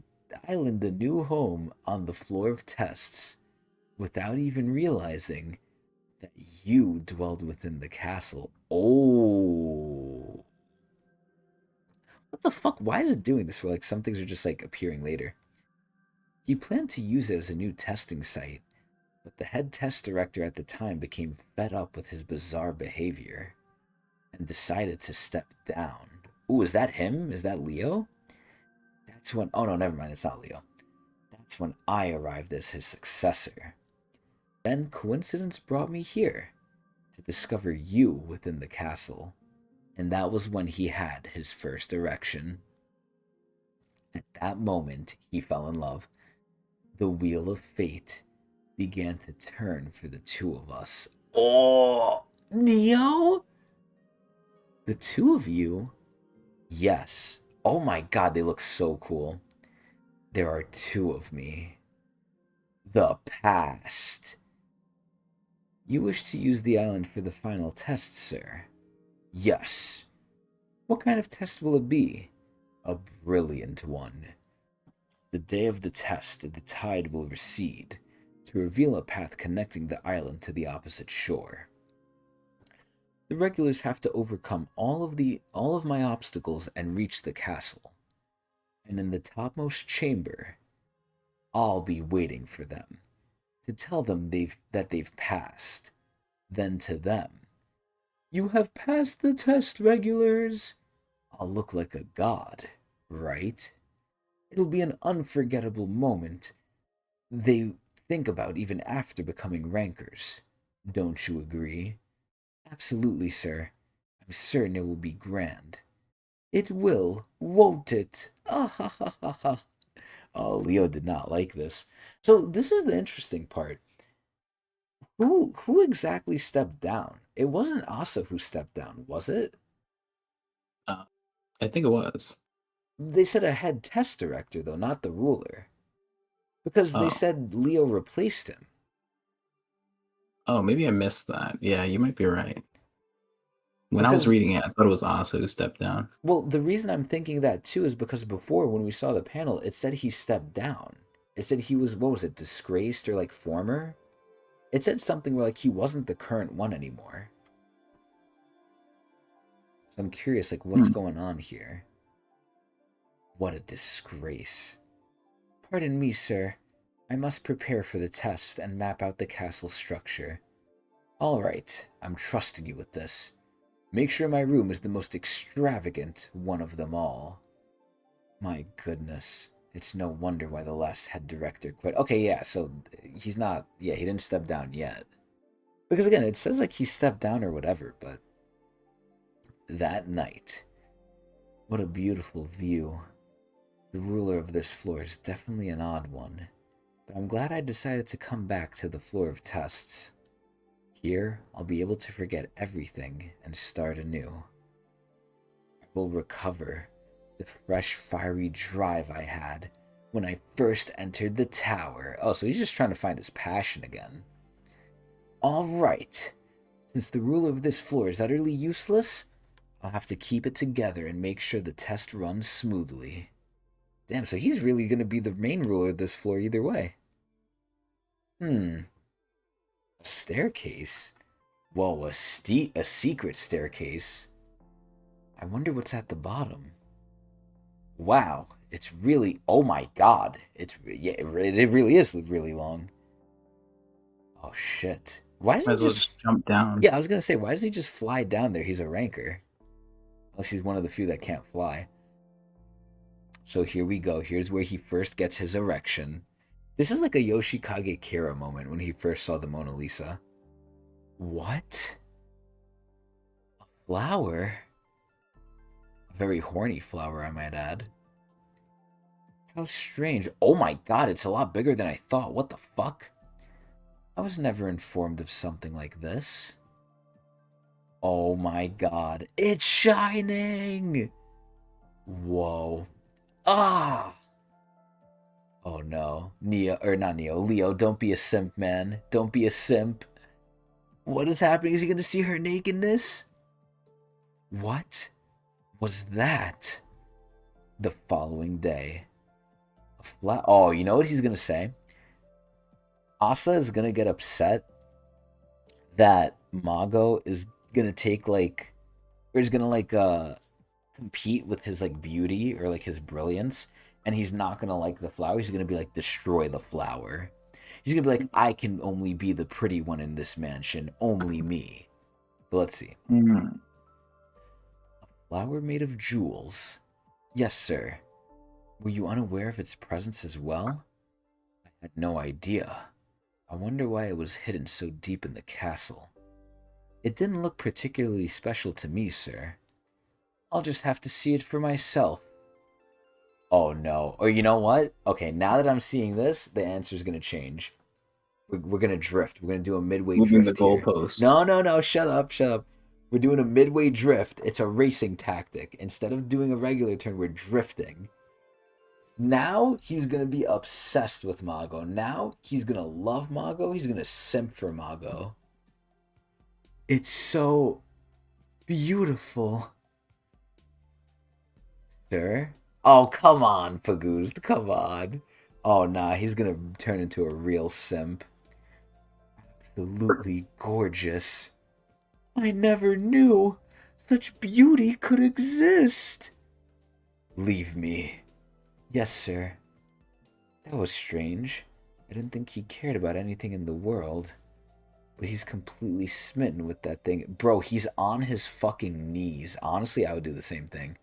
island a new home on the floor of tests without even realizing that you dwelled within the castle. Oh. What the fuck? Why is it doing this where some things are just appearing later? He planned to use it as a new testing site, but the head test director at the time became fed up with his bizarre behavior and decided to step down. Ooh, is that him? Is that Leo? That's when... Oh, no, never mind. It's not Leo. That's when I arrived as his successor. Then coincidence brought me here to discover you within the castle, and that was when he had his first erection. At that moment, he fell in love. The wheel of fate began to turn for the two of us. Oh, Neo? The two of you? Yes. Oh my god, they look so cool. There are two of me. The past. You wish to use the island for the final test, sir? Yes. What kind of test will it be? A brilliant one. The day of the test, the tide will recede to reveal a path connecting the island to the opposite shore. The regulars have to overcome all of my obstacles and reach the castle. And in the topmost chamber, I'll be waiting for them to tell them that they've passed. Then to them, you have passed the test, regulars. I'll look like a god, right? It'll be an unforgettable moment they think about even after becoming rankers. Don't you agree? Absolutely, sir. I'm certain it will be grand. It will, won't it? Ah ha ha ha ha. Oh, Leo did not like this. So this is the interesting part. Who exactly stepped down? It wasn't Asa who stepped down, was it? I think it was. They said a head test director, though, not the ruler. Because they Oh. said Leo replaced him. Oh, maybe I missed that. Yeah, you might be right. When I was reading it, I thought it was Asa who stepped down. Well, the reason I'm thinking that too is because before, when we saw the panel, it said he stepped down. It said he was, what was it, disgraced or former? It said something where he wasn't the current one anymore. So I'm curious, like, what's going on here? What a disgrace. Pardon me, sir. I must prepare for the test and map out the castle structure. All right, I'm trusting you with this. Make sure my room is the most extravagant one of them all. My goodness. It's no wonder why the last head director quit. Okay, yeah, so he's not... Yeah, he didn't step down yet. Because again, it says like he stepped down or whatever, but... That night... What a beautiful view. The ruler of this floor is definitely an odd one. But I'm glad I decided to come back to the floor of tests. Here, I'll be able to forget everything and start anew. I will recover the fresh, fiery drive I had when I first entered the tower. Oh, so he's just trying to find his passion again. All right. Since the ruler of this floor is utterly useless, I'll have to keep it together and make sure the test runs smoothly. Damn, so he's really going to be the main ruler of this floor either way. A staircase? Whoa, a secret staircase. I wonder what's at the bottom. Wow, it's really... Oh my god. Yeah, it really is really long. Oh shit. Why does he just jump down? Yeah, I was going to say, why does he just fly down there? He's a ranker. Unless he's one of the few that can't fly. So here we go. Here's where he first gets his erection. This is like a Yoshikage Kira moment when he first saw the Mona Lisa. What? A flower? A very horny flower, I might add. How strange. Oh my god, it's a lot bigger than I thought. What the fuck? I was never informed of something like this. Oh my god. It's shining! Whoa. Ah! Oh no. Leo, don't be a simp, man. Don't be a simp. What is happening? Is he gonna see her nakedness? What was that? The following day. Oh, you know what he's gonna say? Asa is gonna get upset that Mago is gonna take or is gonna compete with his beauty or his brilliance, and he's not gonna like the flower. He's gonna be destroy the flower. He's gonna be I can only be the pretty one in this mansion, only me. But let's see. A flower made of jewels. Yes, sir. Were you unaware of its presence as well? I had no idea. I wonder why it was hidden so deep in the castle. It didn't look particularly special to me, sir. I'll just have to see it for myself. Oh no. Or you know what? Okay, now that I'm seeing this, the answer's gonna change. We're gonna drift. We're gonna do a midway Moving drift the goalpost. No. Shut up. We're doing a midway drift. It's a racing tactic. Instead of doing a regular turn, we're drifting. Now he's gonna be obsessed with Mago. Now he's gonna love Mago. He's gonna simp for Mago. It's so beautiful. Sir? Oh, come on, Pagoost. Come on. Oh, nah, he's gonna turn into a real simp. Absolutely gorgeous. I never knew such beauty could exist. Leave me. Yes, sir. That was strange. I didn't think he cared about anything in the world. But he's completely smitten with that thing. Bro, he's on his fucking knees. Honestly, I would do the same thing.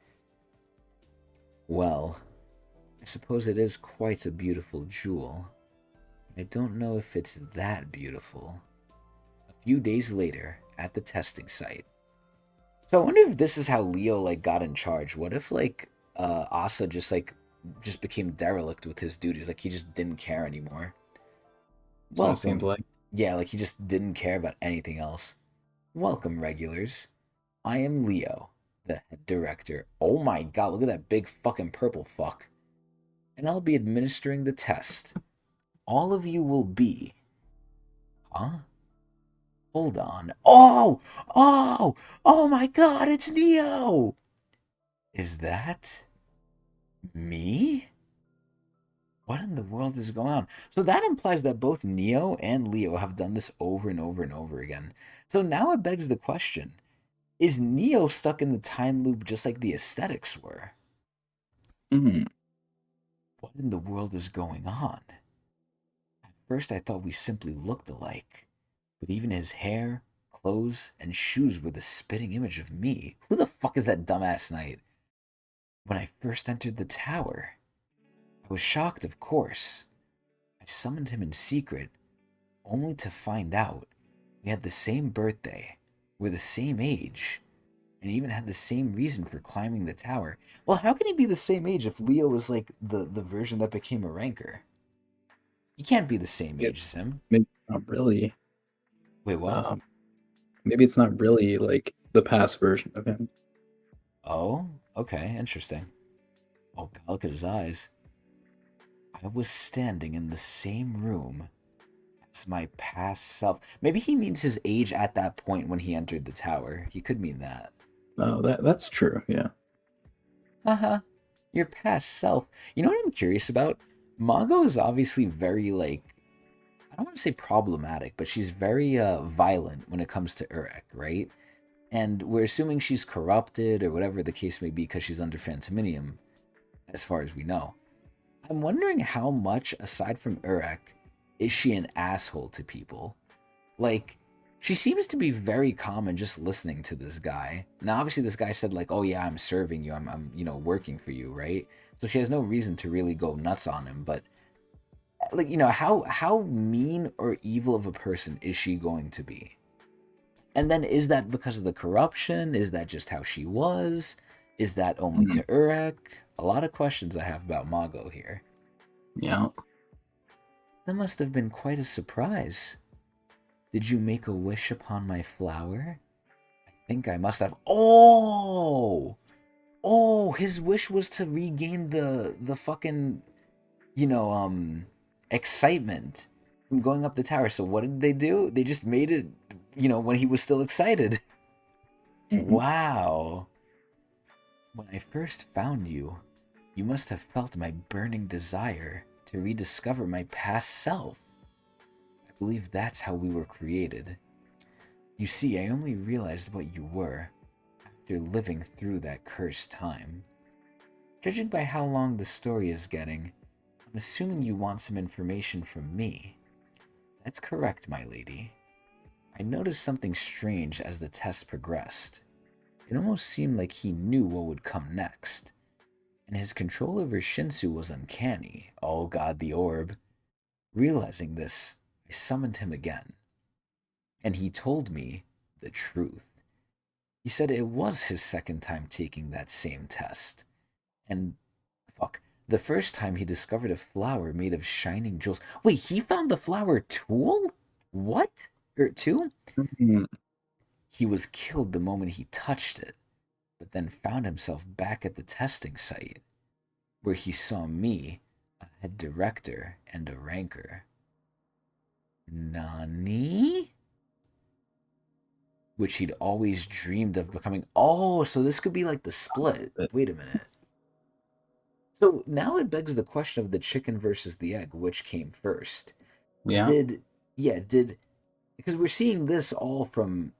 Well, I suppose it is quite a beautiful jewel. I don't know if it's that beautiful. A few days later, at the testing site. So I wonder if this is how Leo, got in charge. What if, Asa just became derelict with his duties? He just didn't care anymore. Well, it seems like. Yeah, he just didn't care about anything else. Welcome, regulars. I am Leo, the head director. Oh my god, look at that big fucking purple fuck. And I'll be administering the test. All of you will be... Huh? Hold on. Oh my god, it's Neo! Is that... me? What in the world is going on? So that implies that both Neo and Leo have done this over and over and over again. So now it begs the question. Is Neo stuck in the time loop just like the aesthetics were? Hmm. What in the world is going on? At first, I thought we simply looked alike, but even his hair, clothes, and shoes were the spitting image of me. Who the fuck is that dumbass knight? When I first entered the tower, I was shocked, of course. I summoned him in secret, only to find out we had the same birthday, were the same age, and even had the same reason for climbing the tower. Well, how can he be the same age if Leo is like the version that became a ranker? He can't be the same age as It's him. maybe not really. Wait, what? Um, maybe it's not really like the past version of him. Oh, okay, interesting. Oh, God, look at his eyes. I was standing in the same room as my past self. Maybe he means his age at that point when he entered the tower. He could mean that. Oh, that's true. Yeah. Haha, your past self. You know what I'm curious about? Mago is obviously very, like, I don't want to say problematic, but she's very violent when it comes to Urek, right? And we're assuming she's corrupted or whatever the case may be because she's under Phantominium, as far as we know. I'm wondering how much, aside from Urek, is she an asshole to people? Like, she seems to be very calm and just listening to this guy. Now, obviously, this guy said, like, oh, yeah, I'm serving you. I'm working for you, right? So she has no reason to really go nuts on him. But, like, how mean or evil of a person is she going to be? And then is that because of the corruption? Is that just how she was? Is that only Mhm. to Urek? A lot of questions I have about Mago here. Yeah. That must have been quite a surprise. Did you make a wish upon my flower? I think I must have. Oh! Oh, his wish was to regain the fucking, you know, excitement from going up the tower. So what did they do? They just made it, when he was still excited. Mhm. Wow. When I first found you, you must have felt my burning desire to rediscover my past self. I believe that's how we were created. You see, I only realized what you were after living through that cursed time. Judging by how long the story is getting, I'm assuming you want some information from me. That's correct, my lady. I noticed something strange as the test progressed. It almost seemed like he knew what would come next, and his control over Shinsu was uncanny. Oh god, the orb. Realizing this, I summoned him again, and he told me the truth. He said it was his second time taking that same test. And fuck, the first time he discovered a flower made of shining jewels. Wait, he found the flower tool? What? Too? Mhm. He was killed the moment he touched it, but then found himself back at the testing site, where he saw me, a head director and a ranker. Nani? Which he'd always dreamed of becoming. Oh, so this could be like the split. Wait a minute. So now it begs the question of the chicken versus the egg, which came first? Yeah. Did yeah, did because we're seeing this all from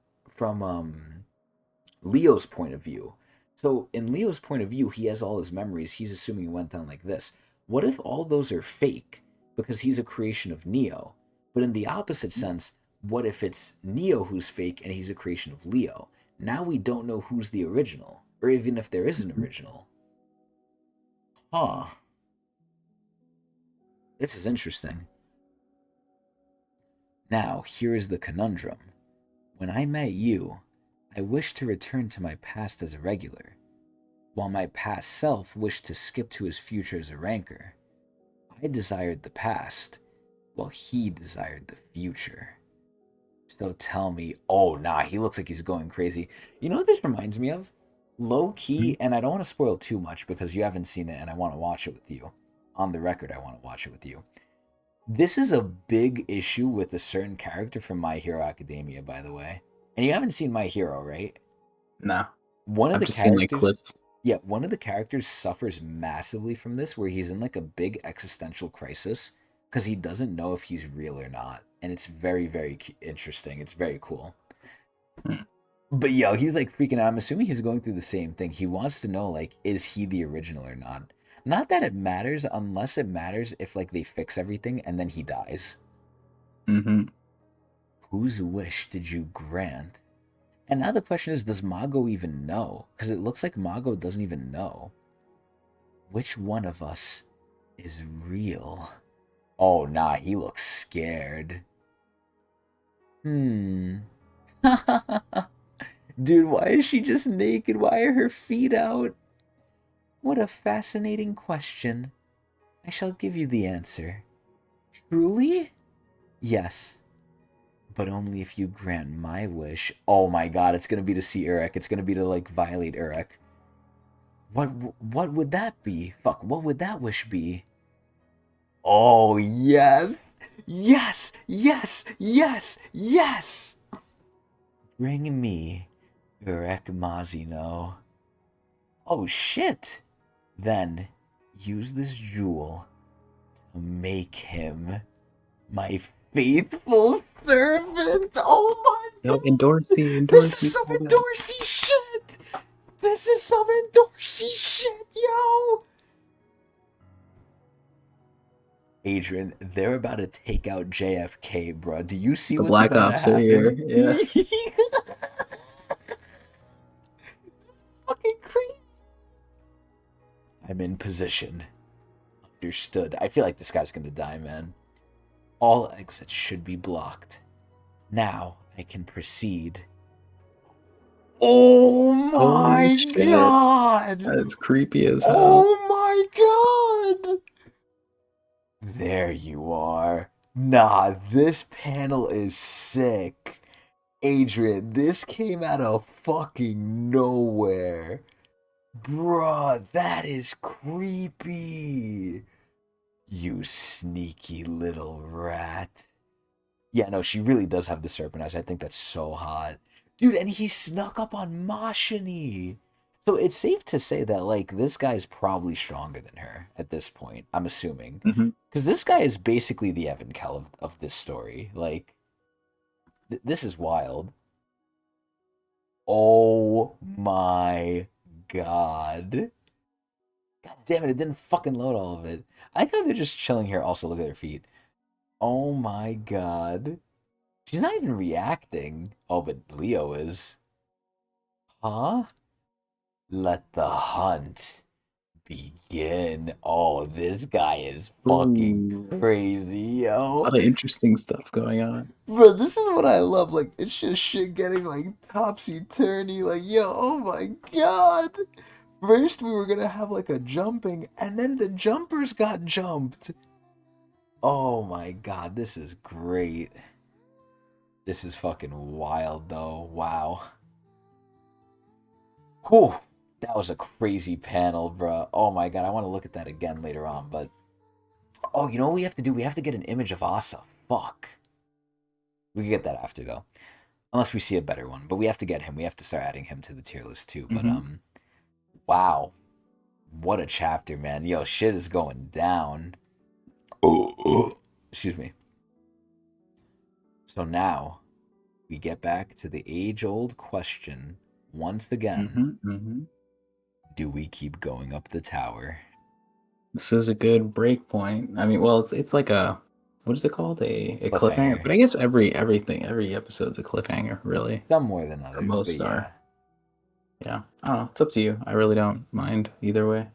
Leo's point of view. So in Leo's point of view, he has all his memories. He's assuming it went down like this. What if all those are fake because he's a creation of Neo? But in the opposite sense, what if it's Neo who's fake and he's a creation of Leo? Now we don't know who's the original, or even if there is an Mhm. original. Huh. This is interesting. Now, here is the conundrum. When I met you, I wished to return to my past as a regular, while my past self wished to skip to his future as a ranker. I desired the past, while he desired the future. So tell me, oh nah, he looks like he's going crazy. You know what this reminds me of? Low key, and I don't want to spoil too much because you haven't seen it and I want to watch it with you. On the record, I want to watch it with you. This is a big issue with a certain character from My Hero Academia, by the way. And you haven't seen My Hero, right? Nah. One of I've the just seen like characters, clips. yeah, one of the characters suffers massively from this, where he's in like a big existential crisis because he doesn't know if he's real or not. And it's very, very interesting. It's very cool. Hmm. But yo, he's like freaking out. I'm assuming he's going through the same thing. He wants to know, like, is he the original or not? Not that it matters, unless it matters if like they fix everything and then he dies. Mm-hmm. Whose wish did you grant? And now the question is, does Mago even know? Because it looks like Mago doesn't even know. Which one of us is real? Oh, nah, he looks scared. Hmm. Dude, why is she just naked? Why are her feet out? What a fascinating question. I shall give you the answer. Truly? Yes. But only if you grant my wish. Oh my god, it's gonna be to see Urek. It's gonna be to, like, violate Urek. What would that be? Fuck, what would that wish be? Oh, yes! Yes! Yes! Yes! Yes! Bring me Urek Mazino. Oh, shit! Then, use this jewel to make him my faithful servant. Oh my Yo, god! This endorse is me. some Endorsey shit! This is some Endorsey shit, yo! Adrian, they're about to take out JFK, bro. Do you see The what's Black about to Ops are here. happen? Yeah. Fucking crazy. I'm in position. Understood. I feel like this guy's gonna die, man. All exits should be blocked. Now I can proceed. Oh Holy my shit. god! That's creepy as hell. Oh my god! There you are. Nah, this panel is sick. Adrian, this came out of fucking nowhere. Bruh, that is creepy. You sneaky little rat. Yeah, no, she really does have the serpent eyes. I think that's so hot. Dude, and he snuck up on Mashini. So it's safe to say that, like, this guy's probably stronger than her at this point, I'm assuming. Mm-hmm. Because this guy is basically the Evan Kell of this story. Like, this is wild. Oh my god. God damn it, it didn't fucking load all of it. I like how they're just chilling here. Also, look at their feet. Oh my god. She's not even reacting. Oh, but Leo is. Huh? Let the hunt begin. Oh, this guy is fucking Ooh. crazy, A yo. lot of interesting stuff going on. Bro, this is what I love. Like, it's just shit getting, like, topsy-turvy. Like, yo, oh my god. First, we were gonna have, like, a jumping, and then the jumpers got jumped. Oh my god, this is great. This is fucking wild, though. Wow. Whew. That was a crazy panel, bro. Oh my god, I want to look at that again later on, but... Oh, you know what we have to do? We have to get an image of Asa. Fuck. We can get that after, though. Unless we see a better one. But we have to get him. We have to start adding him to the tier list, too. But, Mm-hmm. wow. What a chapter, man. Yo, shit is going down. Excuse me. So now, we get back to the age-old question once again. Mm-hmm. Mm-hmm. Do we keep going up the tower? This is a good break point. I mean, well, it's like a, what is it called? A cliffhanger. Cliffhanger. But I guess every episode's a cliffhanger, really. Some more than For others, but most yeah. are. Yeah. I don't know. It's up to you. I really don't mind either way.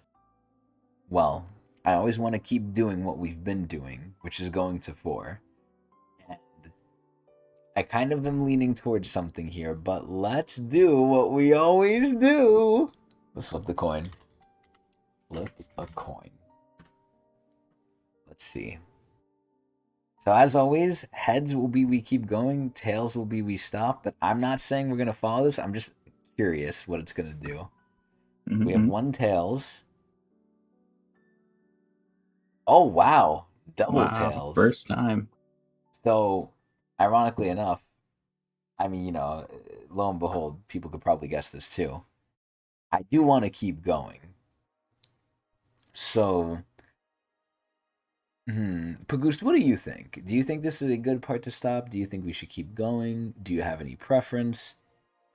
Well, I always want to keep doing what we've been doing, which is going to 4. And I kind of am leaning towards something here, but let's do what we always do. Let's flip the coin. Flip a coin. Let's see. So as always, heads will be we keep going, tails will be we stop, but I'm not saying we're going to follow this. I'm just curious what it's going to do. Mm-hmm. We have 1 tails. Oh, wow. Double Wow. tails. First time. So, ironically enough, I mean, you know, lo and behold, people could probably guess this too. I do want to keep going. So, Pagust, what do you think? Do you think this is a good part to stop? Do you think we should keep going? Do you have any preference?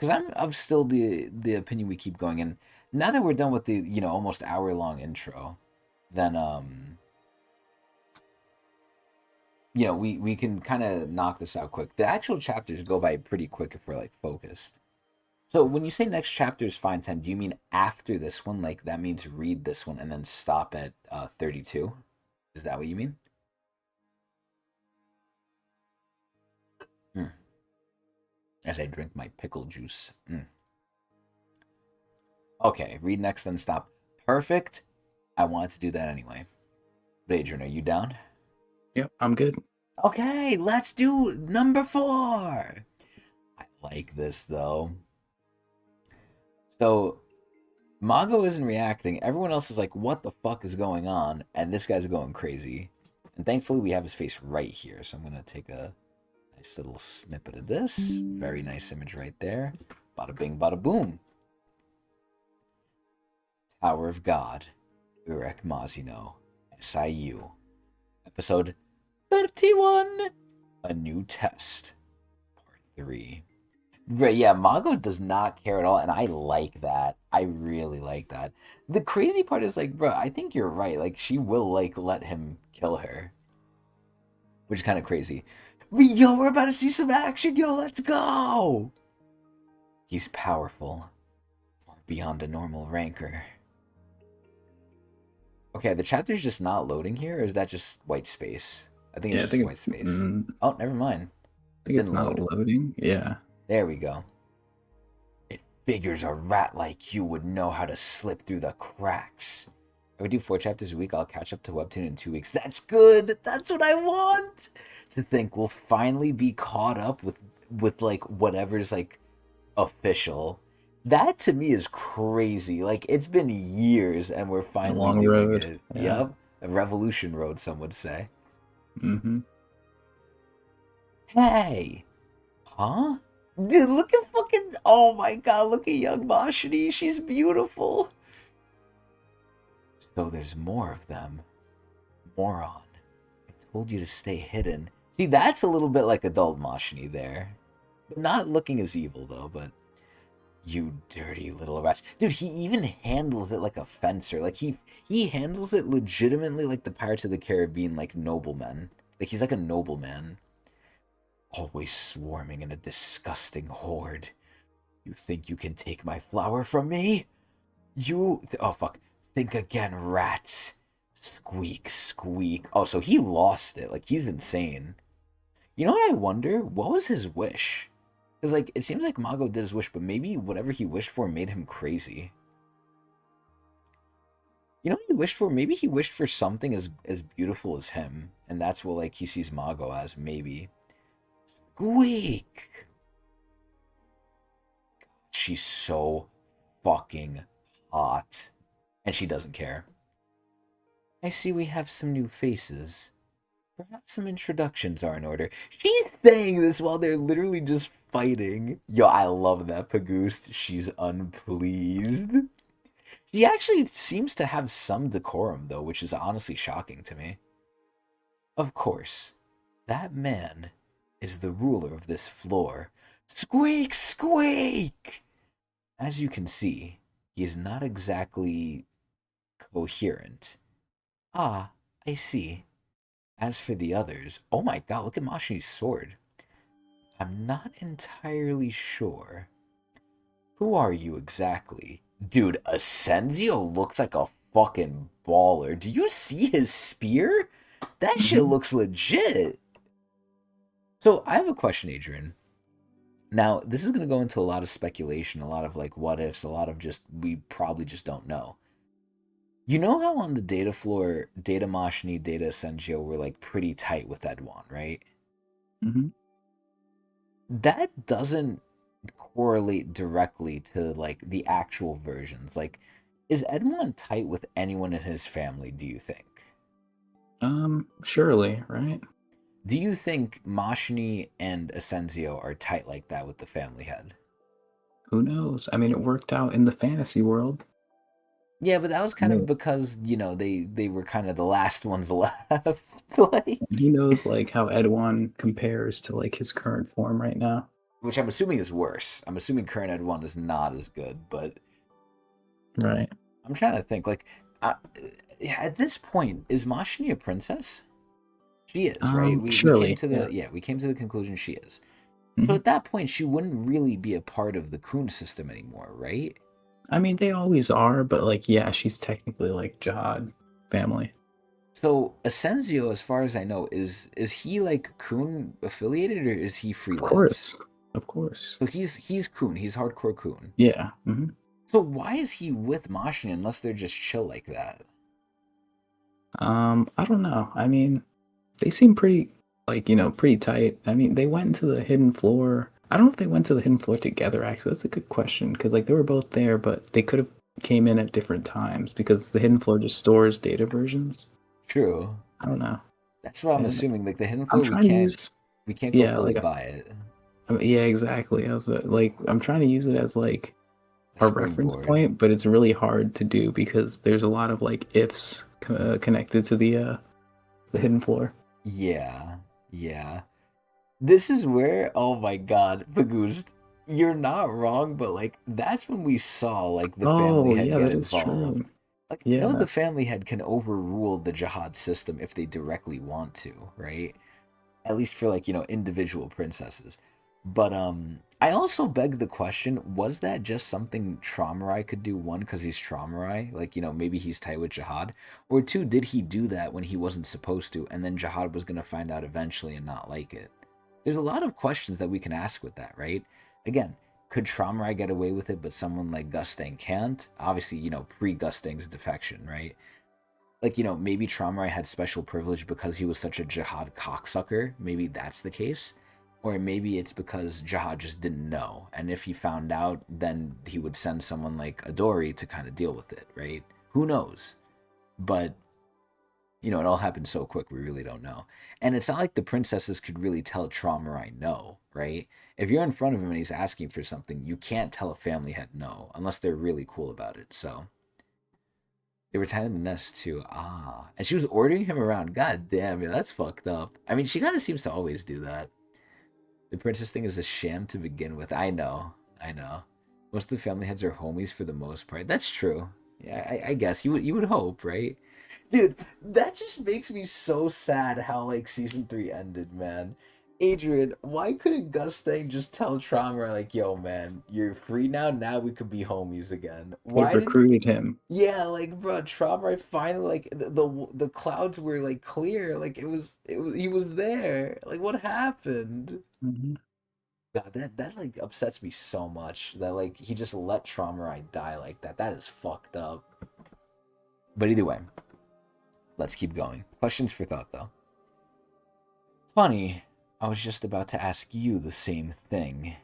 because I'm of still the opinion we keep going. And now that we're done with the almost hour-long intro, then we can kind of knock this out quick. The actual chapters go by pretty quick if we're like focused. So when you say next chapter is fine time, do you mean after this one? Like that means read this one and then stop at 32? Is that what you mean? As I drink my pickle juice. Okay, read next, then stop. Perfect. I wanted to do that anyway. But Adrian, are you down? Yep, I'm good. Okay, let's do number 4. I like this, though. So, Mago isn't reacting. Everyone else is like, what the fuck is going on? And this guy's going crazy. And thankfully, we have his face right here. So I'm going to take a nice little snippet of this. Very nice image right there. Bada bing, bada boom. Tower of God. Urek Mazino. SIU. Episode 31. A New Test. Part 3. Right, yeah, Mago does not care at all, and I like that. I really like that. The crazy part is, like, bro, I think you're right. Like, she will, like, let him kill her. Which is kind of crazy. Yo, we're about to see some action. Yo, let's go. He's powerful. Far beyond a normal rancor. Okay, the chapter's just not loading here, or is that just white space? I think it's just white space. Oh, never mind. I think it's not loading. Yeah. There we go. It figures a rat like you would know how to slip through the cracks. If we do 4 chapters a week, I'll catch up to Webtoon in 2 weeks. That's good! That's what I want! To think we'll finally be caught up with like, whatever's, like, official. That, to me, is crazy. Like, it's been years, and we're finally doing it. Yeah. Yep. A revolution road, some would say. Hey! Huh? Dude, look at fucking... Oh my god, look at young Mashini. She's beautiful. So there's more of them. Moron. I told you to stay hidden. See, that's a little bit like adult Mashini there. But not looking as evil, though, but... You dirty little rats. Dude, he even handles it like a fencer. Like, he handles it legitimately like the Pirates of the Caribbean, like, noblemen. Like, he's like a nobleman. Always swarming in a disgusting horde. You think you can take my flower from me? Oh, fuck. Think again, rats. Squeak, squeak. Oh, so he lost it. Like, he's insane. You know what I wonder? What was his wish? Because, like, it seems like Mago did his wish, but maybe whatever he wished for made him crazy. You know what he wished for? Maybe he wished for something as beautiful as him. And that's what, like, he sees Mago as, maybe. Squeak! God, she's so fucking hot. And she doesn't care. I see we have some new faces. Perhaps some introductions are in order. She's saying this while they're literally just fighting. Yo, I love that Pagoost. She's unpleased. She actually seems to have some decorum, though, which is honestly shocking to me. Of course, that man is the ruler of this floor. Squeak, squeak! As you can see, he is not exactly coherent. Ah, I see. As for the others, oh my god, look at Mashini's sword. I'm not entirely sure. Who are you exactly? Dude, Ascensio looks like a fucking baller. Do you see his spear? That shit looks legit. So, I have a question, Adrian. Now, this is going to go into a lot of speculation, a lot of, like, what ifs, a lot of just, we probably just don't know. You know how on the data floor, Data Mashini, Data Ascensio were, like, pretty tight with Edwan, right? That doesn't correlate directly to, like, the actual versions. Like, is Edwan tight with anyone in his family, do you think? Surely, right? Do you think Mashini and Ascensio are tight like that with the family head? Who knows? I mean, it worked out in the fantasy world. Yeah, but that was kind of because, you know, they were kind of the last ones left. Like, who knows, like, how Edwan compares to, like, his current form right now? which I'm assuming is worse. I'm assuming current Ed 1 is not as good, but Right. I'm trying to think. Like, uh, at this point, is Mashini a princess? She is, right? We came Surely, to yeah. the we came to the conclusion she is. So Hmm. at that point, she wouldn't really be a part of the Kun system anymore, right? I mean, they always are, but like, yeah, she's technically like Jihad family. So Asensio, as far as I know, is he like Kun affiliated or is he Of freelance? course, of course. So he's Kun, he's hardcore Kun. Yeah. Hmm. So why is he with Mashin unless they're just chill like that? I don't know. I mean, they seem pretty, like, pretty tight. I mean, they went into the hidden floor. I don't know if they went to the hidden floor together, actually. That's a good question, because like they were both there, but they could have came in at different times because the hidden floor just stores data versions. True. I don't know. That's what I'm And assuming. Like the hidden I'm floor, trying to use, we can't go yeah, fully like, by it. yeah, exactly. I was like, I'm trying to use it as like A a reference springboard. point, but it's really hard to do because there's a lot of like ifs connected to the hidden floor. Yeah, yeah. This is where, oh my God, Pagoost, you're not wrong, but like that's when we saw like the family Oh, head yeah, get that is involved. true. Like I know Yeah. the family head can overrule the jihad system if they directly want to, right? At least for like, individual princesses. But I also beg the question, was that just something Traumarai could do? One, because he's Traumarai, like, maybe he's tight with Jihad. Or two, did he do that when he wasn't supposed to, and then Jihad was gonna find out eventually and not like it? There's a lot of questions that we can ask with that, right? Again, could Traumarai get away with it, but someone like Gustang can't? Obviously, pre Gustang's defection, right? Like, maybe Traumarai had special privilege because he was such a Jihad cocksucker. Maybe that's the case. Or maybe it's because Jihad just didn't know. And if he found out, then he would send someone like Adori to kind of deal with it, right? Who knows? But, it all happened so quick, we really don't know. And it's not like the princesses could really tell Traumarai no, right? If you're in front of him and he's asking for something, you can't tell a family head no, unless they're really cool about it. So they were tied in the nest too. Ah. And she was ordering him around. God damn, yeah, that's fucked up. I mean, she kind of seems to always do that. The princess thing is a sham to begin with. I know. I know. Most of the family heads are homies for the most part. That's true. Yeah, I guess you would hope, right? Dude, that just makes me so sad how like season 3 ended, man. Adrian, why couldn't Gustang just tell Trauma like, yo, man, you're free now. Now we could be homies again. Could have Why didn't recruited him. yeah, like bro, Traumer finally like the clouds were like clear, like it was he was there. Like what happened? Hmm. God, that like upsets me so much that like he just let Traumer die like that. That is fucked up. But either way, let's keep going. Questions for thought though. Funny, I was just about to ask you the same thing.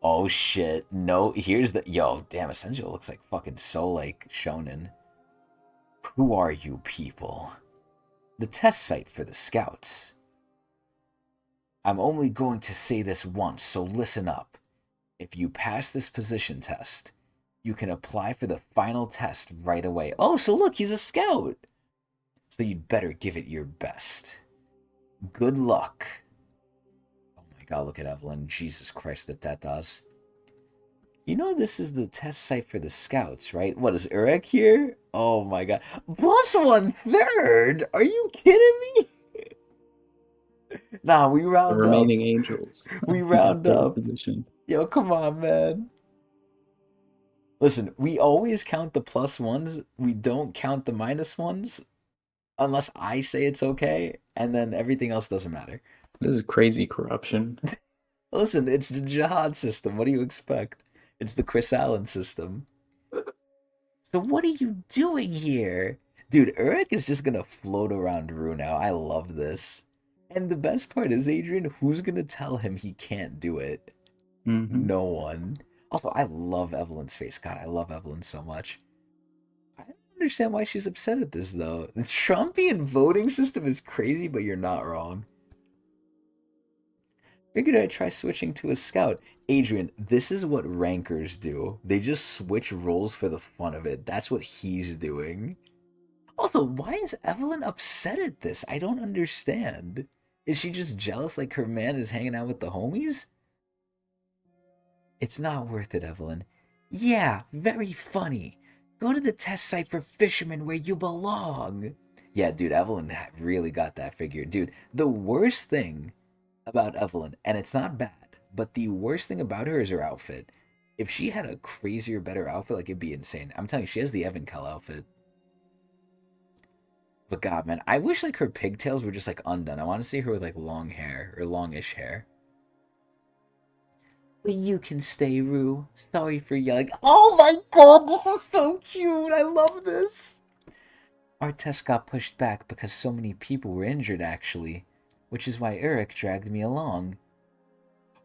Oh shit! No, here's the yo. Damn, Essential looks like fucking so like shonen. Who are you people? The test site for the scouts. I'm only going to say this once, so listen up. If you pass this position test, you can apply for the final test right away. Oh, so look, he's a scout. So you'd better give it your best. Good luck. Oh my god, look at Evelyn. Jesus Christ, that does. This is the test site for the scouts, right? What is Urek here? Oh my god. Plus 1/3? Are you kidding me? Nah, we The round up. remaining angels We in that round third up. position. Yo, come on, man. Listen, we always count the plus ones. We don't count the minus ones unless I say it's okay, and then everything else doesn't matter. This is crazy corruption. Listen, it's the jihad system. What do you expect? It's the Chris Allen system. So what are you doing here? Dude, Urek is just gonna float around Rue now. I love this. And the best part is, Adrian, who's gonna tell him he can't do it? Hmm. No one. Also, I love Evelyn's face. God, I love Evelyn so much. I don't understand why she's upset at this, though. The Trumpian voting system is crazy, but you're not wrong. Figured I'd try switching to a scout. Adrian, this is what rankers do. They just switch roles for the fun of it. That's what he's doing. Also, why is Evelyn upset at this? I don't understand. Is she just jealous like her man is hanging out with the homies? It's not worth it, Evelyn. Yeah, very funny. Go to the test site for fishermen where you belong. Yeah, dude, Evelyn really got that figure. Dude, the worst thing about Evelyn, and it's not bad, but the worst thing about her is her outfit. If she had a crazier, better outfit, like it'd be insane. I'm telling you, she has the Evan Kell outfit. But God, man, I wish like her pigtails were just like undone. I want to see her with like long hair or longish hair. But you can stay, Rue. Sorry for yelling. Oh my god, this is so cute. I love this. Our test got pushed back because so many people were injured, actually. Which is why Urek dragged me along.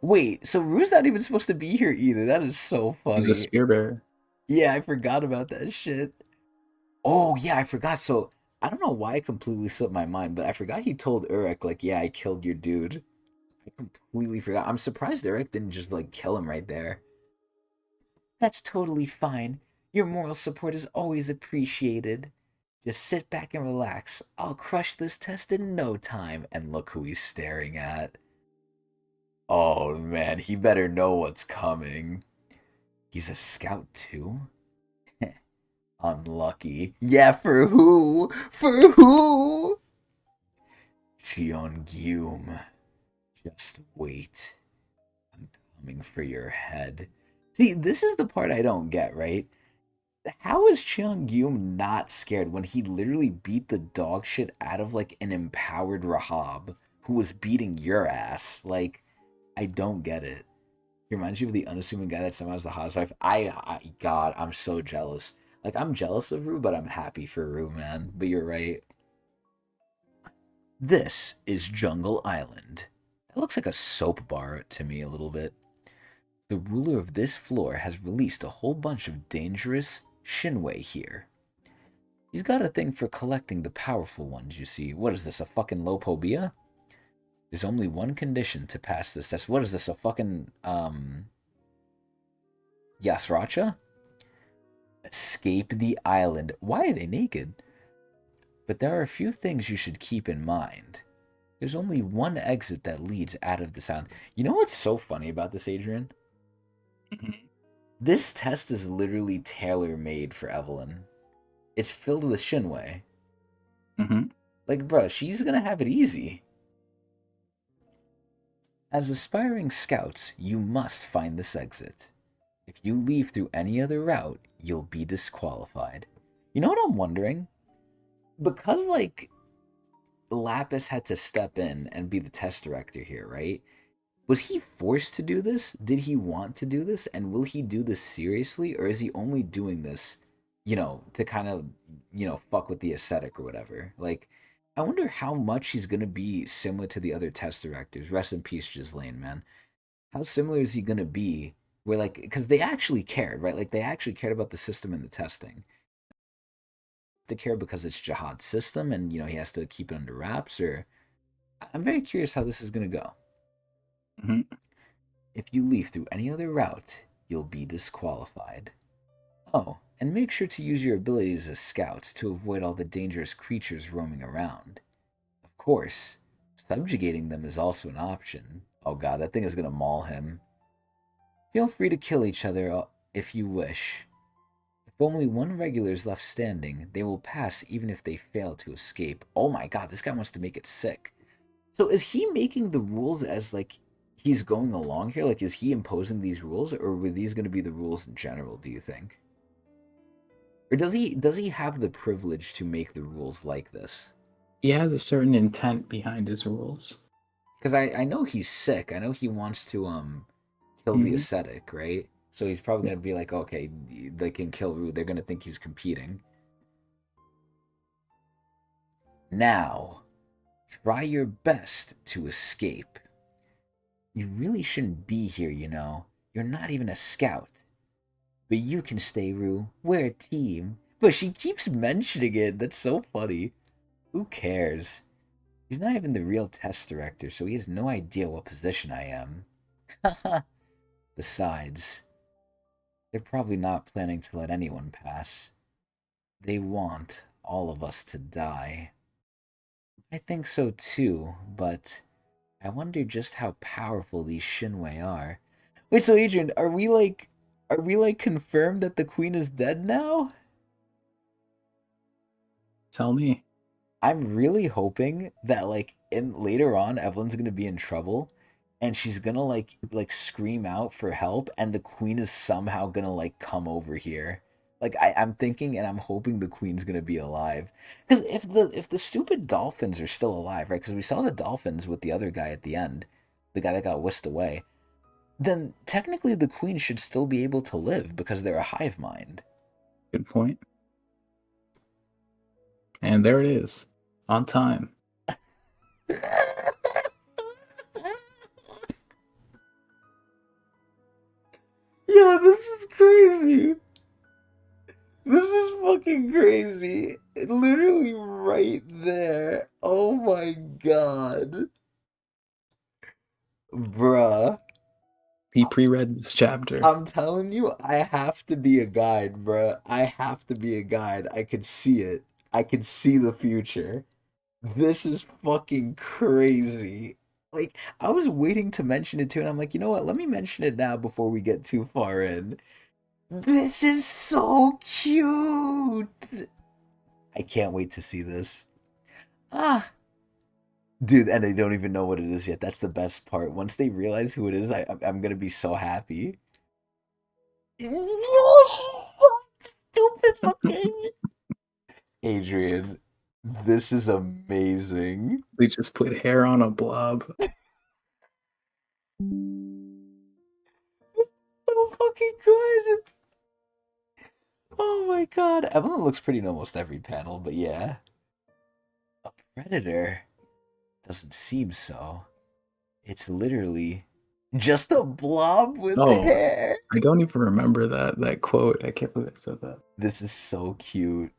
Wait, so Rue's not even supposed to be here either. That is so He's a funny. spear bearer. Yeah, I forgot about that shit. Oh, yeah, I forgot. So, I don't know why I completely slipped my mind, but I forgot he told Urek, like, yeah, I killed your dude. I completely forgot. I'm surprised Urek didn't just, like, kill him right there. That's totally fine. Your moral support is always appreciated. Just sit back and relax. I'll crush this test in no time. And look who he's staring at. Oh, man, he better know what's coming. He's a scout, too? Unlucky. Yeah, for who? For who? Cheongyum. Just wait. I'm coming for your head. See, this is the part I don't get, right? How is Cheongyum not scared when he literally beat the dog shit out of like an empowered Rahab who was beating your ass? Like, I don't get it. He reminds you of the unassuming guy that somehow has the hottest life. God, I'm so jealous. Like, I'm jealous of Rue, but I'm happy for Rue, man. But you're right. This is Jungle Island. It looks like a soap bar to me a little bit. The ruler of this floor has released a whole bunch of dangerous Shinwei here. He's got a thing for collecting the powerful ones, you see. What is this, a fucking Lopobia? There's only one condition to pass this test. What is this, a fucking, Yasracha? Escape the island. Why are they naked? But there are a few things you should keep in mind. There's only one exit that leads out of this island. You know what's so funny about this, Adrian? Mm-hmm. This test is literally tailor-made for Evelyn. It's filled with Shinwei. Mm-hmm. Like, bruh, she's gonna have it easy. As aspiring scouts, you must find this exit. If you leave through any other route, you'll be disqualified. You know what I'm wondering? Because, like, Lapis had to step in and be the test director here, right? Was he forced to do this? Did he want to do this? And will he do this seriously? Or is he only doing this, to kind of, fuck with the aesthetic or whatever? Like, I wonder how much he's going to be similar to the other test directors. Rest in peace, Ghislaine, man. How similar is he going to be? Where, like, because they actually cared, right? Like, they actually cared about the system and the testing. To care because it's Jihad's system and, he has to keep it under wraps? Or I'm very curious how this is going to go. Mm-hmm. If you leave through any other route, you'll be disqualified. Oh, and make sure to use your abilities as scouts to avoid all the dangerous creatures roaming around. Of course, subjugating them is also an option. Oh god, that thing is gonna maul him. Feel free to kill each other if you wish. If only one regular is left standing, they will pass even if they fail to escape. Oh my god, this guy wants to make it sick. So is he making the rules as like he's going along here? Like, is he imposing these rules, or were these going to be the rules in general? Do you think, or does he have the privilege to make the rules like this? He has a certain intent behind his rules. Because I know he's sick. I know he wants to kill the Mm-hmm. ascetic, right? So he's probably Yeah. going to be like, okay, they can kill Rue. They're going to think he's competing. Now, try your best to escape. You really shouldn't be here, you know. You're not even a scout. But you can stay, Rue. We're a team. But she keeps mentioning it. That's so funny. Who cares? He's not even the real test director, so he has no idea what position I am. Haha. Besides, they're probably not planning to let anyone pass. They want all of us to die. I think so too, but I wonder just how powerful these Shinwei are. Wait, so Adrian, are we like confirmed that the queen is dead now? Tell me. I'm really hoping that like in later on Evelyn's gonna be in trouble and she's gonna like scream out for help and the queen is somehow gonna like come over here. Like I'm thinking and I'm hoping the queen's gonna be alive. Because if the stupid dolphins are still alive, right? Because we saw the dolphins with the other guy at the end, the guy that got whisked away, then technically the queen should still be able to live because they're a hive mind. Good point. And there it is. On time. Yeah, this is crazy. This is fucking crazy. Literally right there. Oh my god. Bruh. He pre-read this chapter. I'm telling you, I have to be a guide, bruh. I have to be a guide. I could see it. I could see the future. This is fucking crazy. Like, I was waiting to mention it too, and I'm like, you know what? Let me mention it now before we get too far in. This is so cute. I can't wait to see this. Ah, dude, and they don't even know what it is yet. That's the best part. Once they realize who it is, I'm gonna be so happy. You're so stupid looking. Adrian, this is amazing. They just put hair on a blob. So fucking good. Oh my god. Evelyn looks pretty in almost every panel, but yeah. A predator? Doesn't seem so. It's literally just a blob with hair. I don't even remember that quote. I can't believe I said that. This is so cute.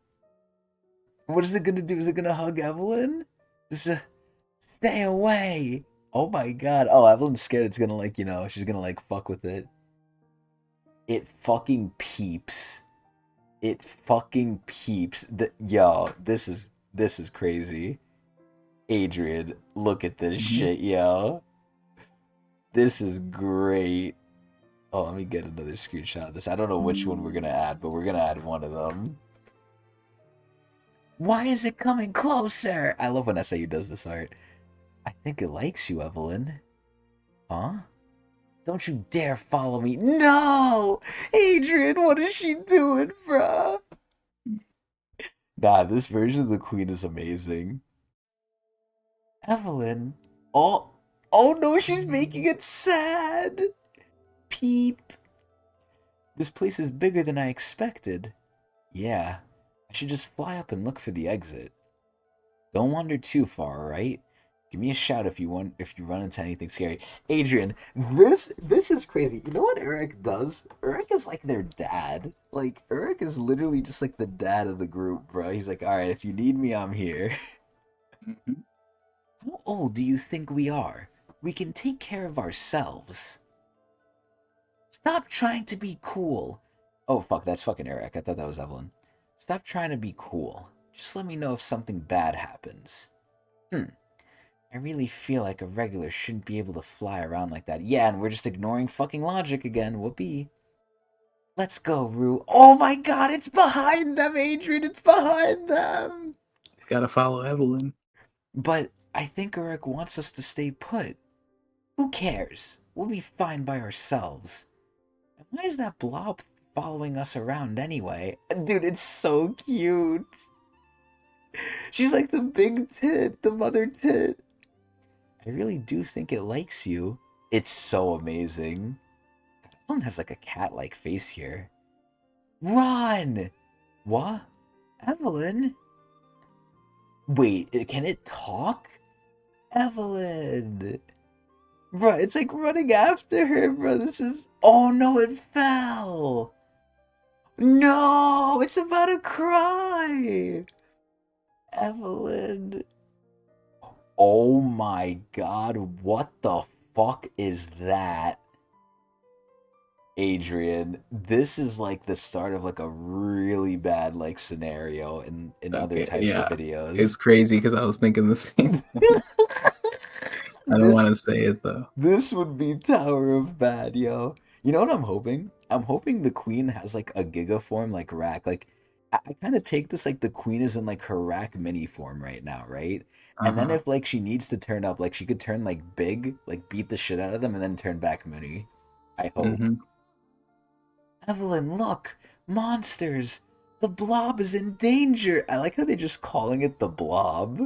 What is it gonna do? Is it gonna hug Evelyn? Stay away. Oh my god. Oh, Evelyn's scared it's gonna like, she's gonna like fuck with it. It fucking peeps. It fucking peeps. Yo, this is crazy. Adrian, look at this shit, yo. This is great. Oh, let me get another screenshot of this. I don't know which one we're gonna add, but we're gonna add one of them. Why is it coming closer? I love when SAU does this art. I think it likes you, Evelyn. Huh? Don't you dare follow me. No! Adrian, what is she doing, bruh? Nah, this version of the queen is amazing. Evelyn. Oh no, she's making it sad. Peep. This place is bigger than I expected. Yeah, I should just fly up and look for the exit. Don't wander too far, alright? Give me a shout if you run into anything scary. Adrian, this is crazy. You know what Urek does? Urek is like their dad. Like, Urek is literally just like the dad of the group, bro. He's like, alright, if you need me, I'm here. Mm-hmm. How old do you think we are? We can take care of ourselves. Stop trying to be cool. Oh, fuck, that's fucking Urek. I thought that was Evelyn. Stop trying to be cool. Just let me know if something bad happens. I really feel like a regular shouldn't be able to fly around like that. Yeah, and we're just ignoring fucking logic again. Whoopee. Let's go, Rue. Oh my god, it's behind them, Adrian. It's behind them. Gotta follow Evelyn. But I think Urek wants us to stay put. Who cares? We'll be fine by ourselves. And why is that blob following us around anyway? Dude, it's so cute. She's like the big tit, the mother tit. I really do think it likes you. It's so amazing. Evelyn has like a cat-like face here. Run! What? Evelyn? Wait, can it talk? Evelyn! Bro, it's like running after her, bro. This is... Oh no, it fell! No! It's about to cry! Evelyn... Oh my god, what the fuck is that? Adrian, this is like the start of like a really bad like scenario in other types of videos. It's crazy because I was thinking the same thing. I don't want This to say it though. this would be Tower of Bad, yo. You know what I'm hoping? I'm hoping the queen has like a giga form like Rack. Like I kind of take this like the queen is in like her Rack mini form right now, right? And then Uh-huh. if like she needs to turn up, like she could turn like big, like beat the shit out of them and then turn back mini. I hope. Mm-hmm. Evelyn, look! Monsters! The blob is in danger! I like how they're just calling it the blob.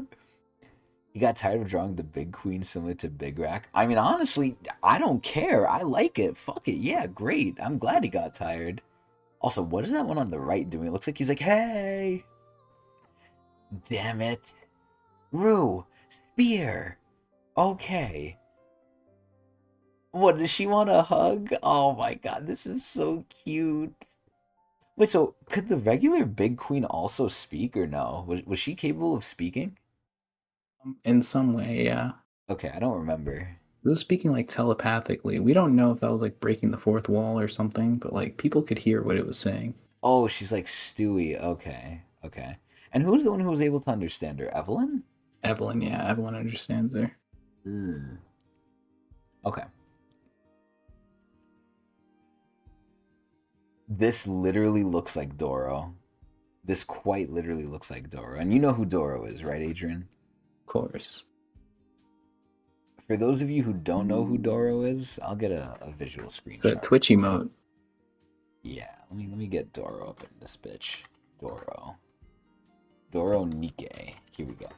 You got tired of drawing the big queen similar to Big Rack? I mean, honestly, I don't care. I like it. Fuck it. Yeah, great. I'm glad he got tired. Also, what is that one on the right doing? It looks like he's like, hey! Damn it. Rue! Spear! Okay. What, does she want a hug? Oh my god, this is so cute. Wait, so could the regular Big Queen also speak or no? Was she capable of speaking? In some way, yeah. Okay, I don't remember. It was speaking like telepathically. We don't know if that was like breaking the fourth wall or something, but like people could hear what it was saying. Oh, she's like Stewie. Okay, okay. And who's the one who was able to understand her? Evelyn? Evelyn, yeah, Evelyn understands her. Hmm. Okay. This literally looks like Doro. This quite literally looks like Doro. And you know who Doro is, right, Adrian? Of course. For those of you who don't know who Doro is, I'll get a visual It's a screenshot. Twitch emote. Yeah, let me get Doro up in this bitch. Doro Nike. Here we go.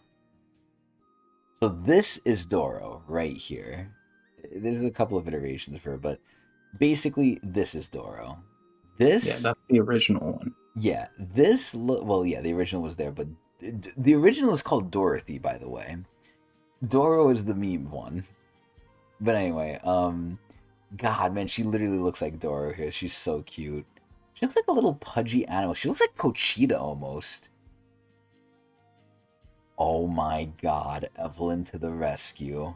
So this is Doro right here. There's a couple of iterations of her, but basically this is Doro. Yeah, This, that's the original one. yeah, this look. Well, yeah, the original was there, but the original is called Dorothy, by the way. Doro is the meme one. But anyway, God, man, she literally looks like Doro here. She's so cute. She looks like a little pudgy animal. She looks like Pochita almost. Oh my god, Evelyn to the rescue.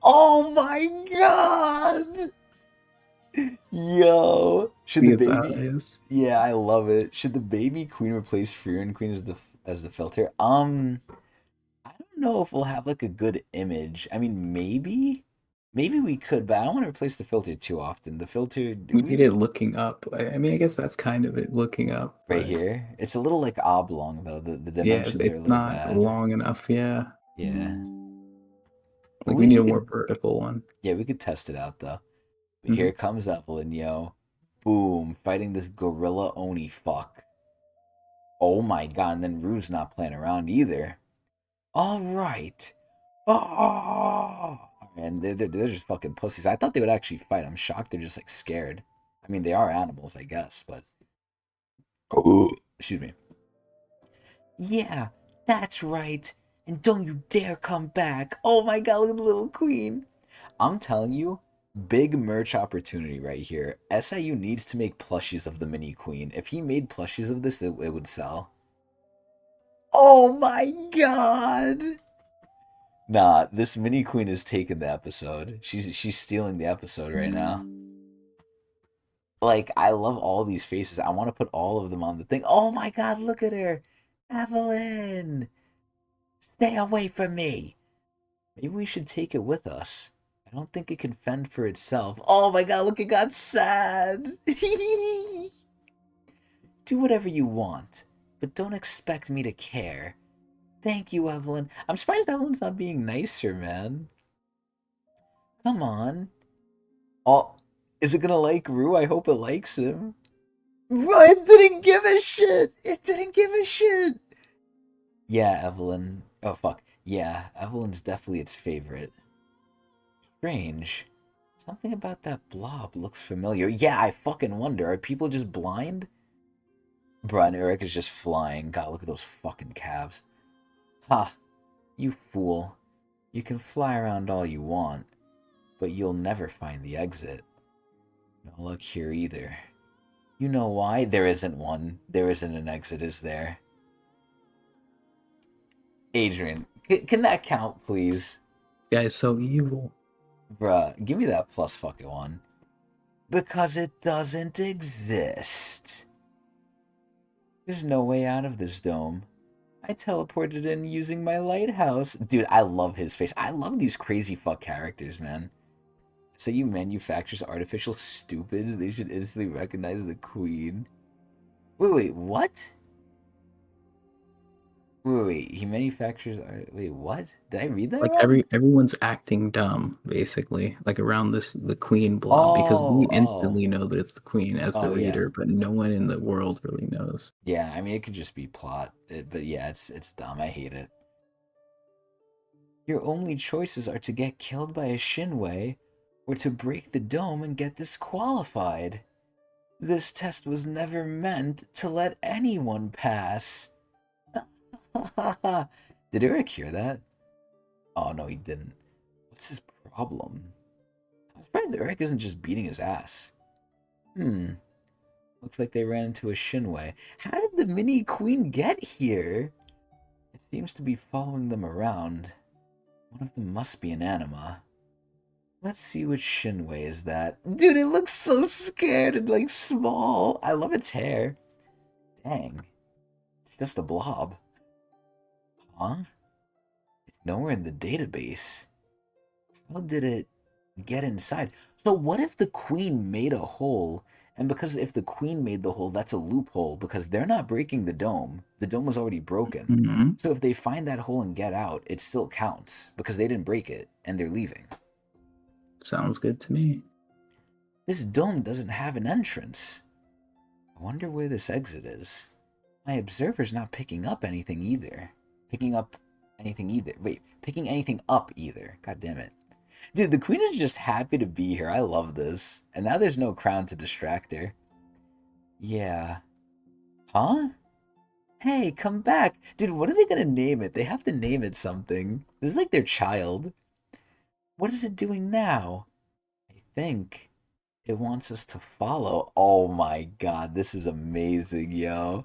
Oh my god! Yo! Should See the its baby... eyes. Yeah, I love it. Should the baby queen replace Freerin Queen as the filter? I don't know if we'll have like a good image. I mean, maybe? Maybe we could, but I don't want to replace the filter too often. The filter... We need it looking up. I mean, I guess that's kind of it looking up. Right But here? It's a little like oblong though. The yeah, dimensions are a it's little not bad. long enough. Yeah. Yeah. But Like we need we a could... more vertical one. Yeah, we could test it out though. But Hmm. here comes Evelyn, yo. Boom, fighting this gorilla Oni fuck. Oh my god, and then Rue's not playing around either. Alright. Oh! And they're just fucking pussies. I thought they would actually fight. I'm shocked they're just like scared. I mean, they are animals, I guess, but... Excuse me. Yeah, that's right. And don't you dare come back. Oh my god, look at the little queen. I'm telling you, big merch opportunity right here. SIU needs to make plushies of the mini queen. If he made plushies of this, it would sell. Oh my god! Nah, this mini queen is taking the episode. She's stealing the episode right now. Like, I love all these faces. I want to put all of them on the thing. Oh my god, look at her! Evelyn! Stay away from me! Maybe we should take it with us. I don't think it can fend for itself. Oh my god, look, it got sad! Do whatever you want, but don't expect me to care. Thank you, Evelyn. I'm surprised Evelyn's not being nicer, man. Come on. Oh, is it gonna like Rue? I hope it likes him. Bro, it didn't give a shit! It didn't give a shit! Yeah, Evelyn. Oh, fuck. Yeah, Evelyn's definitely its favorite. Strange. Something about that blob looks familiar. Yeah, I fucking wonder. Are people just blind? Bruh, and Urek is just flying. God, look at those fucking calves. Ha! You fool. You can fly around all you want, but you'll never find the exit. No luck here either. You know why? There isn't one. There isn't an exit, is there? Adrian, can that count, please? This guy's so evil. Bruh, give me that plus fucking one. Because it doesn't exist. There's no way out of this dome. I teleported in using my lighthouse. Dude, I love his face. I love these crazy fuck characters, man. Say you manufactures artificial stupids, they should instantly recognize the queen. Wait, what? Wait, he manufactures art. Wait, what? Did I read that Like wrong? everyone's acting dumb, basically, like around the queen blob, because we Oh. instantly know that it's the queen as the Oh, yeah. leader, but no one in the world really knows. Yeah, I mean, it could just be plot. But yeah, it's dumb. I hate it. Your only choices are to get killed by a Shinwei or to break the dome and get disqualified. This test was never meant to let anyone pass. Did Urek hear that? Oh, no, he didn't. What's his problem? I'm surprised Urek isn't just beating his ass. Looks like they ran into a Shinwei. How did the mini queen get here? It seems to be following them around. One of them must be an anima. Let's see which Shinwei is that. Dude, it looks so scared and like small. I love its hair. Dang. It's just a blob. Huh? It's nowhere in the database. How did it get inside? So what if the queen made a hole? And because if the queen made the hole, that's a loophole because they're not breaking the dome. The dome was already broken. Mm-hmm. So if they find that hole and get out, it still counts because they didn't break it and they're leaving. Sounds good to me. This dome doesn't have an entrance. I wonder where this exit is. My observer's not picking up anything either. Picking anything up either. God damn it. Dude, the queen is just happy to be here. I love this. And now there's no crown to distract her. Yeah. Huh? Hey, come back. Dude, what are they gonna name it? They have to name it something. This is like their child. What is it doing now? I think it wants us to follow. Oh my god, this is amazing, yo.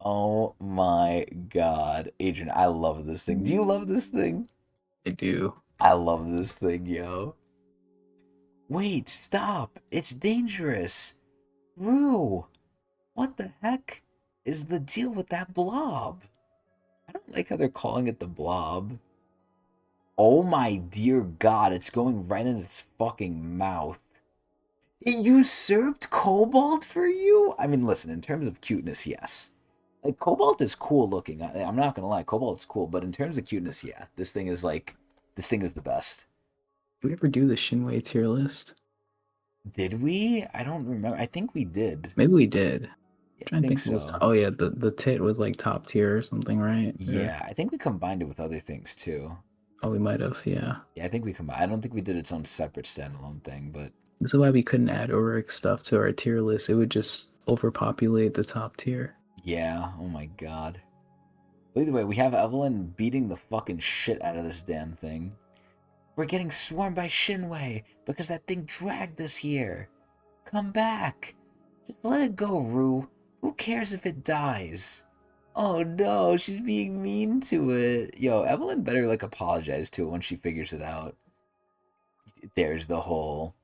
Oh my god. Adrian, I love this thing. Do you love this thing? I do. I love this thing, yo. Wait, stop. It's dangerous. Rue, what the heck is the deal with that blob? I don't like how they're calling it the blob. Oh my dear god, it's going right in its fucking mouth. It usurped Cobalt for you? I mean, listen, in terms of cuteness, yes. Like, Cobalt is cool looking. I'm not gonna lie, Cobalt's cool, but in terms of cuteness, yeah. This thing is the best. Did we ever do the Shinwei tier list? Did we? I don't remember. I think we did. Maybe we did. Yeah, I'm I trying to think think what was so. oh yeah, the tit was like top tier or something, right? Yeah, I think we combined it with other things too. Oh, we might have, yeah. Yeah, I think we combined. I don't think we did its own separate standalone thing, but This is why we couldn't add Urek stuff to our tier list. It would just overpopulate the top tier. yeah. Oh my god. Either way, we have Evelyn beating the fucking shit out of this damn thing. We're getting swarmed by Shinwei because that thing dragged us here. Come back. Just let it go, Rue. Who cares if it dies? Oh no, she's being mean to it. Yo, Evelyn better like apologize to it when she figures it out. There's the hole.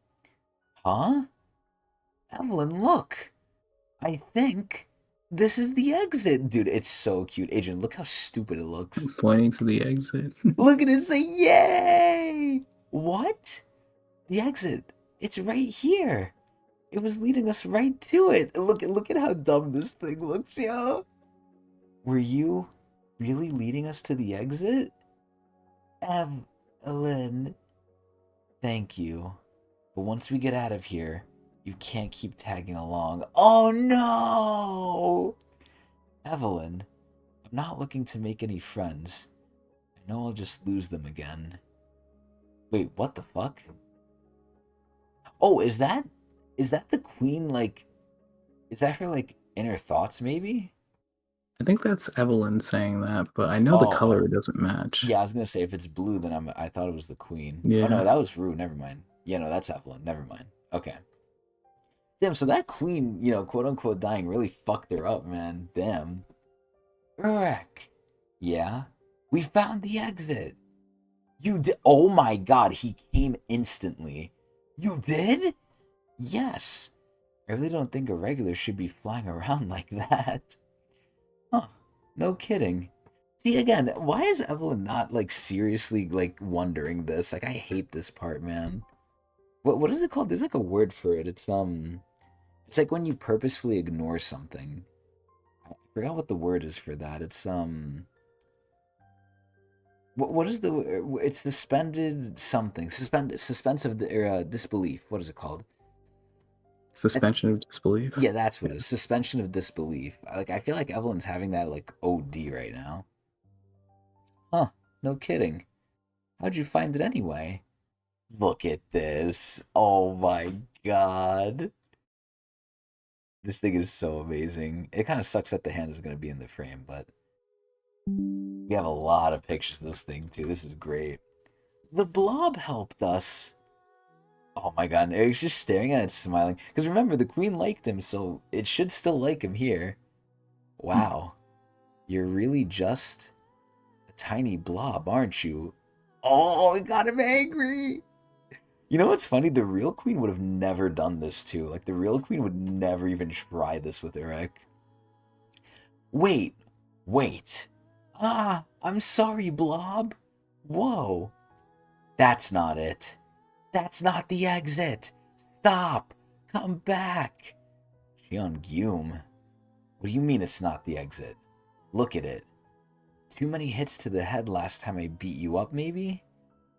Huh? Evelyn, look. I think this is the exit. Dude, it's so cute. Adrian, look how stupid it looks. Pointing to the exit. Look at it say, yay! What? The exit. It's right here. It was leading us right to it. Look at how dumb this thing looks, yo. Were you really leading us to the exit? Evelyn. Thank you. But once we get out of here, you can't keep tagging along. Oh no! Evelyn, I'm not looking to make any friends. I know I'll just lose them again. Wait, what the fuck? Oh, is that the queen, like, is that her, like, inner thoughts, maybe? I think that's Evelyn saying that, but I know the color doesn't match. Yeah, I was gonna say, if it's blue, then I thought it was the queen. Yeah. Oh, no, that was Rue, never mind. Yeah, no, that's Evelyn, never mind. Okay. Damn, so that queen, you know, quote-unquote dying really fucked her up, man. Damn. Urek. Yeah? We found the exit. You did? Oh my god, he came instantly. You did? Yes. I really don't think a regular should be flying around like that. Huh. No kidding. See, again, why is Evelyn not, like, seriously, like, wondering this? Like, I hate this part, man. What is it called? There's, like, a word for it. It's like when you purposefully ignore something. I forgot what the word is for that. What is the, it's suspended something. Suspense of disbelief. What is it called? Suspension of disbelief. Yeah, that's what it is. Suspension of disbelief. Like, I feel like Evelyn's having that, like, OD right now. Huh, no kidding. How'd you find it anyway? Look at this. Oh my god. This thing is so amazing. It kind of sucks that the hand is going to be in the frame, but we have a lot of pictures of this thing too. This is great. The blob helped us. Oh my god, Eric's just staring at it, smiling. Because remember, the queen liked him, so it should still like him here. Wow. You're really just a tiny blob, aren't you? Oh, it got him angry. You know what's funny? The real queen would have never done this too. Like, the real queen would never even try this with Urek. Wait, wait. Ah, I'm sorry, Blob. Whoa. That's not it. That's not the exit. Stop. Come back. Jeon-gyum. What do you mean it's not the exit? Look at it. Too many hits to the head last time I beat you up, maybe?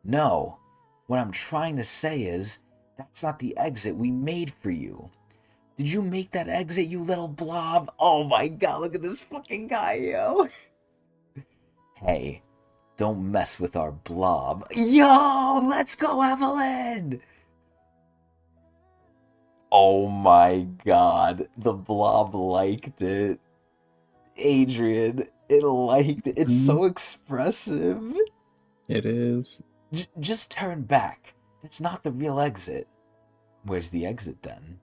No. What I'm trying to say is, that's not the exit we made for you. Did you make that exit, you little blob? Oh my god, look at this fucking guy, yo. Hey, don't mess with our blob. Yo, let's go, Evelyn! Oh my god, the blob liked it. Adrian, it liked it. It's so expressive. It is. Just turn back. That's not the real exit. Where's the exit then?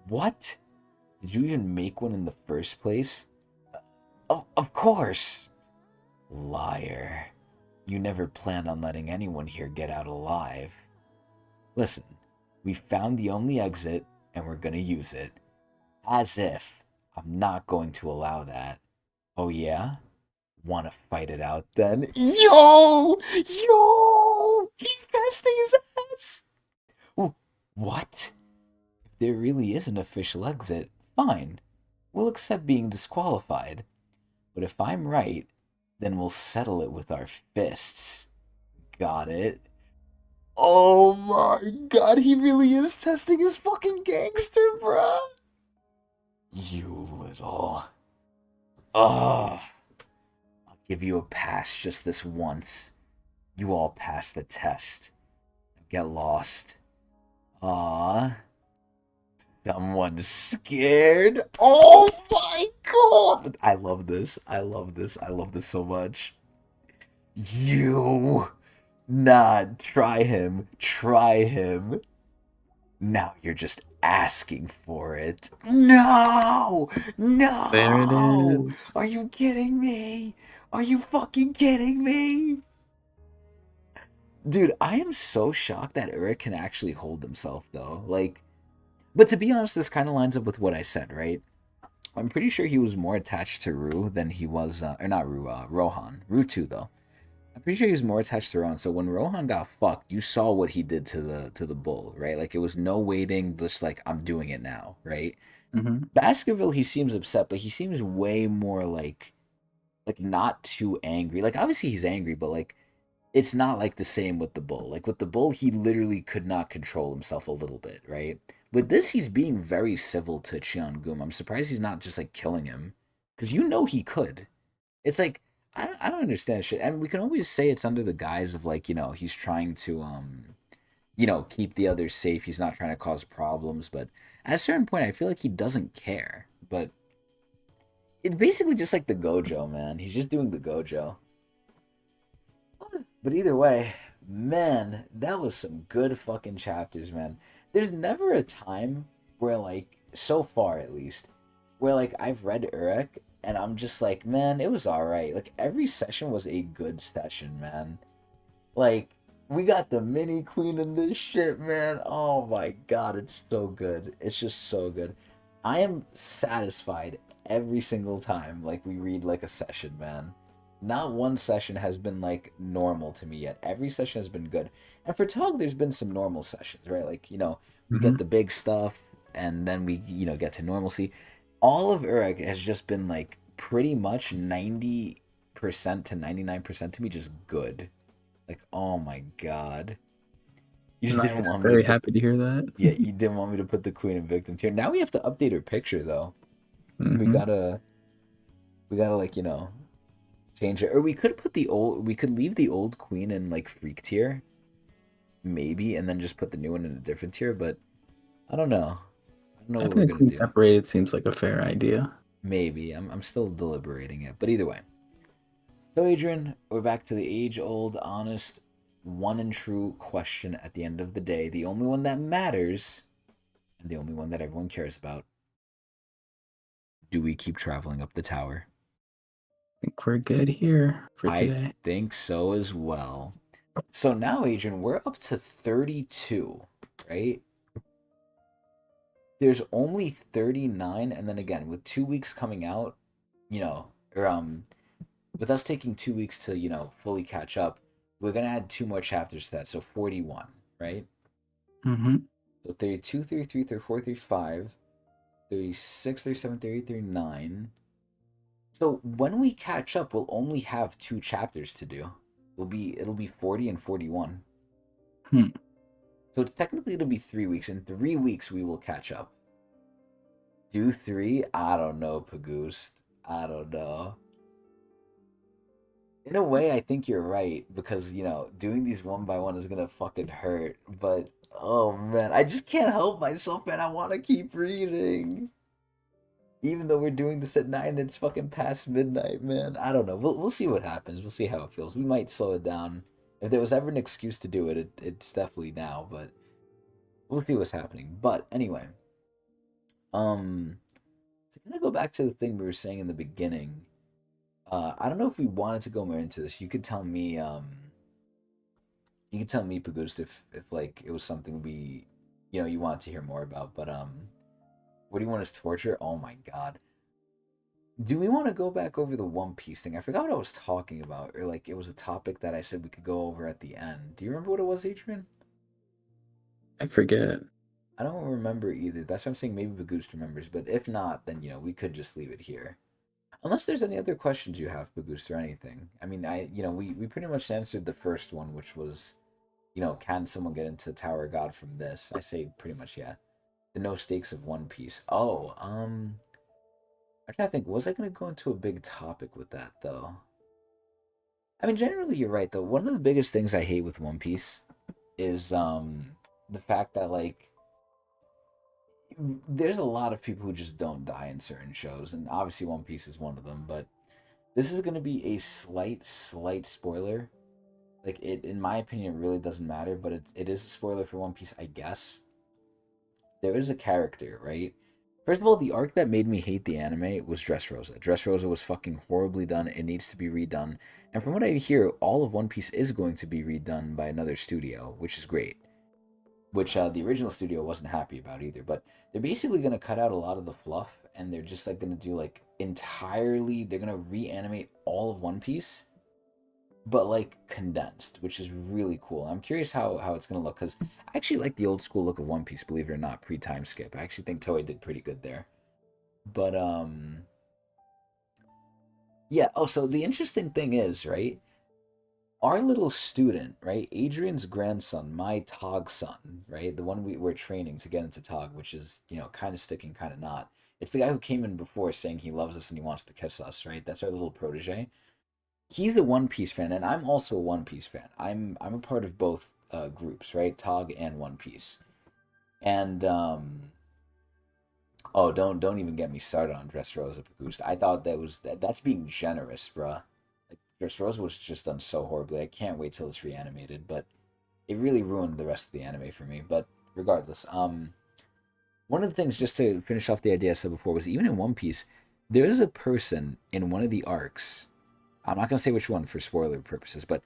What? Did you even make one in the first place? Of course. Liar. You never planned on letting anyone here get out alive. Listen, we found the only exit and we're gonna use it. As if I'm not going to allow that. Oh yeah? Wanna fight it out then? Yo! Yo! He's testing his ass! What? If there really is an official exit, fine. We'll accept being disqualified. But if I'm right, then we'll settle it with our fists. Got it? Oh my god, he really is testing his fucking gangster, bruh! You little... Ugh. I'll give you a pass just this once. You all passed the test. Get lost. Ah, someone's scared. Oh my god! I love this. I love this. I love this so much. You. Nah, try him. Try him. Now you're just asking for it. No! No! There it is. Are you kidding me? Are you fucking kidding me? Dude, I am so shocked that Urek can actually hold himself, though. Like, but to be honest, this kind of lines up with what I said, right? I'm pretty sure he was more attached to Rue than he was, or not Rue, Rohan. Rue too, though. I'm pretty sure he was more attached to Rohan. So when Rohan got fucked, you saw what he did to the bull, right? Like, it was no waiting, just like, I'm doing it now, right? Mm-hmm. Baskerville, he seems upset, but he seems way more like not too angry. Like, obviously he's angry, but like, it's not like the same with the bull. Like with the bull, he literally could not control himself a little bit, right? With this, he's being very civil to Cheon-gum. I'm surprised he's not just like killing him, because you know he could. It's like I don't understand shit, and we can always say it's under the guise of like he's trying to keep the others safe. He's not trying to cause problems, but at a certain point, I feel like he doesn't care. But it's basically just like the Gojo, man. He's just doing the Gojo. But either way, man, that was some good fucking chapters, man. There's never a time where, like, so far at least, where, like, I've read Urek and I'm just like, man, it was alright. Like, every session was a good session, man. Like, we got the mini queen in this shit, man. Oh my god, it's so good. It's just so good. I am satisfied every single time like we read like a session, man. Not one session has been like normal to me yet. Every session has been good. And for Tog, there's been some normal sessions, right? Like, we get Hmm. the big stuff and then we, get to normalcy. All of Urek has just been like pretty much 90% to 99% to me just good. Like, oh my god. You just didn't Nice. want me to Very put happy to hear that. yeah, you didn't want me to put the queen in victim tier. Now we have to update her picture though. We Hmm. gotta we gotta like, change it. Or we could leave the old queen in like freak tier, maybe, and then just put the new one in a different tier, but I don't know. I don't know what Having we're the gonna queen do. separated seems like a fair idea. Maybe. I'm still deliberating it. But either way. So Adrian, we're back to the age-old, honest, one and true question at the end of the day. The only one that matters, and the only one that everyone cares about. Do we keep traveling up the tower? I think we're good here for I today. think so as well. So now, Adrian, we're up to 32, right? There's only 39, and then again, with 2 weeks coming out, you know, or with us taking 2 weeks to, fully catch up, we're gonna add two more chapters to that, so 41, right? Hmm. So 32, 33, 34, 35, 36, 37, 38, 39. So when we catch up, we'll only have two chapters to do. It'll be 40 and 41. Hmm. So technically it'll be 3 weeks. In 3 weeks we will catch up. Do three? I don't know, Pagoost. I don't know. In a way, I think you're right because doing these one by one is gonna fucking hurt. But oh man, I just can't help myself, man. I want to keep reading, even though we're doing this at 9. It's fucking past midnight, man. I don't know. We'll see what happens. We'll see how it feels. We might slow it down. If there was ever an excuse to do it, it's definitely now. But we'll see what's happening. But anyway, um, to kind of go back to the thing we were saying in the beginning. I don't know if we wanted to go more into this. You could tell me. You could tell me, Pagoost, if like it was something you wanted to hear more about. But what do you want as torture? Oh my god. Do we want to go back over the One Piece thing? I forgot what I was talking about, or like it was a topic that I said we could go over at the end. Do you remember what it was, Adrian? I forget. I don't remember either. That's what I'm saying. Maybe Pagoost remembers, but if not, then we could just leave it here. Unless there's any other questions you have, Pagoost, or anything. I mean, we pretty much answered the first one, which was, can someone get into Tower of God from this? I say pretty much yeah. The no stakes of One Piece. Oh, I'm trying to think. Was I going to go into a big topic with that though? I mean, generally, you're right though. One of the biggest things I hate with One Piece is the fact that like there's a lot of people who just don't die in certain shows, and obviously One Piece is one of them. But this is going to be a slight spoiler. Like it, in my opinion, it really doesn't matter, but it is a spoiler for One Piece, I guess. There is a character, right? First of all, the arc that made me hate the anime was Dressrosa. Dressrosa was fucking horribly done. It needs to be redone. And from what I hear, all of One Piece is going to be redone by another studio, which is great. Which the original studio wasn't happy about either. But they're basically going to cut out a lot of the fluff, and they're just like going to do like entirely. They're going to reanimate all of One Piece, but like condensed, which is really cool. I'm curious how it's gonna look because I actually like the old school look of One Piece. Believe it or not, pre time skip. I actually think Toei did pretty good there. But yeah. Oh, so the interesting thing is, right? Our little student, right? Adrian's grandson, my Tog son, right? The one we're training to get into Tog, which is kind of sticking, kind of not. It's the guy who came in before saying he loves us and he wants to kiss us, right? That's our little protege. He's a One Piece fan, and I'm also a One Piece fan. I'm a part of both groups, right? Tog and One Piece. And oh, don't even get me started on Dressrosa Boost. I thought that's being generous, bruh. Like Dressrosa was just done so horribly. I can't wait till it's reanimated, but it really ruined the rest of the anime for me. But regardless, one of the things just to finish off the idea I said before was even in One Piece, there is a person in one of the arcs. I'm not gonna say which one for spoiler purposes, but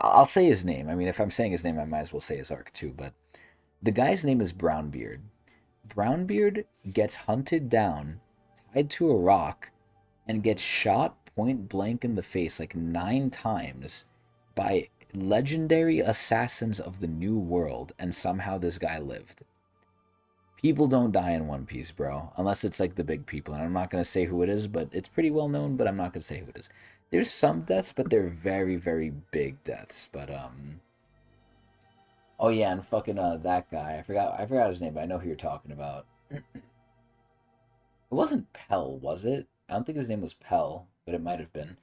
I'll say his name. I mean, if I'm saying his name, I might as well say his arc too. But the guy's name is Brownbeard. Brownbeard gets hunted down, tied to a rock and gets shot point blank in the face like 9 times by legendary assassins of the New World, and somehow this guy lived. People don't die in One Piece, bro, unless it's like the big people. And I'm not gonna say who it is, but it's pretty well known. But I'm not gonna say who it is. There's some deaths, but they're very, very big deaths. But oh yeah, and fucking that guy. I forgot his name, but I know who you're talking about. It wasn't Pell, was it? I don't think his name was Pell, but it might have been.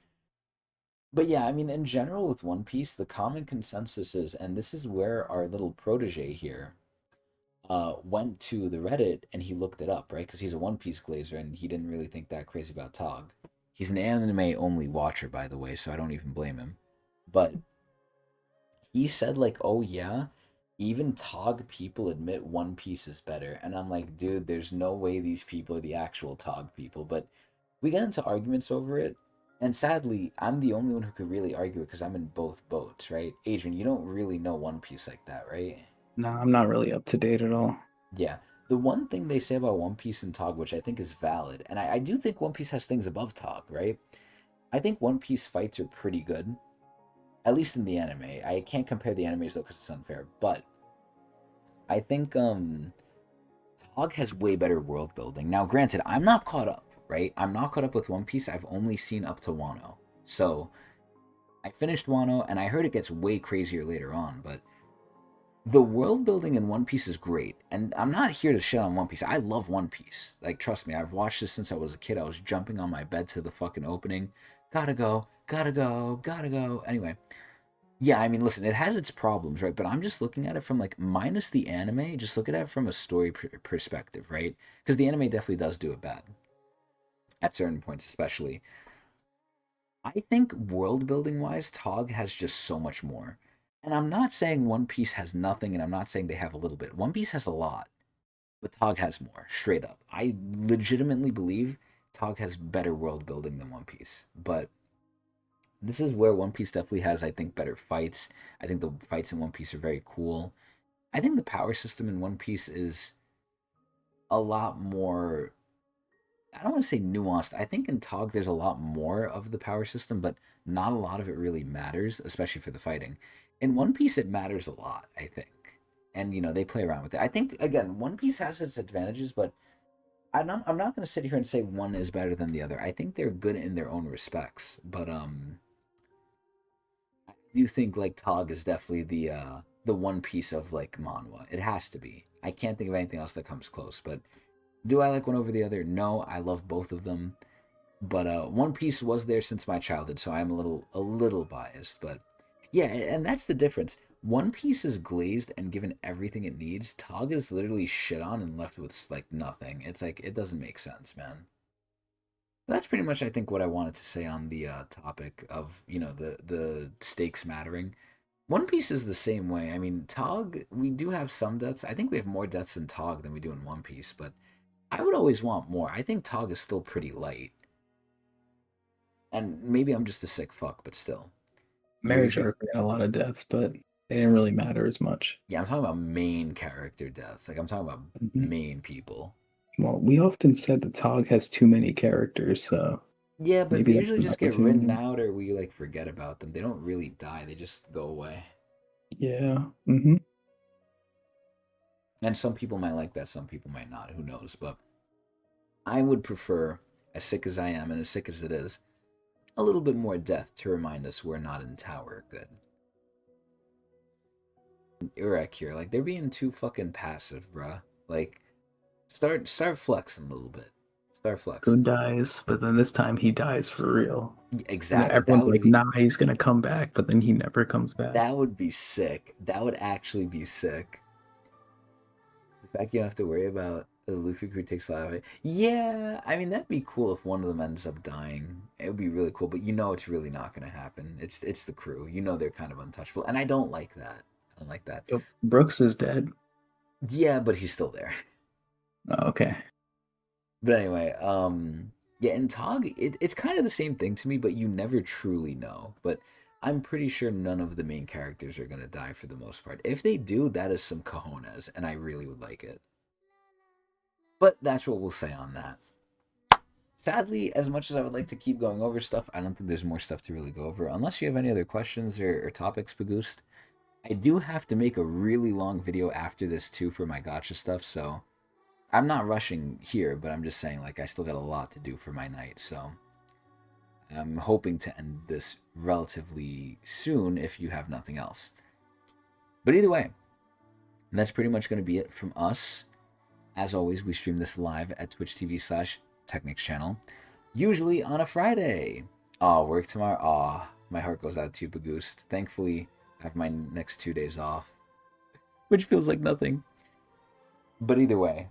But yeah, I mean, in general, with One Piece, the common consensus is, and this is where our little protege here went to the Reddit and he looked it up, right? Because he's a One Piece glazer and he didn't really think that crazy about Tog. He's an anime only watcher, by the way, so I don't even blame him. But he said, like, oh yeah, even Tog people admit One Piece is better. And I'm like, dude, there's no way these people are the actual Tog people. But we got into arguments over it. And sadly, I'm the only one who could really argue it because I'm in both boats, right? Adrian, you don't really know One Piece like that, right? No, I'm not really up to date at all. Yeah. The one thing they say about One Piece and Tog, which I think is valid, and I do think One Piece has things above Tog, right? I think One Piece fights are pretty good, at least in the anime. I can't compare the animes though because it's unfair, but I think Tog has way better world building. Now, granted, I'm not caught up, right? I'm not caught up with One Piece. I've only seen up to Wano. So I finished Wano, and I heard it gets way crazier later on, but the world building in One Piece is great. And I'm not here to shit on One Piece. I love One Piece. Like, trust me, I've watched this since I was a kid. I was jumping on my bed to the fucking opening. Gotta go, gotta go, gotta go. Anyway, yeah, I mean, listen, it has its problems, right? But I'm just looking at it from like minus the anime, just look at it from a story perspective, right? Because the anime definitely does do it bad at certain points, especially. I think world building wise, Tog has just so much more. And I'm not saying One Piece has nothing, and I'm not saying they have a little bit. One Piece has a lot, but Tog has more, straight up. I legitimately believe Tog has better world building than One Piece. But this is where One Piece definitely has, I think, better fights. I think the fights in One Piece are very cool. I think the power system in One Piece is a lot more. I don't want to say nuanced. I think in Tog there's a lot more of the power system, but not a lot of it really matters, especially for the fighting. In One Piece, it matters a lot, I think. And, they play around with it. I think, again, One Piece has its advantages, but I'm not going to sit here and say one is better than the other. I think they're good in their own respects. But I do think, like, Tog is definitely the One Piece of, like, manhwa. It has to be. I can't think of anything else that comes close, but do I like one over the other? No, I love both of them. But One Piece was there since my childhood, so I'm a little biased. But yeah, and that's the difference. One Piece is glazed and given everything it needs. Tog is literally shit on and left with like nothing. It's like it doesn't make sense, man. That's pretty much I think what I wanted to say on the topic of the stakes mattering. One Piece is the same way. I mean, Tog, we do have some deaths. I think we have more deaths in Tog than we do in One Piece, but I would always want more. I think Tog is still pretty light. And maybe I'm just a sick fuck, but still. Marriage You're arc had a lot of deaths, but they didn't really matter as much. Yeah, I'm talking about main character deaths. Like I'm talking about Mhm. main people. Well, we often said that Tog has too many characters, so Yeah, but they maybe that's usually an just get written opportunity. out or we like forget about them. They don't really die, they just go away. Yeah. Mm-hmm. And some people might like that, some people might not, who knows. But I would prefer, as sick as I am and as sick as it is, a little bit more death to remind us we're not in tower good. Urek here, like they're being too fucking passive, bruh. Like start flexing a little bit. Start Who flexing. dies, but then this time he dies for real. And then Exactly. That everyone's would like, be nah, he's gonna come back, but then he never comes back. that would be sick. That would actually be sick. The fact you don't have to worry about the Luffy crew takes a lot of it. Yeah, I mean that'd be cool if one of them ends up dying. It would be really cool, but it's really not gonna happen. It's the crew. They're kind of untouchable, and I don't like that. I don't like that. Yo, Brooks is dead. Yeah, but he's still there. Oh, okay. But anyway, yeah, in Tog, it's kind of the same thing to me, but you never truly know. But I'm pretty sure none of the main characters are gonna die for the most part. If they do, that is some cojones, and I really would like it. But that's what we'll say on that. sadly, as much as I would like to keep going over stuff, I don't think there's more stuff to really go over. Unless you have any other questions or topics, Pagoost. I do have to make a really long video after this too for my gotcha stuff, so I'm not rushing here, but I'm just saying like I still got a lot to do for my night, so I'm hoping to end this relatively soon if you have nothing else. But either way, that's pretty much going to be it from us. As always, we stream this live at twitch.tv/Technics channel, usually on a Friday. Oh, work tomorrow. Oh, my heart goes out to you, Bagoost. Thankfully, I have my next 2 days off, which feels like nothing. But either way,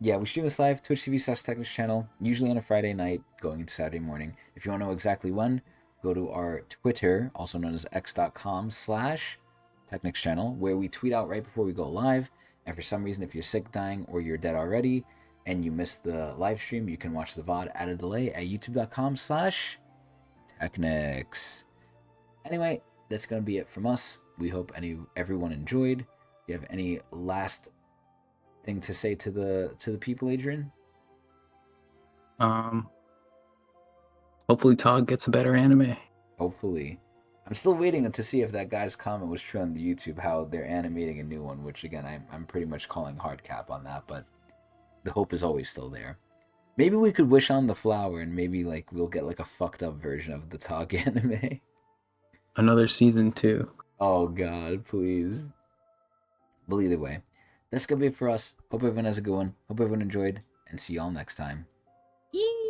yeah, we stream this live, twitch.tv/Technics channel, usually on a Friday night, going into Saturday morning. If you want to know exactly when, go to our Twitter, also known as x.com/Technics channel, where we tweet out right before we go live. And for some reason, if you're sick, dying, or you're dead already, and you missed the live stream, you can watch the VOD at a delay at youtube.com/Tecnics. Anyway, that's going to be it from us. We hope everyone enjoyed. Do you have any last thing to say to the people, Adrian? Hopefully Todd gets a better anime. Hopefully. I'm still waiting to see if that guy's comment was true on the YouTube, how they're animating a new one, which again, I'm pretty much calling hard cap on that, but the hope is always still there. Maybe we could wish on the flower and maybe like we'll get like a fucked up version of the Tog anime. Another season 2. Oh god, please. But either way, that's gonna be it for us. Hope everyone has a good one. Hope everyone enjoyed, and see y'all next time. Yee!